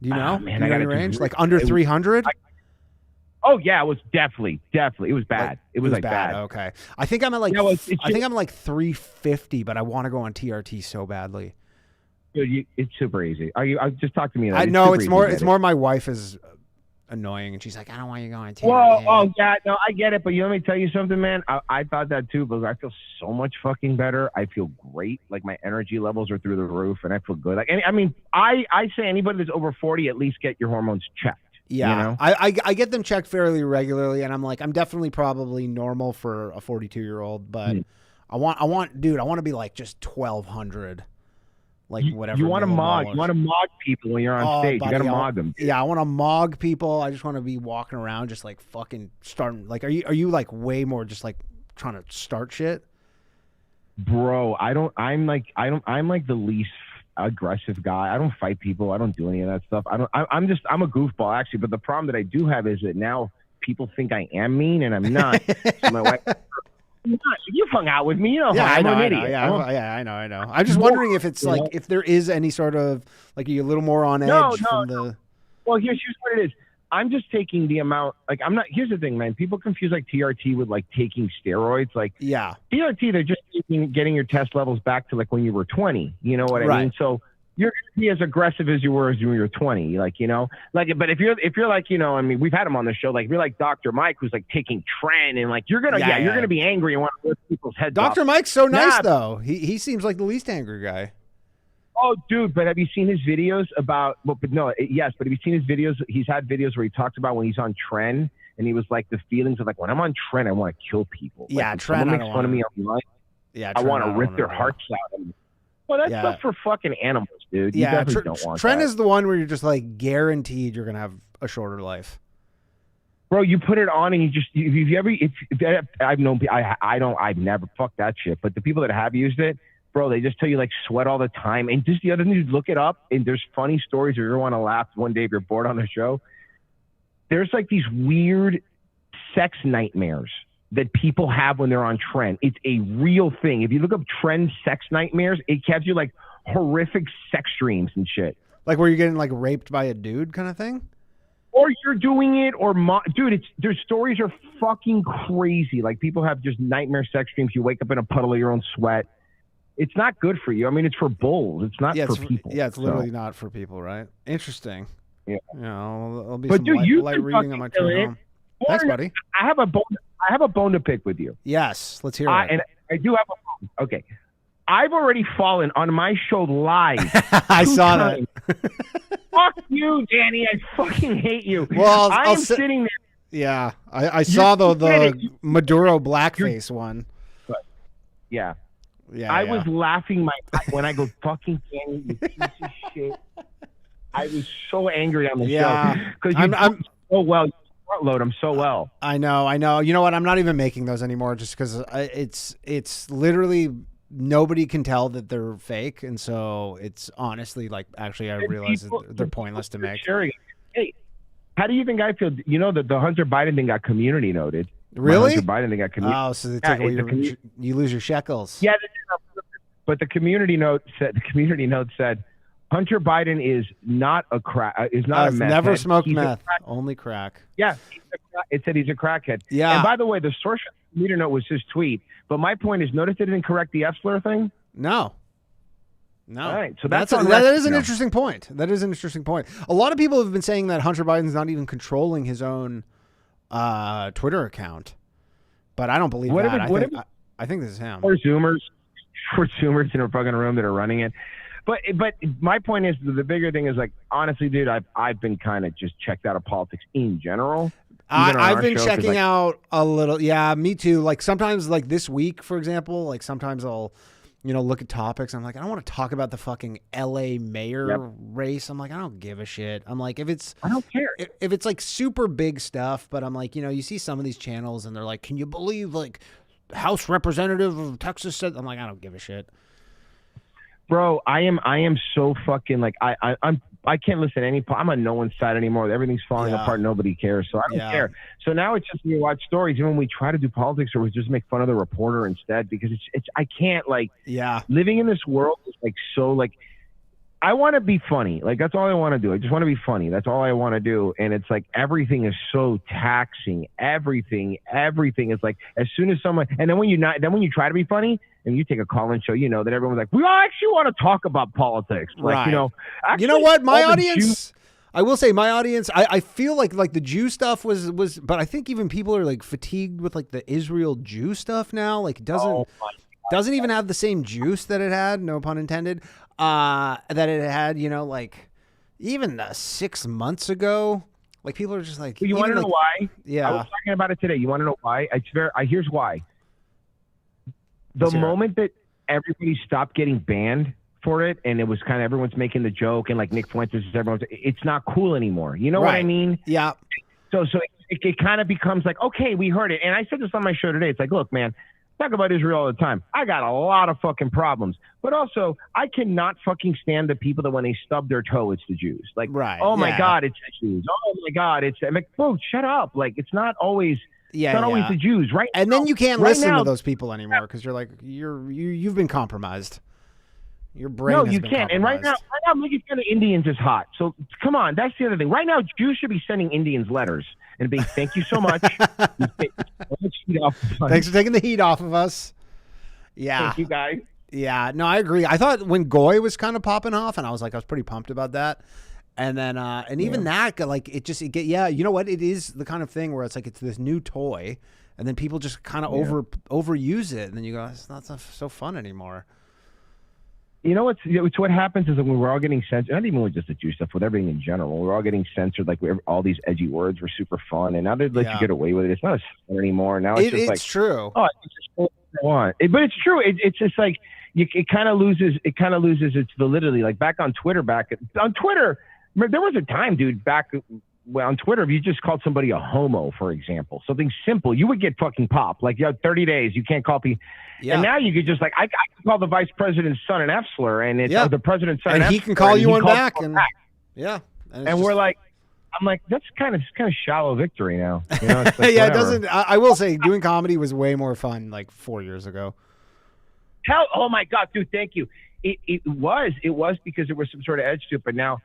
Do you know? Man, do you know any range? Like under 300? Oh yeah, it was definitely. It was bad. It was like bad. Okay. I think I'm at like I think I'm like 350, but I want to go on TRT so badly. Dude, it's super easy. Just talk to me. I know it's more my wife is annoying, and she's like, I don't want you going TRT. Well, oh yeah, no, I get it, but let me tell you something, man. I thought that too, but I feel so much fucking better. I feel great. Like my energy levels are through the roof, and I feel good. Like I mean, I say anybody that's over 40, at least get your hormones checked. Yeah, you know? I get them checked fairly regularly, and I'm like, I'm definitely probably normal for a 42-year-old, but I want to be like just 1200, like whatever. You want to mog people when you're on stage. Buddy, you got to mog them. Yeah, I want to mog people. I just want to be walking around, just like fucking starting. Like, are you like way more just like trying to start shit? Bro, I'm like the least aggressive guy. I don't fight people. I don't do any of that stuff. I'm a goofball actually. But the problem that I do have is that now people think I am mean, and I'm not. So my wife, you've hung out with me, you know. Yeah, I'm an idiot. idiot. I know. I'm just wondering if it's like if there is any sort of like, are you a little more on edge from the? Well, here's what it is. I'm just taking the amount. Like I'm not. Here's the thing, man. People confuse like TRT with like taking steroids. Like TRT, they're just getting your test levels back to like when you were 20. You know what I mean? So you're gonna be as aggressive as you were when you were 20. Like, you know, like. But if you're like, you know, I mean, we've had him on the show. Like if you're like Dr. Mike, who's like taking Tren, and like you're gonna you're gonna be angry and want to rip people's heads off. Dr. Mike's so nice though. He seems like the least angry guy. Oh, dude, but have you seen his videos about, but have you seen his videos? He's had videos where he talks about when he's on Tren, and he was like, the feelings of like, when I'm on Tren, I want to kill people. Yeah, like, Tren, makes fun of me online. Yeah, I want to rip their hearts out. Well, that's stuff for fucking animals, dude. You definitely don't want Tren that. is the one where you're just like guaranteed you're going to have a shorter life. Bro, you put it on and I've never fucked that shit, but the people that have used it, bro, they just tell you like sweat all the time. And just the other thing is look it up, and there's funny stories if you want to laugh one day if you're bored on the show. There's like these weird sex nightmares that people have when they're on Tren. It's a real thing. If you look up Tren sex nightmares, it gives you like horrific sex dreams and shit. Like where you're getting like raped by a dude kind of thing? Or you're doing it, or dude, their stories are fucking crazy. Like people have just nightmare sex dreams. You wake up in a puddle of your own sweat. It's not good for you. I mean, it's for bulls. It's not for people. Yeah, it's literally not for people, right? Interesting. Yeah. You know, there'll be but some dude, light reading on my trip home. Thanks, buddy. I have a bone to pick with you. Yes, let's hear it. And I do have a bone. Okay. I've already fallen on my show live. I saw that. Fuck you, Danny. I fucking hate you. Well, I'm sitting there. Yeah, I saw the Maduro blackface one. But, yeah. Yeah, I was laughing when I go, fucking Danny, you piece of shit. I was so angry on the show because I'm so well. You front load them so well. I know. You know what? I'm not even making those anymore just because it's literally nobody can tell that they're fake, and so it's honestly like actually I realize they're pointless to make. Hey, how do you think I feel? You know that the Hunter Biden thing got community noted. Really? Hunter Biden thing got community. Oh, so they take away you lose your shekels. Yeah, but the community note said Hunter Biden is not a crack. Is not a meth. Never smoked meth. Only crack. Yeah, it said he's a crackhead. Yeah. And by the way, the source of the community note was his tweet. But my point is, notice it didn't correct the F slur thing. No. All right, so that is an interesting point. That is an interesting point. A lot of people have been saying that Hunter Biden's not even controlling his own Twitter account, but I don't believe that. I think this is him. Or Zoomers in a fucking room that are running it. But my point is, the bigger thing is like, honestly, dude, I've been kind of just checked out of politics in general. I've been checking out a little. Yeah, me too. Like sometimes, like this week, for example, like sometimes I'll, look at topics. I'm like, I don't want to talk about the fucking LA mayor race. I'm like, I don't give a shit. I'm like, I don't care if it's like super big stuff. But I'm like, you see some of these channels and they're like, can you believe like House Representative of Texas said? I'm like, I don't give a shit. Bro, I am so fucking like I'm I can't listen to any. I'm on no one's side anymore. Everything's falling apart. Nobody cares. So I don't care. So now it's just we watch stories, and when we try to do politics, or we just make fun of the reporter instead, because it's I can't like living in this world is like so like. I want to be funny. Like, that's all I want to do. I just want to be funny. That's all I want to do. And it's like, everything is so taxing. Everything is like, as soon as someone, and then when you try to be funny and you take a call-in show, you know that everyone's like, we all actually want to talk about politics. Like, you know, actually, you know what? My audience, I will say my audience, I feel like the Jew stuff was, but I think even people are like fatigued with like the Israel Jew stuff now. Like, it doesn't even have the same juice that it had, no pun intended. That it had, you know, like even 6 months ago, like people are just like. You want to know why? Yeah, I was talking about it today. You want to know why? Here's why. The moment that everybody stopped getting banned for it, and it was kind of everyone's making the joke, and like Nick Fuentes, it's not cool anymore. You know what I mean? Yeah. So it kind of becomes like, okay, we heard it, and I said this on my show today. It's like, look, man. Talk about Israel all the time. I got a lot of fucking problems. But also, I cannot fucking stand the people that when they stub their toe, it's the Jews. Like, oh my God, it's the Jews. Oh my God, I'm like, bro, shut up. Like, it's not always always the Jews, right? And then you can't listen to those people anymore because you're like, you've been compromised. Your brain has been can't. And right now, making fun of Indians is hot. So come on, that's the other thing. Right now, Jews should be sending Indians letters and being, thank you so much. Thanks for taking the heat off of us. Yeah. Thank you, guys. Yeah. No, I agree. I thought when Goy was kind of popping off, and I was pretty pumped about that. And then, even that, like, you know what? It is the kind of thing where it's like, it's this new toy, and then people just kind of overuse it. And then you go, it's not so fun anymore. You know it's what happens is that when we're all getting censored, not even with just the Jew stuff, with everything in general, we're all getting censored. Like all these edgy words were super fun, and now they let you get away with it. It's not as fun anymore. Now it's just true. Oh, it's just what I want. But it's true. It's just like it kind of loses its validity. Like back on Twitter, there was a time, dude, back on Twitter, if you just called somebody a homo, for example, something simple, you would get fucking popped. Like, you have 30 days, you can't call people. Yeah. And now you could just, like, I can call the vice president's son an F-slur, and it's the president's son, and he can call you one back. Yeah. And we're like, I'm like, that's kind of shallow victory now. You know, it's like, yeah, it doesn't. I will say, doing comedy was way more fun like 4 years ago. Oh my God, dude, thank you. It was because there was some sort of edge to it, but now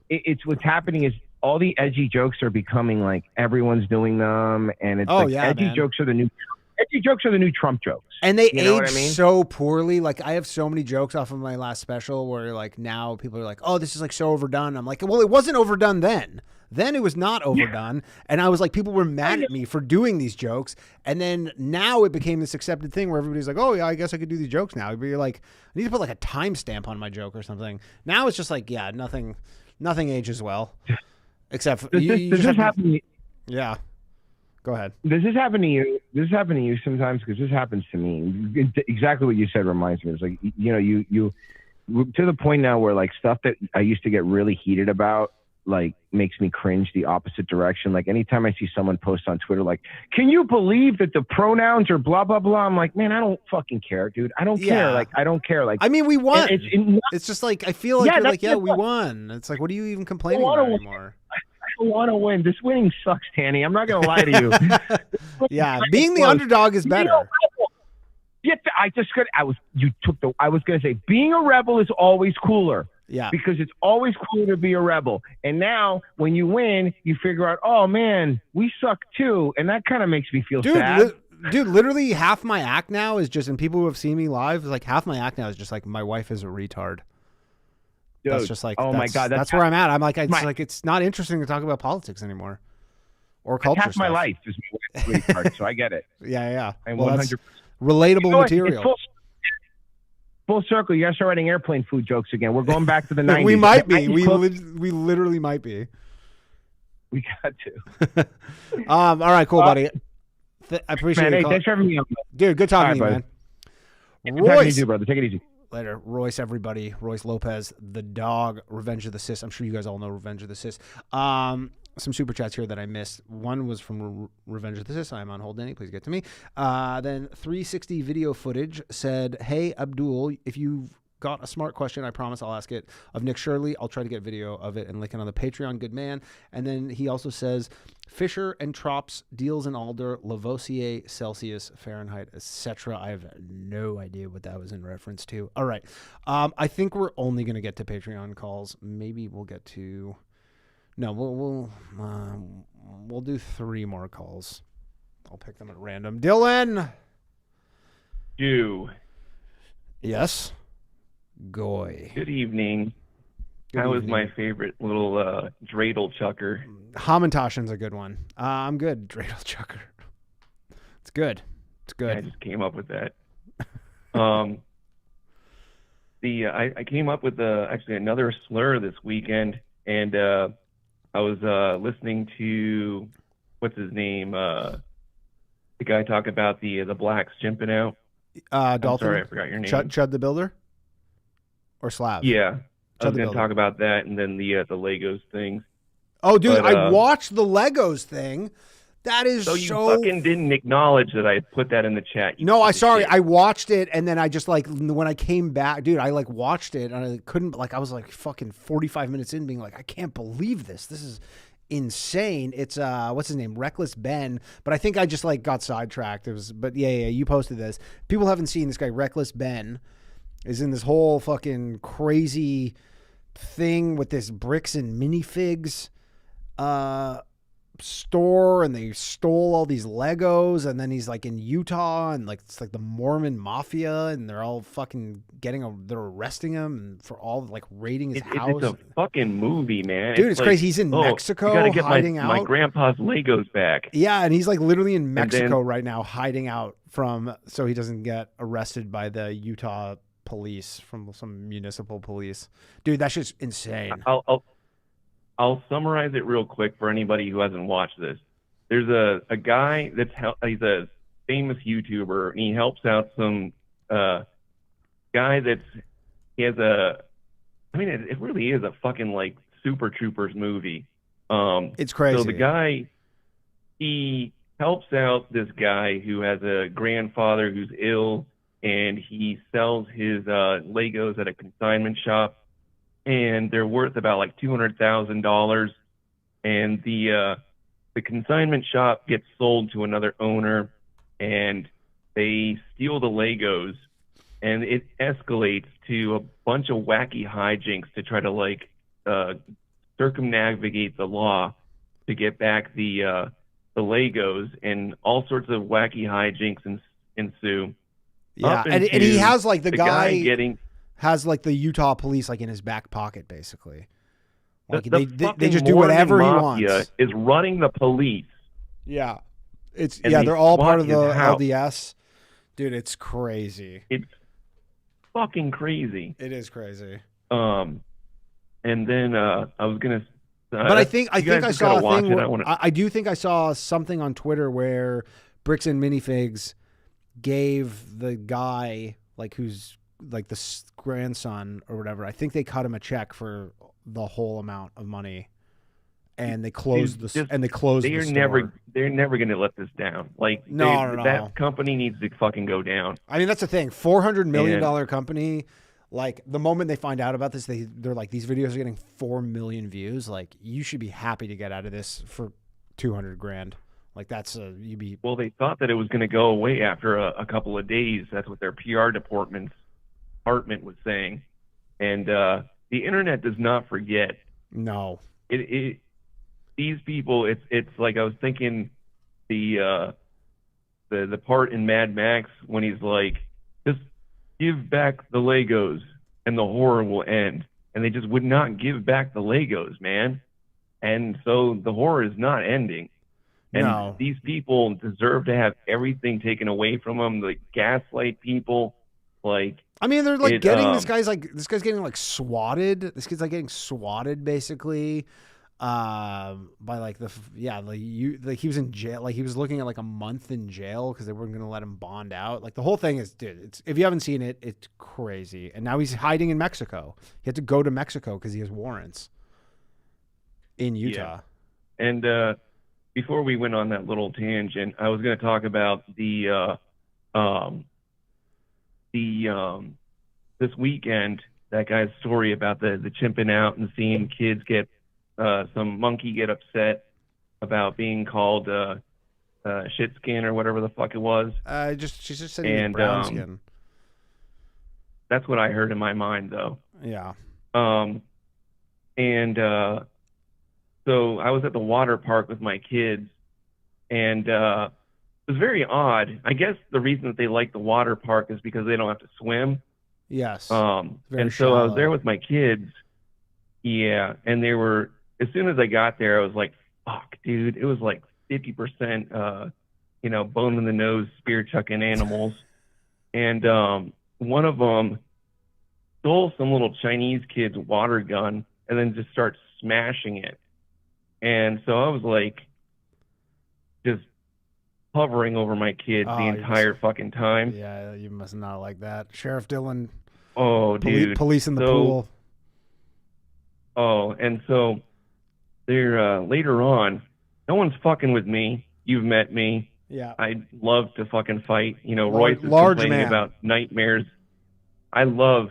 it's what's happening is all the edgy jokes are becoming like everyone's doing them, and it's edgy jokes are the new Trump jokes, and they age so poorly. Like, I have so many jokes off of my last special where like now people are like, "Oh, this is like so overdone." I'm like, "Well, it wasn't overdone then. Then it was not overdone." And I was like, people were mad at me for doing these jokes, and then now it became this accepted thing where everybody's like, "Oh yeah, I guess I could do these jokes now." But you're like, I need to put like a timestamp on my joke or something. Now it's just like, yeah, nothing ages well. Except for does this happen? Yeah, go ahead. Does this happen to you? Does this happen to you sometimes? Because this happens to me. Exactly what you said reminds me. It's like, you know, you to the point now where like stuff that I used to get really heated about like makes me cringe the opposite direction. Like anytime I see someone post on Twitter like, "Can you believe that the pronouns are blah blah blah?" I'm like, man, I don't fucking care, dude. I don't care. Like, I don't care. Like, I mean, we won. It's just like, I feel like you're like, yeah, we won. It's like, what are you even complaining about anymore? I don't want to win. This winning sucks, Tanny. I'm not gonna lie to you. Yeah, being the underdog is better. I was gonna say being a rebel is always cooler. Yeah, because it's always cooler to be a rebel. And now when you win, you figure out, oh man, we suck too, and that kind of makes me feel sad. Dude, literally half my act now is just, and people who have seen me live, like half my act now is just like, my wife is a retard. Dude, that's just like, oh my God, that's where I'm at. I'm like, it's not interesting to talk about politics anymore or culture. Half my life is my wife's retard, so I get it. Yeah. And 100% relatable material. Full circle. You guys are writing airplane food jokes again. We're going back to the 90s. We might be. We literally might be. We got to. All right, cool, buddy. I appreciate it. Thanks for having me on. Dude, good talking to you, man. Royce, you, brother. Take it easy. Later. Royce, everybody. Royce Lopez, the dog, Revenge of the Sis. I'm sure you guys all know Revenge of the Sis. Some super chats here that I missed. One was from Revenge of the Sis. I'm on hold, Danny. Please get to me. Then 360 video footage said, "Hey, Abdul, if you've got a smart question. I promise I'll ask it of Nick Shirley. I'll try to get video of it and link it on the Patreon. Good man. And then he also says, Fisher and Trops, deals in Alder, Lavoisier, Celsius, Fahrenheit, etc. I have no idea what that was in reference to. All right. I think we're only going to get to Patreon calls. Maybe we'll get to... No, we'll do 3 more calls. I'll pick them at random. Dylan! Yes? Goy. Good evening. That was my favorite little dreidel chucker. Hamantashen's a good one. I'm good, dreidel chucker. It's good. It's good. I just came up with that. I came up with actually another slur this weekend, and I was listening to, what's his name? The guy talk about the blacks jumping out. Dalton. I'm sorry, I forgot your name. Chud the Builder? Or Slav? Yeah. I was going to talk about that and then the Legos thing. Oh, dude, I watched the Legos thing. That is so... you fucking didn't acknowledge that I put that in the chat. No, I watched it, and then I just, like, when I came back, dude, I, like, watched it, and I couldn't, like, I was, like, fucking 45 minutes in being like, I can't believe this. This is insane. It's, what's his name? Reckless Ben. But I think I just, like, got sidetracked. But yeah, you posted this. People haven't seen this guy, Reckless Ben, is in this whole fucking crazy thing with this bricks and minifigs store, and they stole all these Legos, and then he's like in Utah, and like it's like the Mormon mafia, and they're all fucking they're arresting him and for all like raiding his house. It's a fucking movie, man. Dude, it's like, crazy. He's in Mexico, you gotta get hiding out. My grandpa's Legos back. Yeah, and he's like literally in Mexico right now, hiding out so he doesn't get arrested by the Utah police, from some municipal police. Dude, that shit's insane. I'll summarize it real quick for anybody who hasn't watched this. There's a guy he's a famous YouTuber, and he helps out some guy it really is a fucking like Super Troopers movie. It's crazy. So the guy, he helps out this guy who has a grandfather who's ill, and he sells his Legos at a consignment shop, and they're worth about like $200,000. And the consignment shop gets sold to another owner, and they steal the Legos, and it escalates to a bunch of wacky hijinks to try to like circumnavigate the law to get back the Legos, and all sorts of wacky hijinks ensue. Yeah, and he has like the guy has like the Utah police like in his back pocket, basically. Like they just do whatever he wants. Is running the police. Yeah, they're all part of the LDS. Dude, it's crazy. It's fucking crazy. It is crazy. And then I was gonna. But I think I saw a thing. I do think I saw something on Twitter where Bricks and Minifigs gave the guy like who's like the grandson or whatever. I think they cut him a check for the whole amount of money, and they closed the store. They're never going to let this down. Like no. That company needs to fucking go down. I mean, that's the thing. $400 million company. Like the moment they find out about this, they're like, these videos are getting 4 million views. Like you should be happy to get out of this for $200,000. Like that's Well, they thought that it was going to go away after a couple of days. That's what their PR department was saying. And the internet does not forget. No. These people. It's like I was thinking the part in Mad Max when he's like, just give back the Legos and the horror will end. And they just would not give back the Legos, man. And so the horror is not ending. And these people deserve to have everything taken away from them. Like gaslight people, like I mean, they're like this guy's getting like swatted. This kid's like getting swatted basically by like he was in jail. Like he was looking at like a month in jail because they weren't going to let him bond out. Like the whole thing is, dude. If you haven't seen it, it's crazy. And now he's hiding in Mexico. He had to go to Mexico because he has warrants in Utah. Yeah. And before we went on that little tangent, I was going to talk about the this weekend, that guy's story about the chimping out and seeing kids get some monkey get upset about being called shit skin or whatever the fuck it was. She's just saying and, brown skin. That's what I heard in my mind, though. Yeah. So I was at the water park with my kids, and it was very odd. I guess the reason that they like the water park is because they don't have to swim. Yes. And so shallow. I was there with my kids. Yeah, and they were. As soon as I got there, I was like, "Fuck, dude!" It was like 50%, bone in the nose, spear chucking animals, and one of them stole some little Chinese kid's water gun and then just starts smashing it. And so I was like, just hovering over my kids the entire fucking time. Yeah, you must not like that. Sheriff Dillon. Oh, dude. Police in the pool. Oh, and so they're later on, no one's fucking with me. You've met me. Yeah. I love to fucking fight. Royce is complaining about nightmares. I look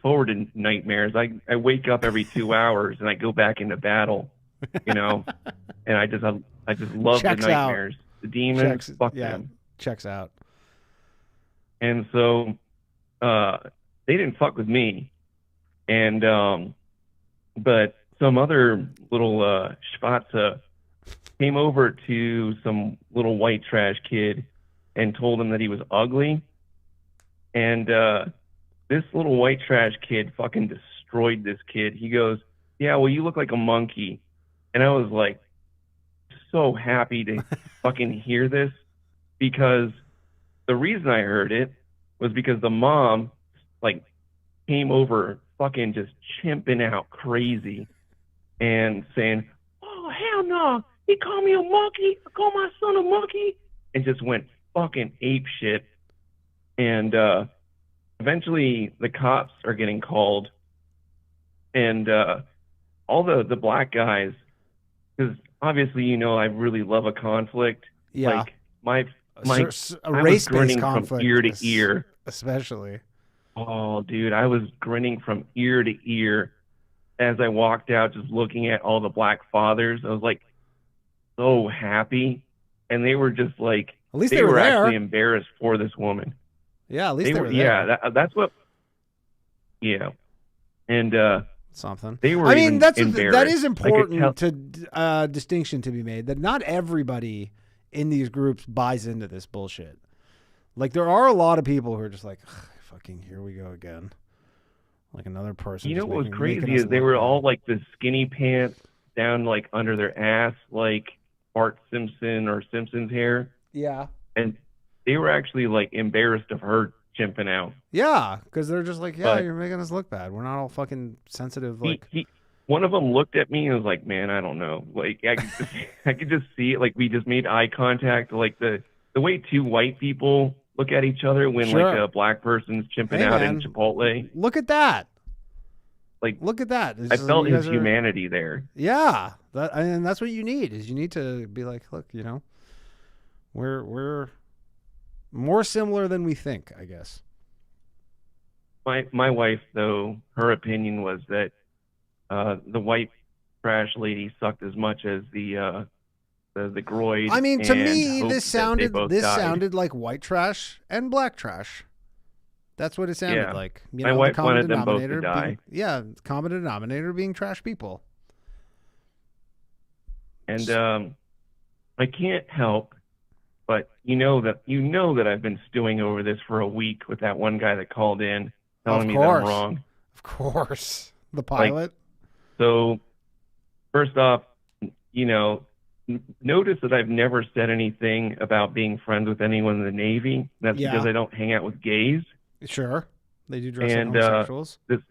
forward to nightmares. I wake up every 2 hours and I go back into battle, and I just love the nightmares. The demons, fuck them. Checks out. And so they didn't fuck with me. And but some other little schwatze came over to some little white trash kid and told him that he was ugly. And this little white trash kid fucking destroyed this kid. He goes, "Yeah, well, you look like a monkey." And I was like, so happy to fucking hear this, because the reason I heard it was because the mom came over fucking just chimping out crazy and saying, "Oh, hell no, he called me a monkey, I called my son a monkey," and just went fucking ape shit. And eventually the cops are getting called, and all the black guys, because obviously I really love a conflict. Yeah. Like a race-based conflict from ear to ear, especially. Oh, dude, I was grinning from ear to ear as I walked out, just looking at all the black fathers. I was like so happy, and they were just like, at least they were there. Actually embarrassed for this woman. Yeah, at least they were there. Yeah, that's what. Yeah, and something. They were. That is important to distinction to be made, that not everybody in these groups buys into this bullshit. Like, there are a lot of people who are just like, fucking here we go again. Like another person. You know what was crazy is they were all like the skinny pants down like under their ass, like Bart Simpson or Simpson's hair. Yeah. And they were actually like embarrassed of her chimping out. Yeah, because they're just like, yeah, you're making us look bad. We're not all fucking sensitive. Like, one of them looked at me and was like, "Man, I don't know." Like, I could just see it. Like, we just made eye contact. Like the way two white people look at each other when like a black person's chimping out in Chipotle. Look at that. Like, look at that. I felt his humanity there. Yeah, and that's what you need. Is you need to be like, look, we're more similar than we think, I guess. My wife, though, her opinion was that the white trash lady sucked as much as the groid. I mean, to me, this sounded like white trash and black trash. That's what it sounded like. My wife wanted them both to die. Common denominator being trash people. And I can't help, but you know that I've been stewing over this for a week with that one guy that called in telling me that I'm wrong. Of course, the pilot. So, first off, notice that I've never said anything about being friends with anyone in the Navy. That's because I don't hang out with gays. Sure. They do dress like homosexuals. They're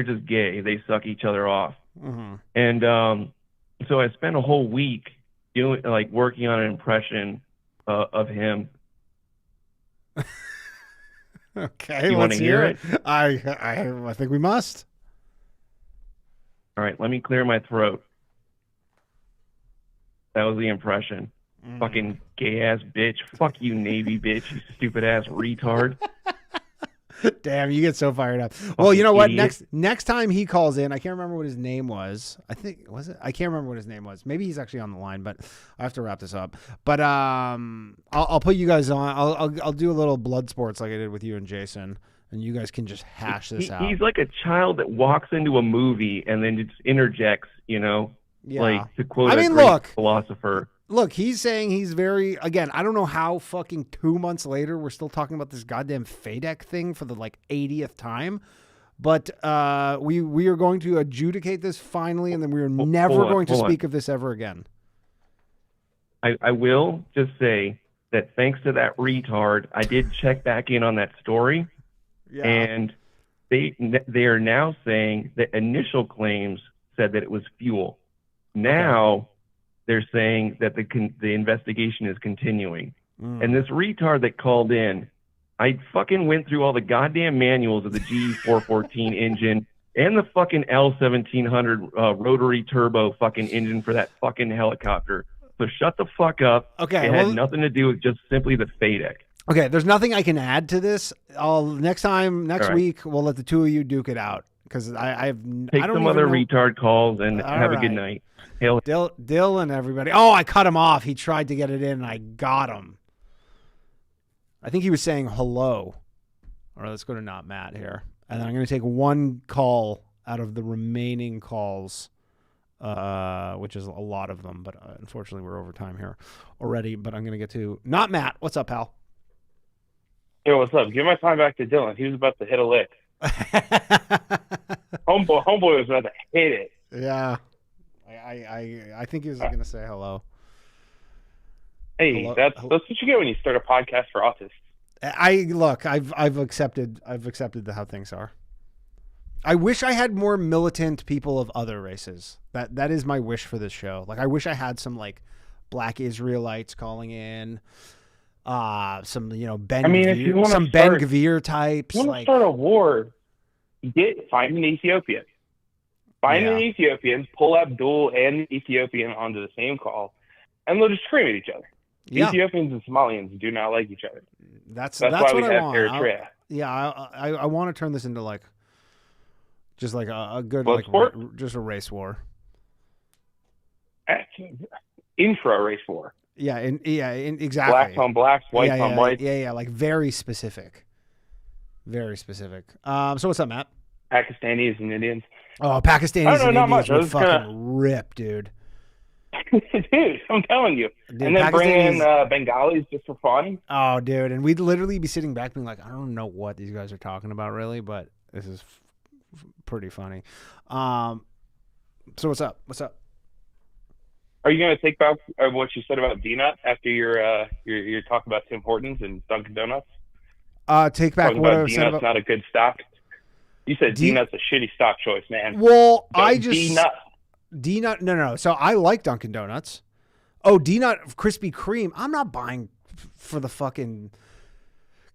just gay. They suck each other off. Mm-hmm. And so I spent a whole week working on an impression of him. Okay, you want to hear it? I think we must. All right, let me clear my throat. That was the impression. Fucking gay ass bitch. Fuck you, Navy bitch. You stupid ass retard. Damn, you get so fired up. Well, you know what? Next time he calls in, I can't remember what his name was. I think was it? I can't remember what his name was. Maybe he's actually on the line, but I have to wrap this up. But I'll put you guys on. I'll do a little blood sports like I did with you and Jason, and you guys can just hash this out. He's like a child that walks into a movie and then just interjects, like to quote a great philosopher. Look, he's saying he's very, again, I don't know how fucking 2 months later we're still talking about this goddamn Fadec thing for the 80th time. But we are going to adjudicate this finally, and then we are never going to speak of this ever again. I will just say that thanks to that retard, I did check back in on that story. Yeah. And they are now saying that initial claims said that it was fuel. Now they're saying that the investigation is continuing. And this retard that called in, I fucking went through all the goddamn manuals of the GE414 engine and the fucking L1700 rotary turbo fucking engine for that fucking helicopter. So shut the fuck up. Okay. It had nothing to do with just simply the Fadec. Okay, there's nothing I can add to this. Next week, we'll let the two of you duke it out. Because I don't some other retard calls and have a good night. Dill and everybody. Oh, I cut him off. He tried to get it in, and I got him. I think he was saying hello. All right, let's go to NotMatt here. And then I'm going to take one call out of the remaining calls, which is a lot of them. But unfortunately, we're over time here already. But I'm going to get to NotMatt. What's up, pal? Yo, what's up? Give my time back to Dylan. He was about to hit a lick. Homeboy was about to hit it. Yeah. I think he was going to say hello. Hey, hello. That's what you get when you start a podcast for autists. I've accepted how things are. I wish I had more militant people of other races. That is my wish for this show. I wish I had some black Israelites calling in. Some Ben Gvir types. You want to start a war? Find an Ethiopian. Find an Ethiopian, pull Abdul and the Ethiopian onto the same call, and they'll just scream at each other. Yeah. Ethiopians and Somalians do not like each other. That's why what we I have want. Eritrea. I want to turn this into just a good just a race war. Infra race war. Yeah, exactly. Blacks on blacks, whites on whites. Yeah, very specific. Very specific. So what's up, Matt? Pakistanis and Indians. Oh, Pakistanis and Indians much. would fucking rip, dude. Dude, I'm telling you. Dude, and then bring in Bengalis just for fun. Oh, dude. And we'd literally be sitting back being like, I don't know what these guys are talking about really, but this is pretty funny. So what's up? Are you going to take back what you said about D-Nut after your talk about Tim Hortons and Dunkin' Donuts? Take back what I said about... not a good stock. You said D-Nut's a shitty stock choice, man. Well, D-Nut. No. So I like Dunkin' Donuts. Oh, D-Nut Krispy Kreme. I'm not buying for the fucking...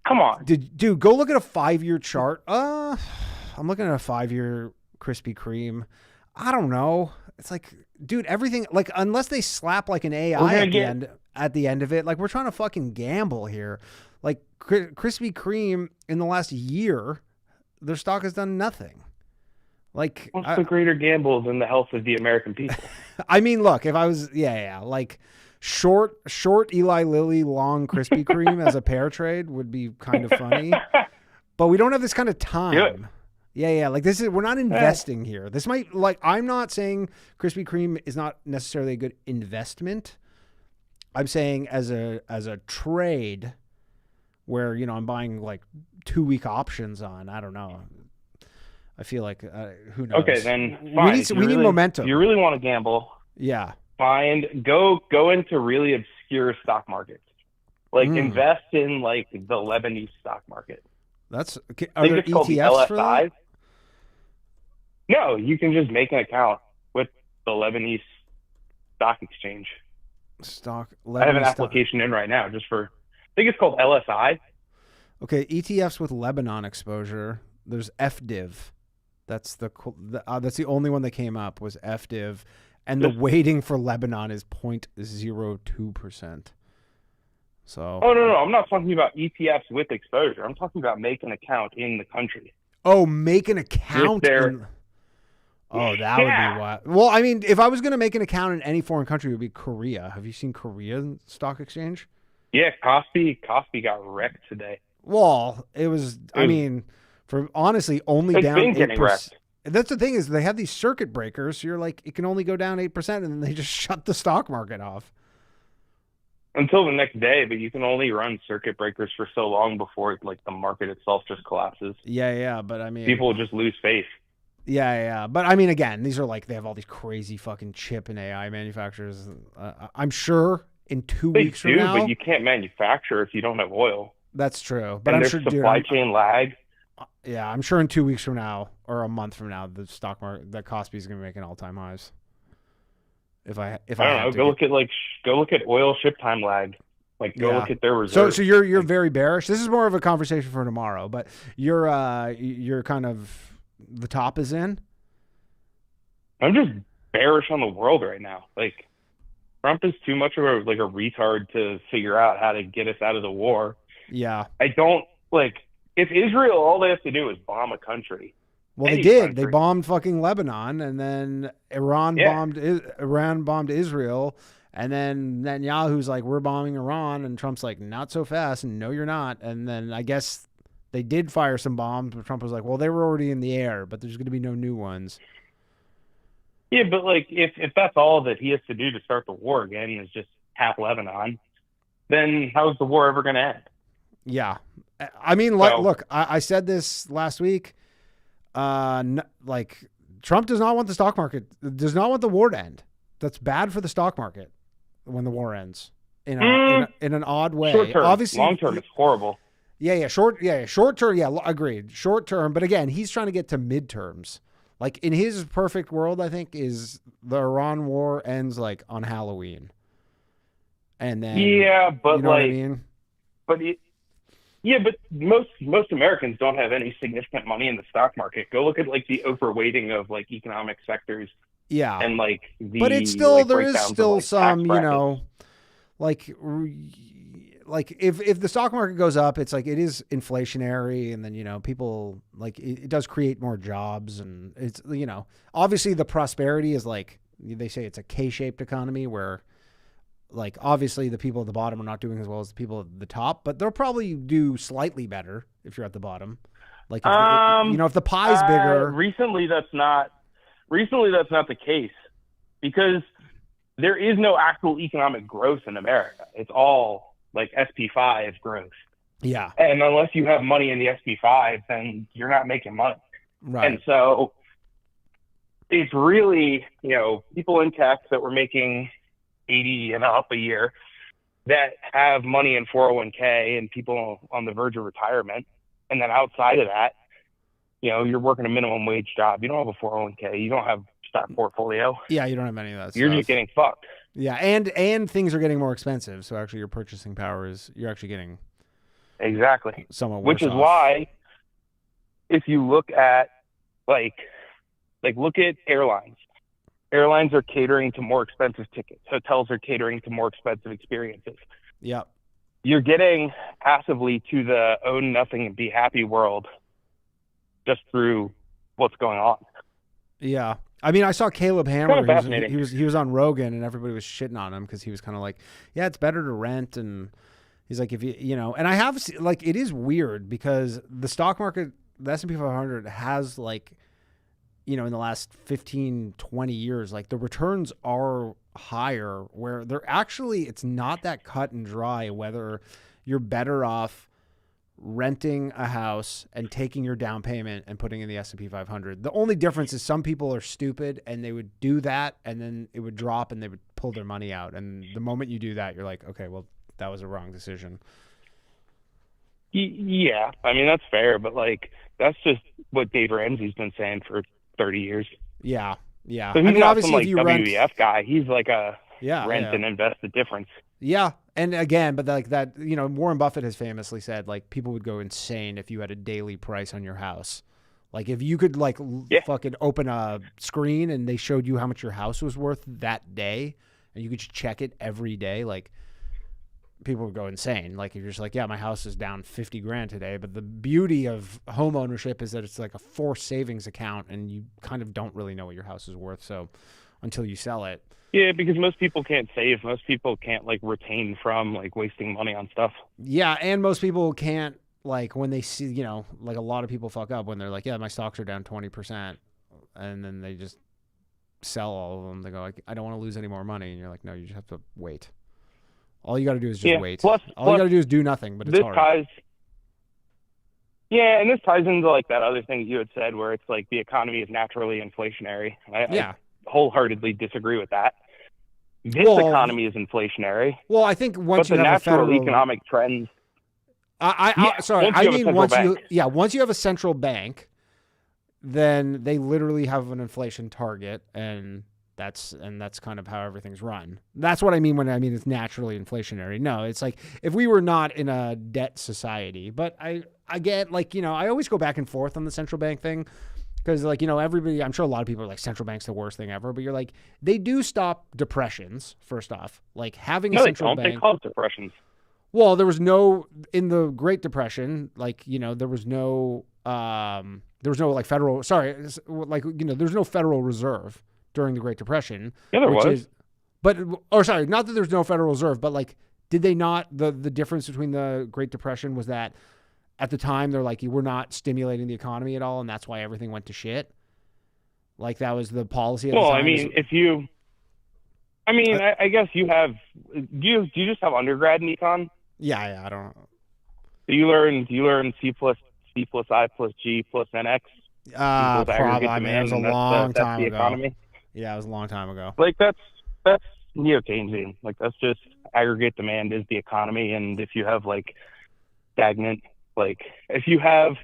Come on. Dude, go look at a 5-year chart. I'm looking at a 5-year Krispy Kreme. I don't know. It's dude, everything, unless they slap an AI at the end of it, we're trying to fucking gamble here. Krispy Kreme in the last year, their stock has done nothing. What's the greater gamble than the health of the American people? I mean, look, if I was, short Eli Lilly, long Krispy Kreme as a pair trade would be kind of funny, but we don't have this kind of time. Yeah. We're not investing here. This might, I'm not saying Krispy Kreme is not necessarily a good investment. I'm saying as a trade where, I'm buying 2-week options on, I don't know. I feel who knows? Okay, then fine. We need momentum. If you really want to gamble, go into really obscure stock markets. Invest in the Lebanese stock market. Are there ETFs for that? No, you can just make an account with the Lebanese stock exchange. I have an application in right now just for, I think it's called LSI. Okay, ETFs with Lebanon exposure. There's FDIV. That's the only one that came up was FDIV, and the weighting for Lebanon is 0.02%. So. Oh no, I'm not talking about ETFs with exposure. I'm talking about make an account in the country. Oh, make an account. Oh, that would be wild. Well, I mean, if I was going to make an account in any foreign country, it would be Korea. Have you seen Korean stock exchange? Yeah, Kospi got wrecked today. Well, it was. I mean, for honestly, only down 8%. That's the thing is they have these circuit breakers. So you're like, it can only go down 8%, and then they just shut the stock market off until the next day. But you can only run circuit breakers for so long before like the market itself just collapses. Yeah. But I mean, people will just lose faith. Yeah. But I mean, again, these are like they have all these crazy fucking chip and AI manufacturers. I'm sure in 2 weeks from now, but you can't manufacture if you don't have oil. That's true. But and I'm there's sure supply chain lag. Yeah, I'm sure in 2 weeks from now or a month from now, the stock market, the Kospi is going to be making all-time highs. If I don't know, go look at oil ship time lag. Like go look at their reserves. So you're very bearish. This is more of a conversation for tomorrow, but you're kind of the top is in. I'm just bearish on the world right now. Like Trump is too much of a retard to figure out how to get us out of the war. Yeah. I don't like if Israel, all they have to do is bomb a country. Well, they did. They bombed fucking Lebanon, and then Iran bombed Israel, and then Netanyahu's like, we're bombing Iran, and Trump's like, not so fast, and no, you're not. And then I guess they did fire some bombs, but Trump was like, well, they were already in the air, but there's going to be no new ones. Yeah, but like if that's all that he has to do to start the war again is just tap Lebanon, then how's the war ever going to end? Yeah. I mean, look, I said this last week. Like Trump does not want the stock market, does not want the war to end. That's bad for the stock market when the war ends in an odd way. Short term, obviously, long term, it's horrible. Short term. Yeah, agreed. Short term, but again, he's trying to get to midterms. Like in his perfect world, I think is the Iran war ends like on Halloween, and then but you know what I mean? But most Americans don't have any significant money in the stock market. Go look at like the overweighting of like economic sectors. Yeah, and like but it's still there is still some like if the stock market goes up, it's like it is inflationary, and then people like it does create more jobs, and it's obviously the prosperity is like they say it's a K-shaped economy where like obviously the people at the bottom are not doing as well as the people at the top, but they'll probably do slightly better if you're at the bottom. Like if the pie's bigger. Recently that's not the case because there is no actual economic growth in America. It's all like SP5 growth. Yeah. And unless you have money in the SP5, then you're not making money. Right. And so it's really, people in tech that were making 80 and up a year that have money in 401k and people on the verge of retirement. And then outside of that, you're working a minimum wage job. You don't have a 401k. You don't have stock portfolio. Yeah, you don't have any of that You're stuff. just getting fucked. Yeah, and things are getting more expensive. So actually your purchasing power you're actually getting exactly somewhat worse Which is off. why if you look at look at airlines. Airlines are catering to more expensive tickets. Hotels are catering to more expensive experiences. Yep. You're getting passively to the own nothing and be happy world just through what's going on. Yeah. I mean, I saw Caleb Hammer. Fascinating. He was on Rogan, and everybody was shitting on him because he was kind of like, yeah, it's better to rent. And he's like, if and I have like, it is weird because the stock market, the S&P 500 has like, in the last 15, 20 years, like the returns are higher where they're actually, it's not that cut and dry whether you're better off renting a house and taking your down payment and putting in the S&P 500. The only difference is some people are stupid and they would do that and then it would drop and they would pull their money out. And the moment you do that, you're like, okay, well, that was a wrong decision. Yeah. I mean, that's fair, but like, that's just what Dave Ramsey's been saying for 30 years. Yeah. Yeah. So he's not obviously some like if you WEF guy. He's like a rent yeah. and invest the difference. Yeah. And again, but like that, Warren Buffett has famously said, like, people would go insane if you had a daily price on your house. Like, if you could, like, fucking open a screen and they showed you how much your house was worth that day, and you could just check it every day, like, people would go insane. Like if you're just like, yeah, my house is down 50 grand today. But the beauty of home ownership is that it's like a forced savings account, and you kind of don't really know what your house is worth. So until you sell it. Yeah, because most people can't save. Most people can't like retain from like wasting money on stuff. Yeah, and most people can't, like, when they see, you know, like a lot of people fuck up when they're like, yeah, my stocks are down 20%, and then they just sell all of them. They go like, I don't want to lose any more money, and you're like, no, you just have to wait. All you got to do is just wait. All you got to do is do nothing, but it's hard. Yeah, and this ties into like that other thing you had said, where it's like the economy is naturally inflationary. I wholeheartily disagree with that. This economy is inflationary. Well, I think once you have a federal economic trends. Once you have a central bank, then they literally have an inflation target, and that's kind of how everything's run. That's what I mean when I mean it's naturally inflationary. No, it's like if we were not in a debt society. But I get, like, you know, I always go back and forth on the central bank thing. Because, like, you know, everybody, I'm sure a lot of people are like, central bank's the worst thing ever. But you're like, they do stop depressions, first off. Like, having a central bank. They cause depressions. Well, there was no, in the Great Depression, like, you know, there was no like federal, there's no Federal Reserve during the Great Depression. Yeah, there was. Not that there's no Federal Reserve, but like, did they not, the difference between the Great Depression was that at the time, they're like, we're not stimulating the economy at all, and that's why everything went to shit. Like, that was the policy at the time. I mean, I guess you have, do you just have undergrad in econ? Yeah, I don't know. Do you learn C plus I plus G plus NX? Probably. I mean, it was a long time ago. Economy? Yeah, it was a long time ago. Like, that's neo-Keynesian. Like, that's just aggregate demand is the economy, and if you have, like, stagnant, like, if you have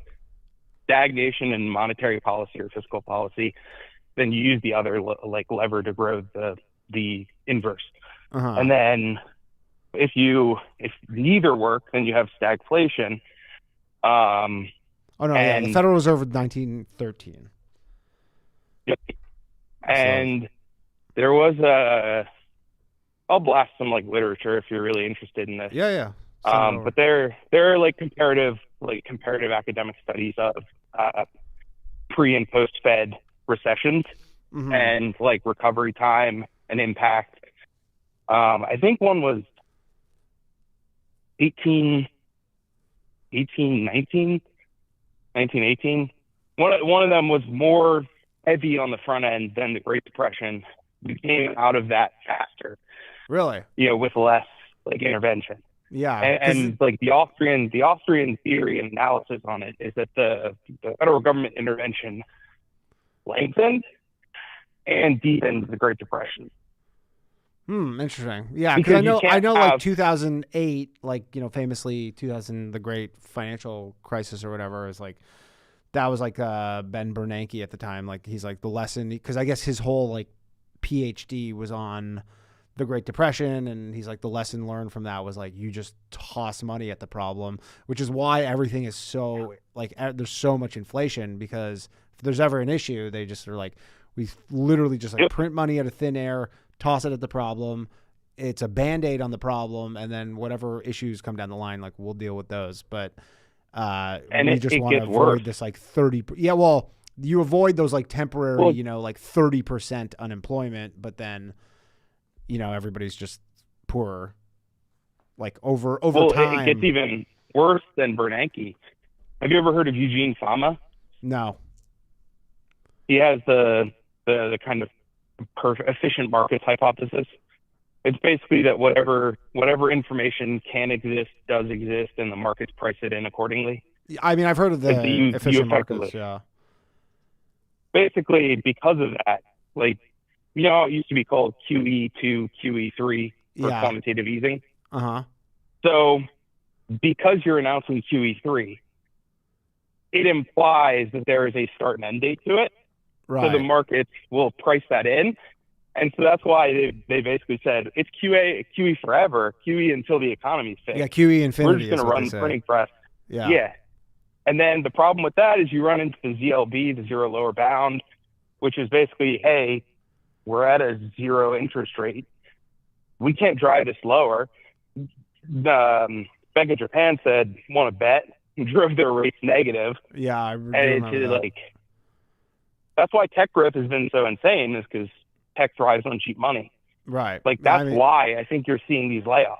stagnation in monetary policy or fiscal policy, then you use the other lever to grow the inverse. Uh-huh. And then if neither work, then you have stagflation. The Federal Reserve of 1913. Yep. And there was I'll blast some like literature if you're really interested in this. Yeah. But there are like comparative academic studies of pre and post Fed recessions and like recovery time and impact. I think one was 1918. One of them was more heavy on the front end than the Great Depression. We came out of that faster. Really? You know, with less like intervention. Yeah. And like the Austrian theory and analysis on it is that the federal government intervention lengthened and deepened the Great Depression. Interesting. Yeah, because I know like 2008, like, you know, famously the great financial crisis or whatever, is like, that was like Ben Bernanke at the time. Like, he's like, the lesson, because I guess his whole like PhD was on the Great Depression, and he's like, the lesson learned from that was like, you just toss money at the problem, which is why everything is so like, there's so much inflation, because if there's ever an issue, they just are like, we literally just like print money out of thin air, toss it at the problem. It's a Band-Aid on the problem, and then whatever issues come down the line, like, we'll deal with those. But we just want to avoid this like 30. Yeah, well, you avoid those like temporary, you know, like 30% unemployment, but then, you know, everybody's just poorer. Like over time. It gets even worse than Bernanke. Have you ever heard of Eugene Fama? No. He has the kind of efficient markets hypothesis. It's basically that whatever information can exist does exist, and the markets price it in accordingly. I mean, I've heard of the efficient markets. Yeah. Basically, because of that, like, you know, it used to be called QE2, QE3 for quantitative easing. So, because you're announcing QE3, it implies that there is a start and end date to it. Right. So the markets will price that in. And so that's why they basically said it's QE forever, QE until the economy's fixed. Yeah, QE infinity. We're just going to run the printing press. Yeah. And then the problem with that is you run into the ZLB, the zero lower bound, which is basically, hey, we're at a zero interest rate. We can't drive this lower. Bank of Japan said, want to bet, drove their rates negative. Yeah, I and it's like, that's why tech growth has been so insane, is because tech thrives on cheap money. Right. Like, that's why I think you're seeing these layoffs.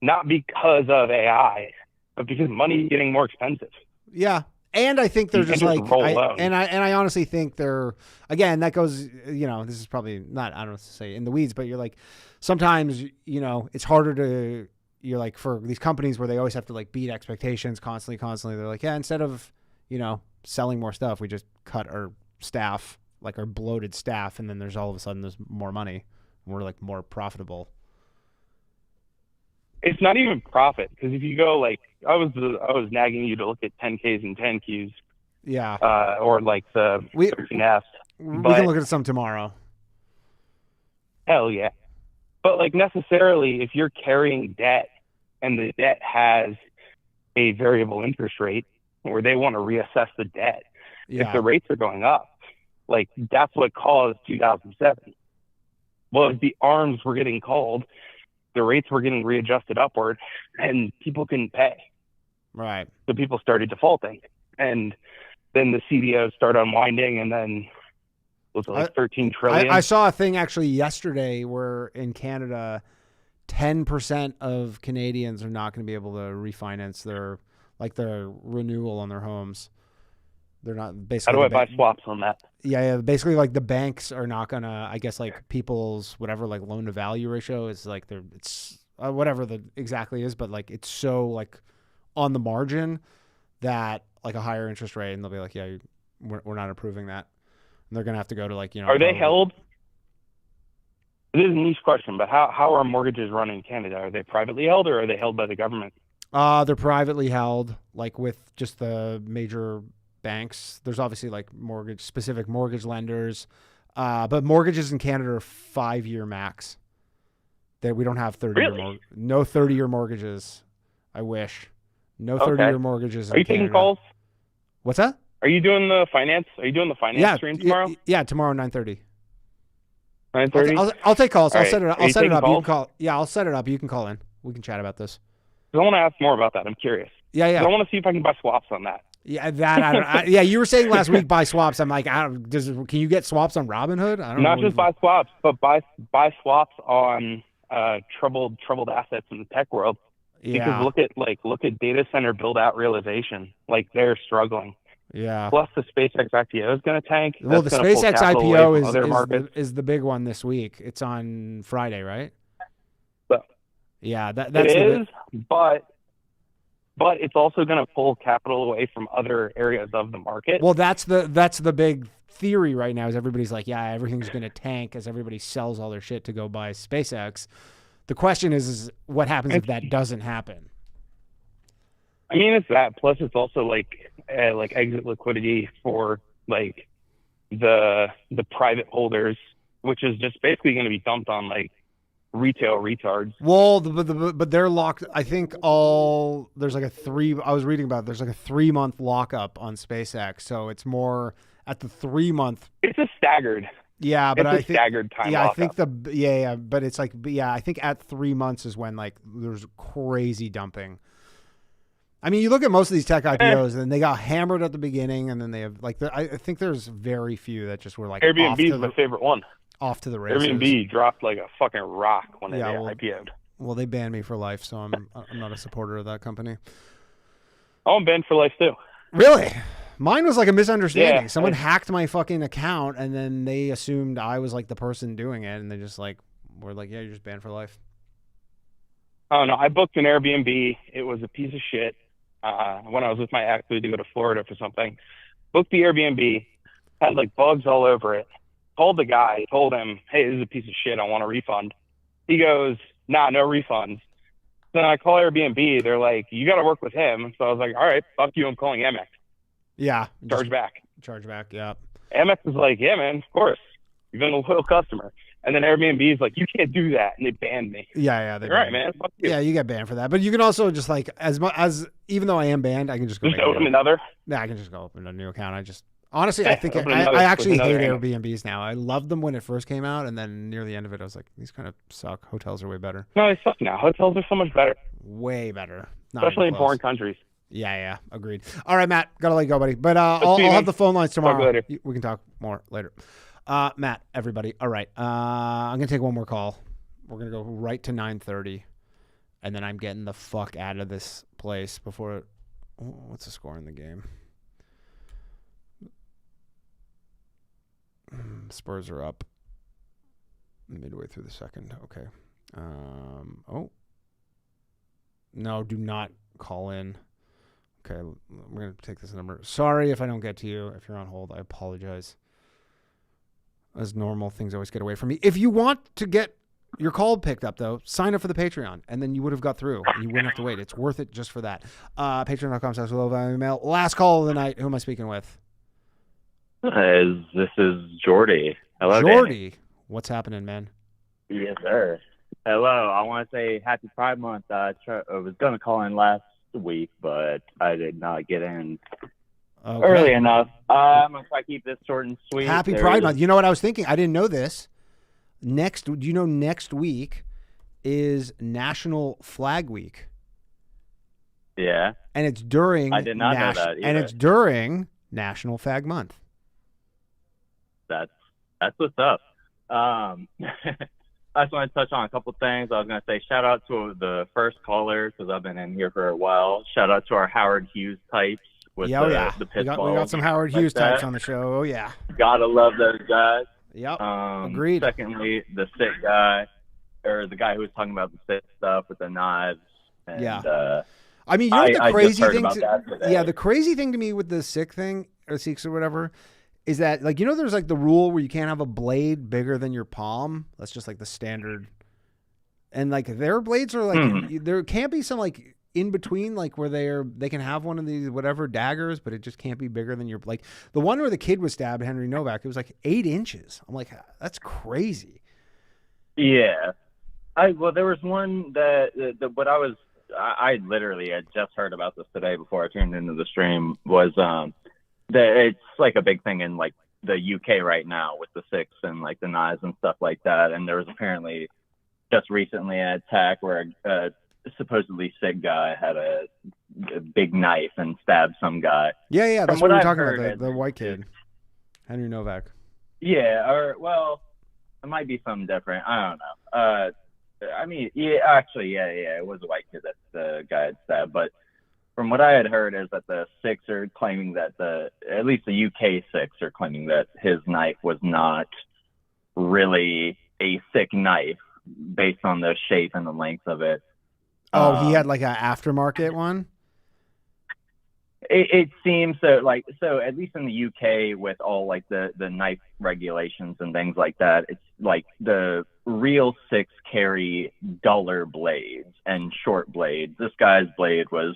Not because of AI, but because money is getting more expensive. Yeah. And I think they're just like, I honestly think they're, again, that goes, this is probably not, I don't know what to say in the weeds, but you're like, sometimes, it's harder to, you're like, for these companies where they always have to like beat expectations constantly, they're like, yeah, instead of, selling more stuff, we just cut our staff, like our bloated staff. And then there's all of a sudden there's more money. We're like more profitable. It's not even profit, because if you go like, I was nagging you to look at 10Ks and 10Qs. Yeah. Or like the 13Fs. We can look at some tomorrow. Hell yeah. But like, necessarily, if you're carrying debt and the debt has a variable interest rate, or they want to reassess the debt, if the rates are going up, like, that's what caused 2007. Well, if the arms were getting called, the rates were getting readjusted upward, and people couldn't pay. Right. So people started defaulting, and then the CDOs started unwinding, and then was it like 13 trillion? I saw a thing actually yesterday where in Canada, 10% of Canadians are not going to be able to refinance their renewal on their homes. They're not basically. How do I buy swaps on that? Yeah. Basically, like the banks are not gonna. I guess like people's whatever like loan to value ratio is like it's whatever the exactly is, but like it's so like on the margin that like a higher interest rate, and they'll be like, yeah, we're not approving that, and they're gonna have to go to like Are they held? This is a niche question, but how are mortgages run in Canada? Are they privately held, or are they held by the government? They're privately held, like with just the major banks. There's obviously like specific mortgage lenders, but mortgages in Canada are 5-year max. That we don't have 30-year no 30-year mortgages. I wish no 30-year mortgages. Are you taking calls? What's that? Are you doing the finance? Stream tomorrow? Yeah, tomorrow 9:30. 9:30. I'll take calls. I'll Right. set it up. Are you taking You can calls? call. Yeah, I'll set it up. You can call in. We can chat about this. I want to ask more about that. I'm curious. Yeah. I want to see if I can buy swaps on that. Yeah, yeah, you were saying last week buy swaps. I'm like, can you get swaps on Robinhood? I don't know. Not just buy swaps, but buy swaps on troubled assets in the tech world. Yeah. Because look at data center build out realization. Like, they're struggling. Yeah. Plus the SpaceX IPO is going to tank. Well, That's the gonna pull SpaceX capital away IPO from other markets. is the big one this week. It's on Friday, right? So, yeah, that's it is, but it's also going to pull capital away from other areas of the market. Well, that's the big theory right now. Is everybody's like, yeah, everything's going to tank as everybody sells all their shit to go buy SpaceX. The question is what happens if that doesn't happen? I mean, it's that. Plus, it's also like exit liquidity for like the private holders, which is just basically going to be dumped on like retail retards. Well, but they're locked. I think there's like I was reading about it, there's like a 3-month lockup on SpaceX, so it's more at the 3-month. It's a staggered. Yeah, but I think staggered time. Yeah, lockup. I think but it's like I think at 3 months is when like there's crazy dumping. I mean, you look at most of these tech IPOs, and they got hammered at the beginning, and then they have like I think there's very few that just were like Airbnb is my favorite one. Off to the races. Airbnb dropped like a fucking rock when they IPO'd. Well, they banned me for life, so I'm not a supporter of that company. Oh, I'm banned for life too. Really? Mine was like a misunderstanding. Yeah, Someone hacked my fucking account, and then they assumed I was like the person doing it, and they just like were like, "Yeah, you're just banned for life." Oh no, I booked an Airbnb. It was a piece of shit. When I was with my ex, we had to go to Florida for something. Booked the Airbnb, had like bugs all over it. Called the guy, told him, hey, this is a piece of shit. I want a refund. He goes, nah, no refunds. Then I call Airbnb. They're like, you got to work with him. So I was like, all right, fuck you. I'm calling Amex. Yeah. Charge back. Yeah. Amex is like, yeah, man, of course. You've been a loyal customer. And then Airbnb is like, you can't do that. And they banned me. Yeah. All right, man. Fuck you. Yeah, you get banned for that. But you can also just like, as even though I am banned, I can just go open another? Yeah, I can just go open a new account. Honestly, I think I actually hate Airbnbs now. I loved them when it first came out, and then near the end of it, I was like, these kind of suck. Hotels are way better. No, they suck now. Hotels are so much better. Way better. Especially in foreign countries. Yeah, agreed. All right, Matt, gotta let you go, buddy. But I'll have the phone lines tomorrow. Later. We can talk more later. Matt, everybody. All right, I'm gonna take one more call. We're gonna go right to 9:30, and then I'm getting the fuck out of this place before. What's the score in the game? Spurs are up midway through the second. Okay. No, do not call in. Okay, we're going to take this number. Sorry if I don't get to you. If you're on hold, I apologize. As normal, things always get away from me. If you want to get your call picked up, though, sign up for the Patreon, and then you would have got through. You wouldn't have to wait. It's worth it just for that. Patreon.com/low-value-mail. Last call of the night. Who am I speaking with? This is Jordy. Hello, Jordy. Danny. What's happening, man? Yes, sir. Hello. I want to say Happy Pride Month. I was going to call in last week, but I did not get in early enough. I'm going to try to keep this short and sweet. Happy Pride Month. You know what I was thinking? I didn't know this. Do you know next week is National Flag Week? Yeah. And it's during. I did not know that either. And it's during National Fag Month. That's what's up. I just want to touch on a couple things. I was going to say shout out to the first caller because I've been in here for a while. Shout out to our Howard Hughes types with the we got some Howard Hughes types on the show. Oh yeah, gotta love those guys. Yep. Agreed. Secondly, the sick guy, or the guy who was talking about the sick stuff with the knives. And, I mean, you know what the crazy thing? The crazy thing to me with the sick thing or Sikhs or whatever is that, like, you know, there's like the rule where you can't have a blade bigger than your palm. That's just like the standard. And like their blades are like there can't be some like in between, like where they can have one of these whatever daggers, but it just can't be bigger than your, like the one where the kid was stabbed, Henry Novak. It was like 8 inches. I'm like, that's crazy. Yeah. There was one I literally had just heard about this today before I tuned into the stream was that it's like a big thing in like the UK right now with the Sikhs and like the knives and stuff like that. And there was apparently just recently an attack where a supposedly Sikh guy had a big knife and stabbed some guy. Yeah, that's what we're talking about, the white kid, Henry Novak. Yeah, it might be something different. I don't know. I mean, it was a white kid that the guy had stabbed. But from what I had heard is that the Sikhs are claiming that at least the UK Sikhs are claiming that his knife was not really a Sikh knife based on the shape and the length of it. Oh, he had like an aftermarket one? It seems so at least in the UK with all like the knife regulations and things like that, it's like the real Sikhs carry duller blades and short blades. This guy's blade was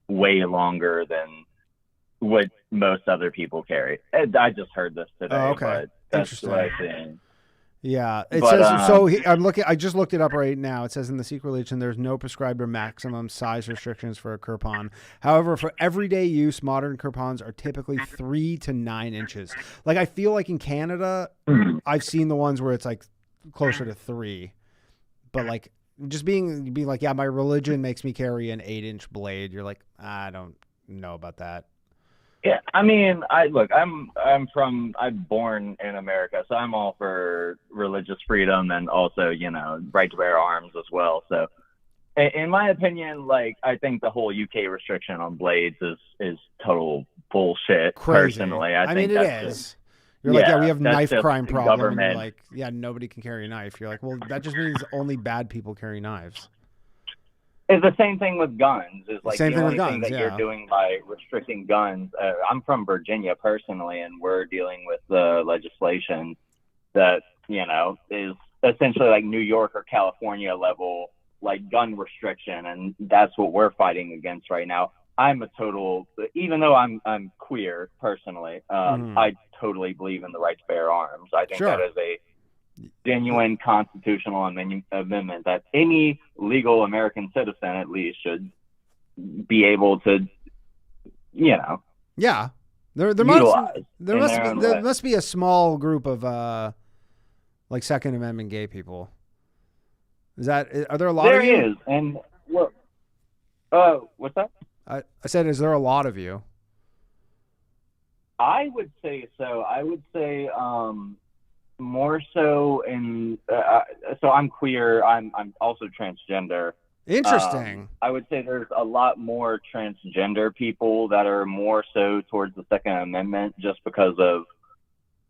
way longer than what most other people carry. I just heard this today. Oh, okay. But that's what I think. Yeah, says I just looked it up right now. It says in the Sikh religion, there's no prescribed or maximum size restrictions for a kirpan. However, for everyday use, modern kirpans are typically 3 to 9 inches. Like I feel like in Canada, I've seen the ones where it's like closer to 3, but like just being like, yeah, my religion makes me carry an 8-inch blade. You're like, I don't know about that. Yeah, I mean, I'm born in America, so I'm all for religious freedom and also, right to bear arms as well. So, in my opinion, like I think the whole UK restriction on blades is total bullshit. Crazy. Personally, I mean, it is. You're like, yeah, we have knife crime problem. And you're like, yeah, nobody can carry a knife. You're like, well, that just means only bad people carry knives. It's the same thing with guns. It's like same the only thing that you're doing by restricting guns. I'm from Virginia personally, and we're dealing with the legislation that, is essentially like New York or California level, like gun restriction. And that's what we're fighting against right now. Even though I'm queer personally, I totally believe in the right to bear arms. I think that is a genuine constitutional amendment that any legal American citizen at least should be able to, Yeah. There must be a small group of like Second Amendment gay people. Are there a lot of you? There is, and what's that? I said, is there a lot of you? I would say so. I would say more so in. So I'm queer. I'm also transgender. Interesting. I would say there's a lot more transgender people that are more so towards the Second Amendment just because of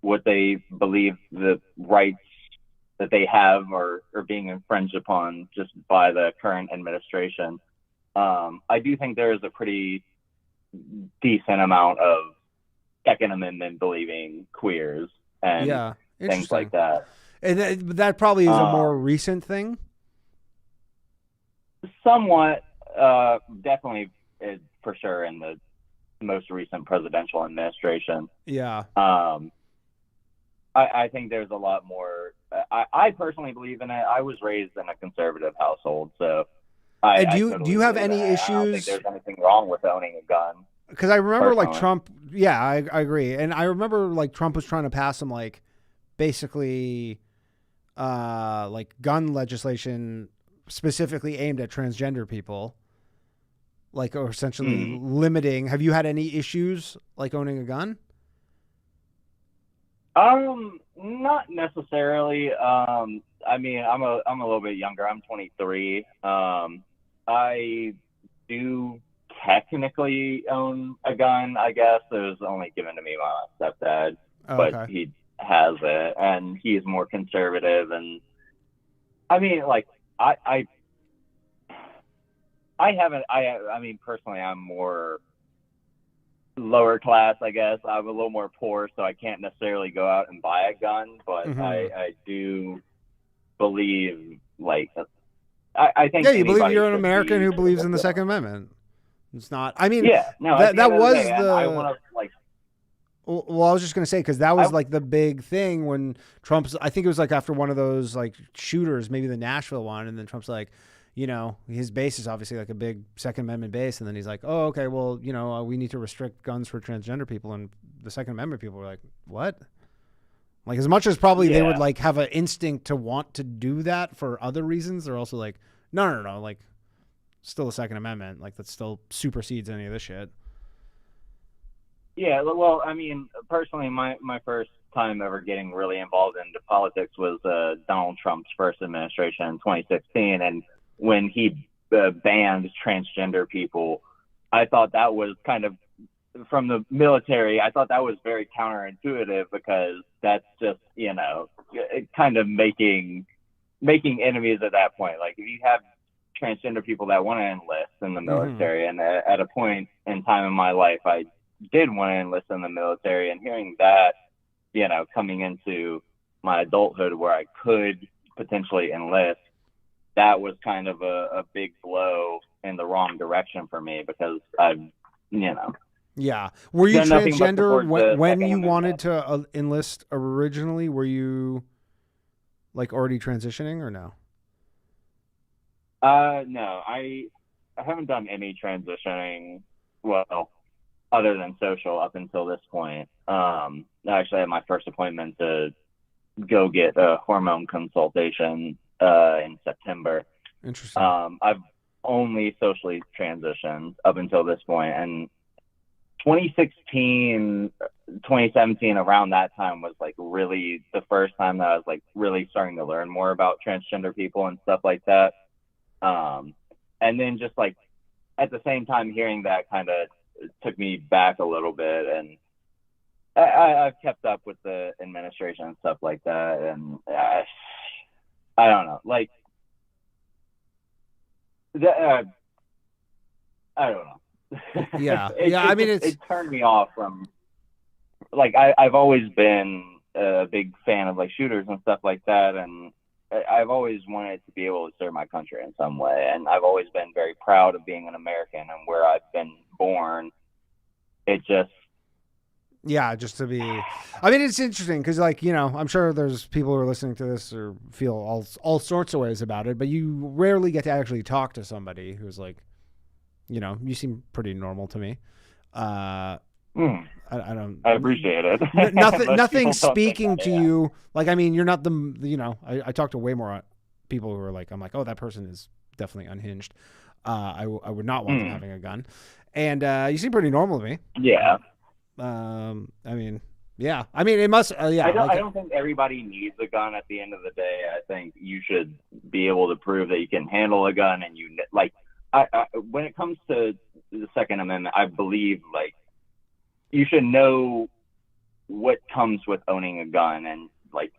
what they believe the rights that they have are being infringed upon just by the current administration. I do think there is a pretty decent amount of Second Amendment believing queers and things like that. And that probably is a more recent thing. Somewhat, definitely, for sure, in the most recent presidential administration. Yeah. I think there's a lot more. I personally believe in it. I was raised in a conservative household, so. Do you have any issues? I don't think there's anything wrong with owning a gun. Because I remember like Trump. Yeah, I agree, and I remember like Trump was trying to pass some like basically like gun legislation specifically aimed at transgender people, like, or essentially limiting. Have you had any issues like owning a gun? Not necessarily. I mean, I'm a little bit younger. I'm 23. I do technically own a gun, I guess. It was only given to me by my stepdad, but he has it, and he's more conservative. And I mean, like, I mean, personally, I'm more lower class, I guess. I'm a little more poor, so I can't necessarily go out and buy a gun, but I do believe, like, I think. Yeah, you believe you're an American who believes in the Second Amendment. It's not. I mean, yeah, no, that was the. I want to like. Well, I was just gonna say because that was like the big thing when Trump's. I think it was like after one of those like shooters, maybe the Nashville one, and then Trump's like, you know, his base is obviously like a big Second Amendment base, and then he's like, oh, okay, well, you know, we need to restrict guns for transgender people, and the Second Amendment people were like, what? Like, as much as probably they would like have an instinct to want to do that for other reasons, they're also like, no, like, still the Second Amendment, like that still supersedes any of this shit. Yeah, well, I mean, personally, my first time ever getting really involved into politics was Donald Trump's first administration in 2016, and when he banned transgender people, I thought that was kind of, from the military, I thought that was very counterintuitive because that's just, you know, kind of making enemies at that point. Like, if you have transgender people that want to enlist in the military, and at a point in time in my life, I did want to enlist in the military, and hearing that, you know, coming into my adulthood where I could potentially enlist, that was kind of a big blow in the wrong direction for me because I've, you know. Yeah. Were you transgender when you wanted to enlist originally? Were you like already transitioning or no? No, I haven't done any transitioning, well, other than social up until this point. I actually had my first appointment to go get a hormone consultation in September. Interesting. I've only socially transitioned up until this point, and 2016, 2017, around that time was like really the first time that I was like really starting to learn more about transgender people and stuff like that. And then just like at the same time hearing that kind of took me back a little bit, and I've kept up with the administration and stuff like that, and I don't know, like I don't know. Yeah. I mean, it turned me off from, like, I've always been a big fan of like shooters and stuff like that, and I've always wanted to be able to serve my country in some way, and I've always been very proud of being an American and where I've been born. It just, just to be, I mean, it's interesting because, like, you know, I'm sure there's people who are listening to this or feel all sorts of ways about it, but you rarely get to actually talk to somebody who's like, you know, you seem pretty normal to me. I don't. I appreciate it. Nothing speaking to you. Like, I mean, you're not I talk to way more people who are like, I'm like, oh, that person is definitely unhinged. I would not want them having a gun. And you seem pretty normal to me. Yeah. I mean, yeah. I mean, it must. Yeah. I don't think everybody needs a gun at the end of the day. I think you should be able to prove that you can handle a gun, and when it comes to the Second Amendment, I believe like you should know what comes with owning a gun, and like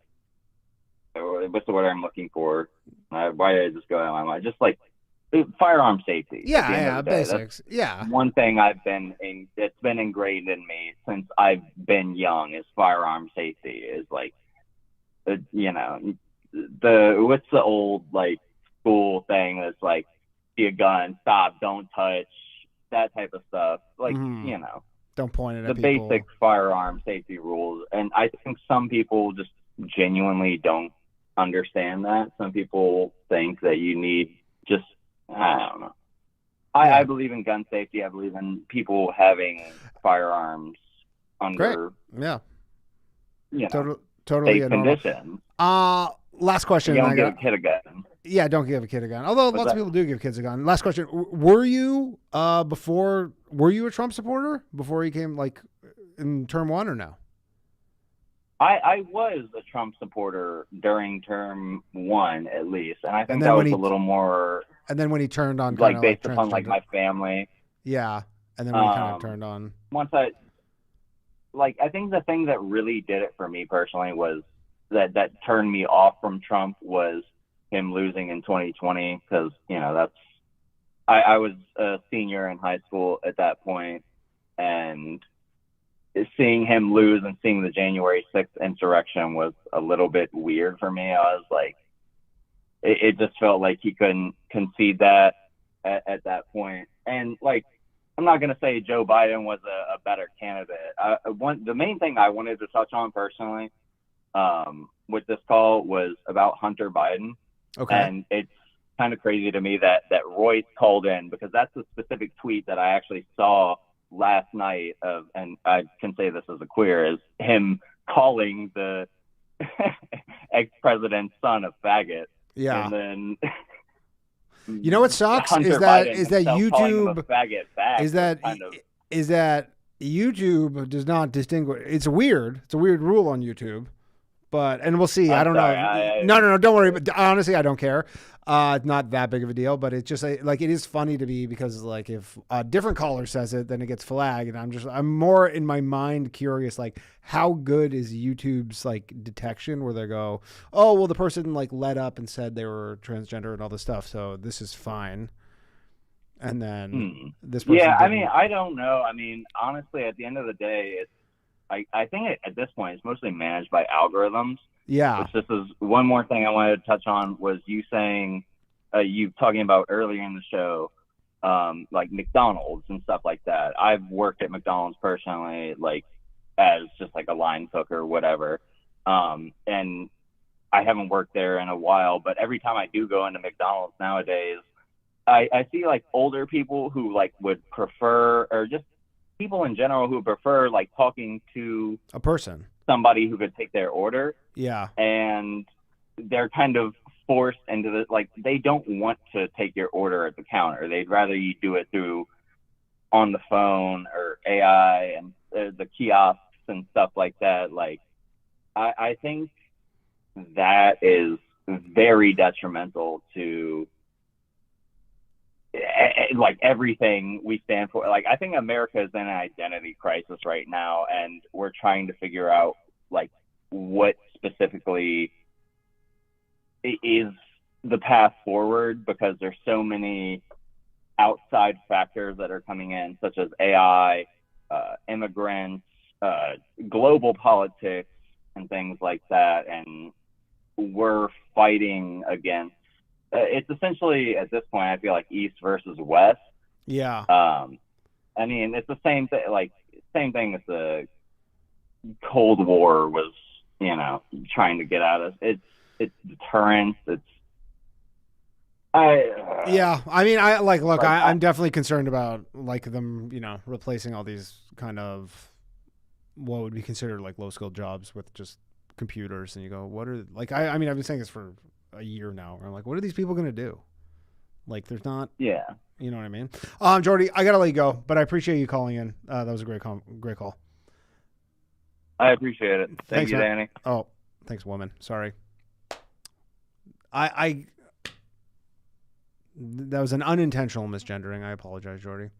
what's the word I'm looking for? Why did I just go out of my mind? Just like firearm safety. Yeah, basics. Yeah. One thing it's been ingrained in me since I've been young is firearm safety. Is like, what's the old like school thing that's like, see a gun, stop, don't touch, that type of stuff. Like, don't point it at people. The basic firearm safety rules. And I think some people just genuinely don't understand that. Some people think that you need just, I don't know. I believe in gun safety. I believe in people having firearms under totally safe conditions. Last question. You don't give a kid a gun. Yeah, don't give a kid a gun. Although lots of people do give kids a gun. Last question. Were you a Trump supporter before he came like in term 1 or no? I was a Trump supporter during term 1 at least. And I think that was a little more. And then when he turned on like based upon like my family. Yeah. And then when he kind of turned on. Once I think the thing that really did it for me personally was that turned me off from Trump was him losing in 2020, because I was a senior in high school at that point, and seeing him lose and seeing the January 6th insurrection was a little bit weird for me. I was like, it just felt like he couldn't concede that at that point. And like, I'm not going to say Joe Biden was a better candidate. The main thing I wanted to touch on personally with this call was about Hunter Biden. Okay. And it's kind of crazy to me that Royce called in, because that's a specific tweet that I actually saw last night and I can say this as a queer, is him calling the ex-president's son a faggot. Yeah. And then you know what sucks is that YouTube is that YouTube does not distinguish. It's weird. It's a weird rule on YouTube. And we'll see. I don't know. No, don't worry. But honestly, I don't care. It's not that big of a deal, but it's just like, it is funny to me because like if a different caller says it, then it gets flagged. And I'm more in my mind curious, like how good is YouTube's like detection where they go, oh, well, the person like led up and said they were transgender and all this stuff. So this is fine. And then this person. Yeah. I mean, I don't know. I mean, honestly, at the end of the day, I think at this point it's mostly managed by algorithms. Yeah. Which this is one more thing I wanted to touch on was you saying, you talking about earlier in the show, like McDonald's and stuff like that. I've worked at McDonald's personally, like as just like a line cook or whatever. And I haven't worked there in a while, but every time I do go into McDonald's nowadays, I see like older people who like would prefer, or just people in general who prefer like talking to a person, somebody who could take their order. Yeah. And they're kind of forced into the, like, they don't want to take your order at the counter. They'd rather you do it through on the phone or AI and the kiosks and stuff like that. Like, I think that is very detrimental to like everything we stand for. Like, I think America is in an identity crisis right now, and we're trying to figure out like what specifically is the path forward, because there's so many outside factors that are coming in, such as AI, immigrants, global politics, and things like that. And we're fighting against, it's essentially at this point, I feel like East versus West. Yeah. I mean, it's the same thing, like same thing as the Cold War was, you know, trying to get at us. It's deterrence. Yeah, I mean, I'm definitely concerned about like them, you know, replacing all these kind of what would be considered like low skilled jobs with just computers, and you go, what are like? I mean, I've been saying this for a year now. Where I'm like, what are these people going to do? Like, there's not. Yeah. You know what I mean? Jordy, I gotta let you go, but I appreciate you calling in. That was a great call. I appreciate it. Thank you, man. Danny. Oh, thanks, woman. Sorry. That was an unintentional misgendering. I apologize, Jordy.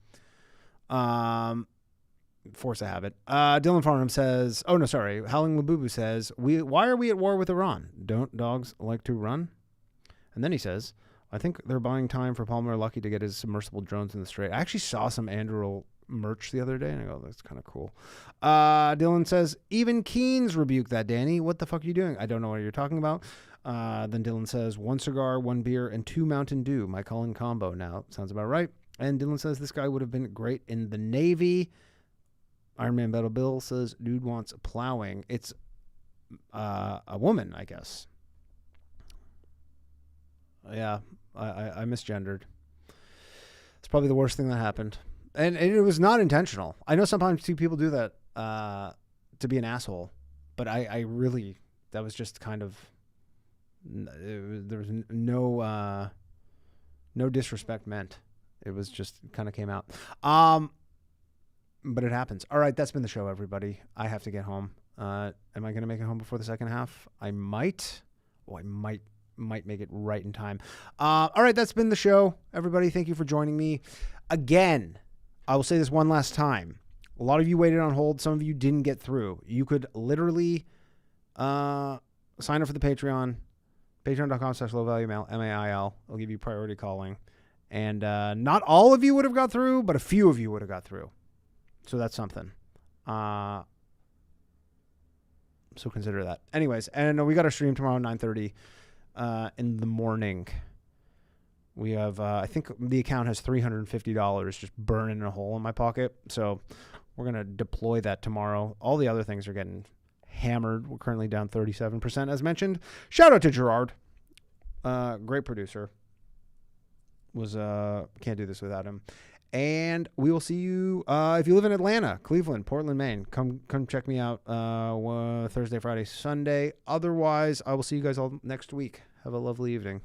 Force of habit. Dylan Farnham says, oh no, sorry. Howling Labubu says, why are we at war with Iran? Don't dogs like to run? And then he says, I think they're buying time for Palmer Luckey to get his submersible drones in the Strait. I actually saw some Andrew merch the other day, and I go, that's kind of cool. Dylan says, even Keynes rebuked that, Danny. What the fuck are you doing? I don't know what you're talking about. Then Dylan says, 1 cigar, 1 beer, and 2 Mountain Dew. My Cullen combo now. Sounds about right. And Dylan says, this guy would have been great in the Navy. Iron Man Battle Bill says, dude wants plowing. It's a woman, I guess. Yeah, I misgendered. It's probably the worst thing that happened. And it was not intentional. I know sometimes people do that to be an asshole, but I really, that was just kind of, there was no disrespect meant. It was just kind of came out. But it happens. All right, that's been the show, everybody. I have to get home. Am I going to make it home before the second half? I might. Oh, I might make it right in time. All right, that's been the show. Everybody, thank you for joining me. Again, I will say this one last time. A lot of you waited on hold. Some of you didn't get through. You could literally sign up for the Patreon. Patreon.com/lowvaluemail, MAIL. I'll give you priority calling. And not all of you would have got through, but a few of you would have got through. So that's something. So consider that. Anyways, and we got our stream tomorrow at 9:30 in the morning. We have, I think the account has $350 just burning a hole in my pocket. So we're going to deploy that tomorrow. All the other things are getting hammered. We're currently down 37%, as mentioned. Shout out to Gerard. Great producer. Can't do this without him. And we will see you if you live in Atlanta, Cleveland, Portland, Maine. Come check me out Thursday, Friday, Sunday. Otherwise, I will see you guys all next week. Have a lovely evening.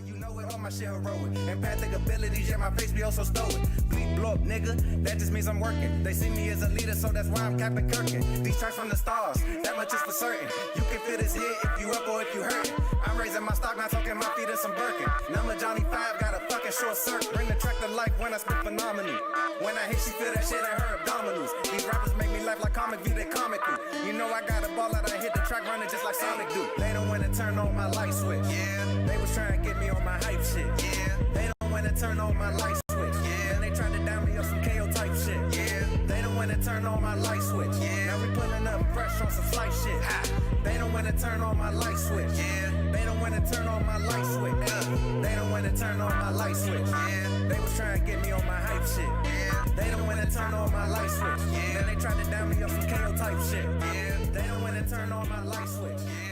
You know it, all my shit heroic. Empathic abilities, yeah, my face be also stoic. Bleep, blow up, nigga, that just means I'm working. They see me as a leader, so that's why I'm Captain Kirkin. These tracks from the stars, that much is for certain. You can feel this hit if you up or if you hurt. I'm raising my stock, not talking my feet in some Birkin. Number Johnny 5, got a fucking short circuit. Bring the track to life when I spit phenomenal. When I hit, she feel that shit in her abdominals. These rappers make me laugh like comic view, they comic through. You know I got a ball out, I hit the track running just like Sonic do. They don't want to turn on my light switch. Yeah, they was trying to get me on my hype shit. Yeah, they don't want to turn on my light switch. Yeah, and they tried to down me on some KO type shit. Yeah, they don't want to turn on my light switch. Yeah, now we pulling up fresh on some flight shit. They don't want to turn on my light switch. Yeah, they don't want to turn on my light switch. They don't want to turn on my light switch. Yeah, they was trying to get me on my hype shit. Yeah, they don't want to turn on my light switch. Yeah, and they tried to down me on some KO type shit. Yeah, they don't want to turn on my light switch. Yeah.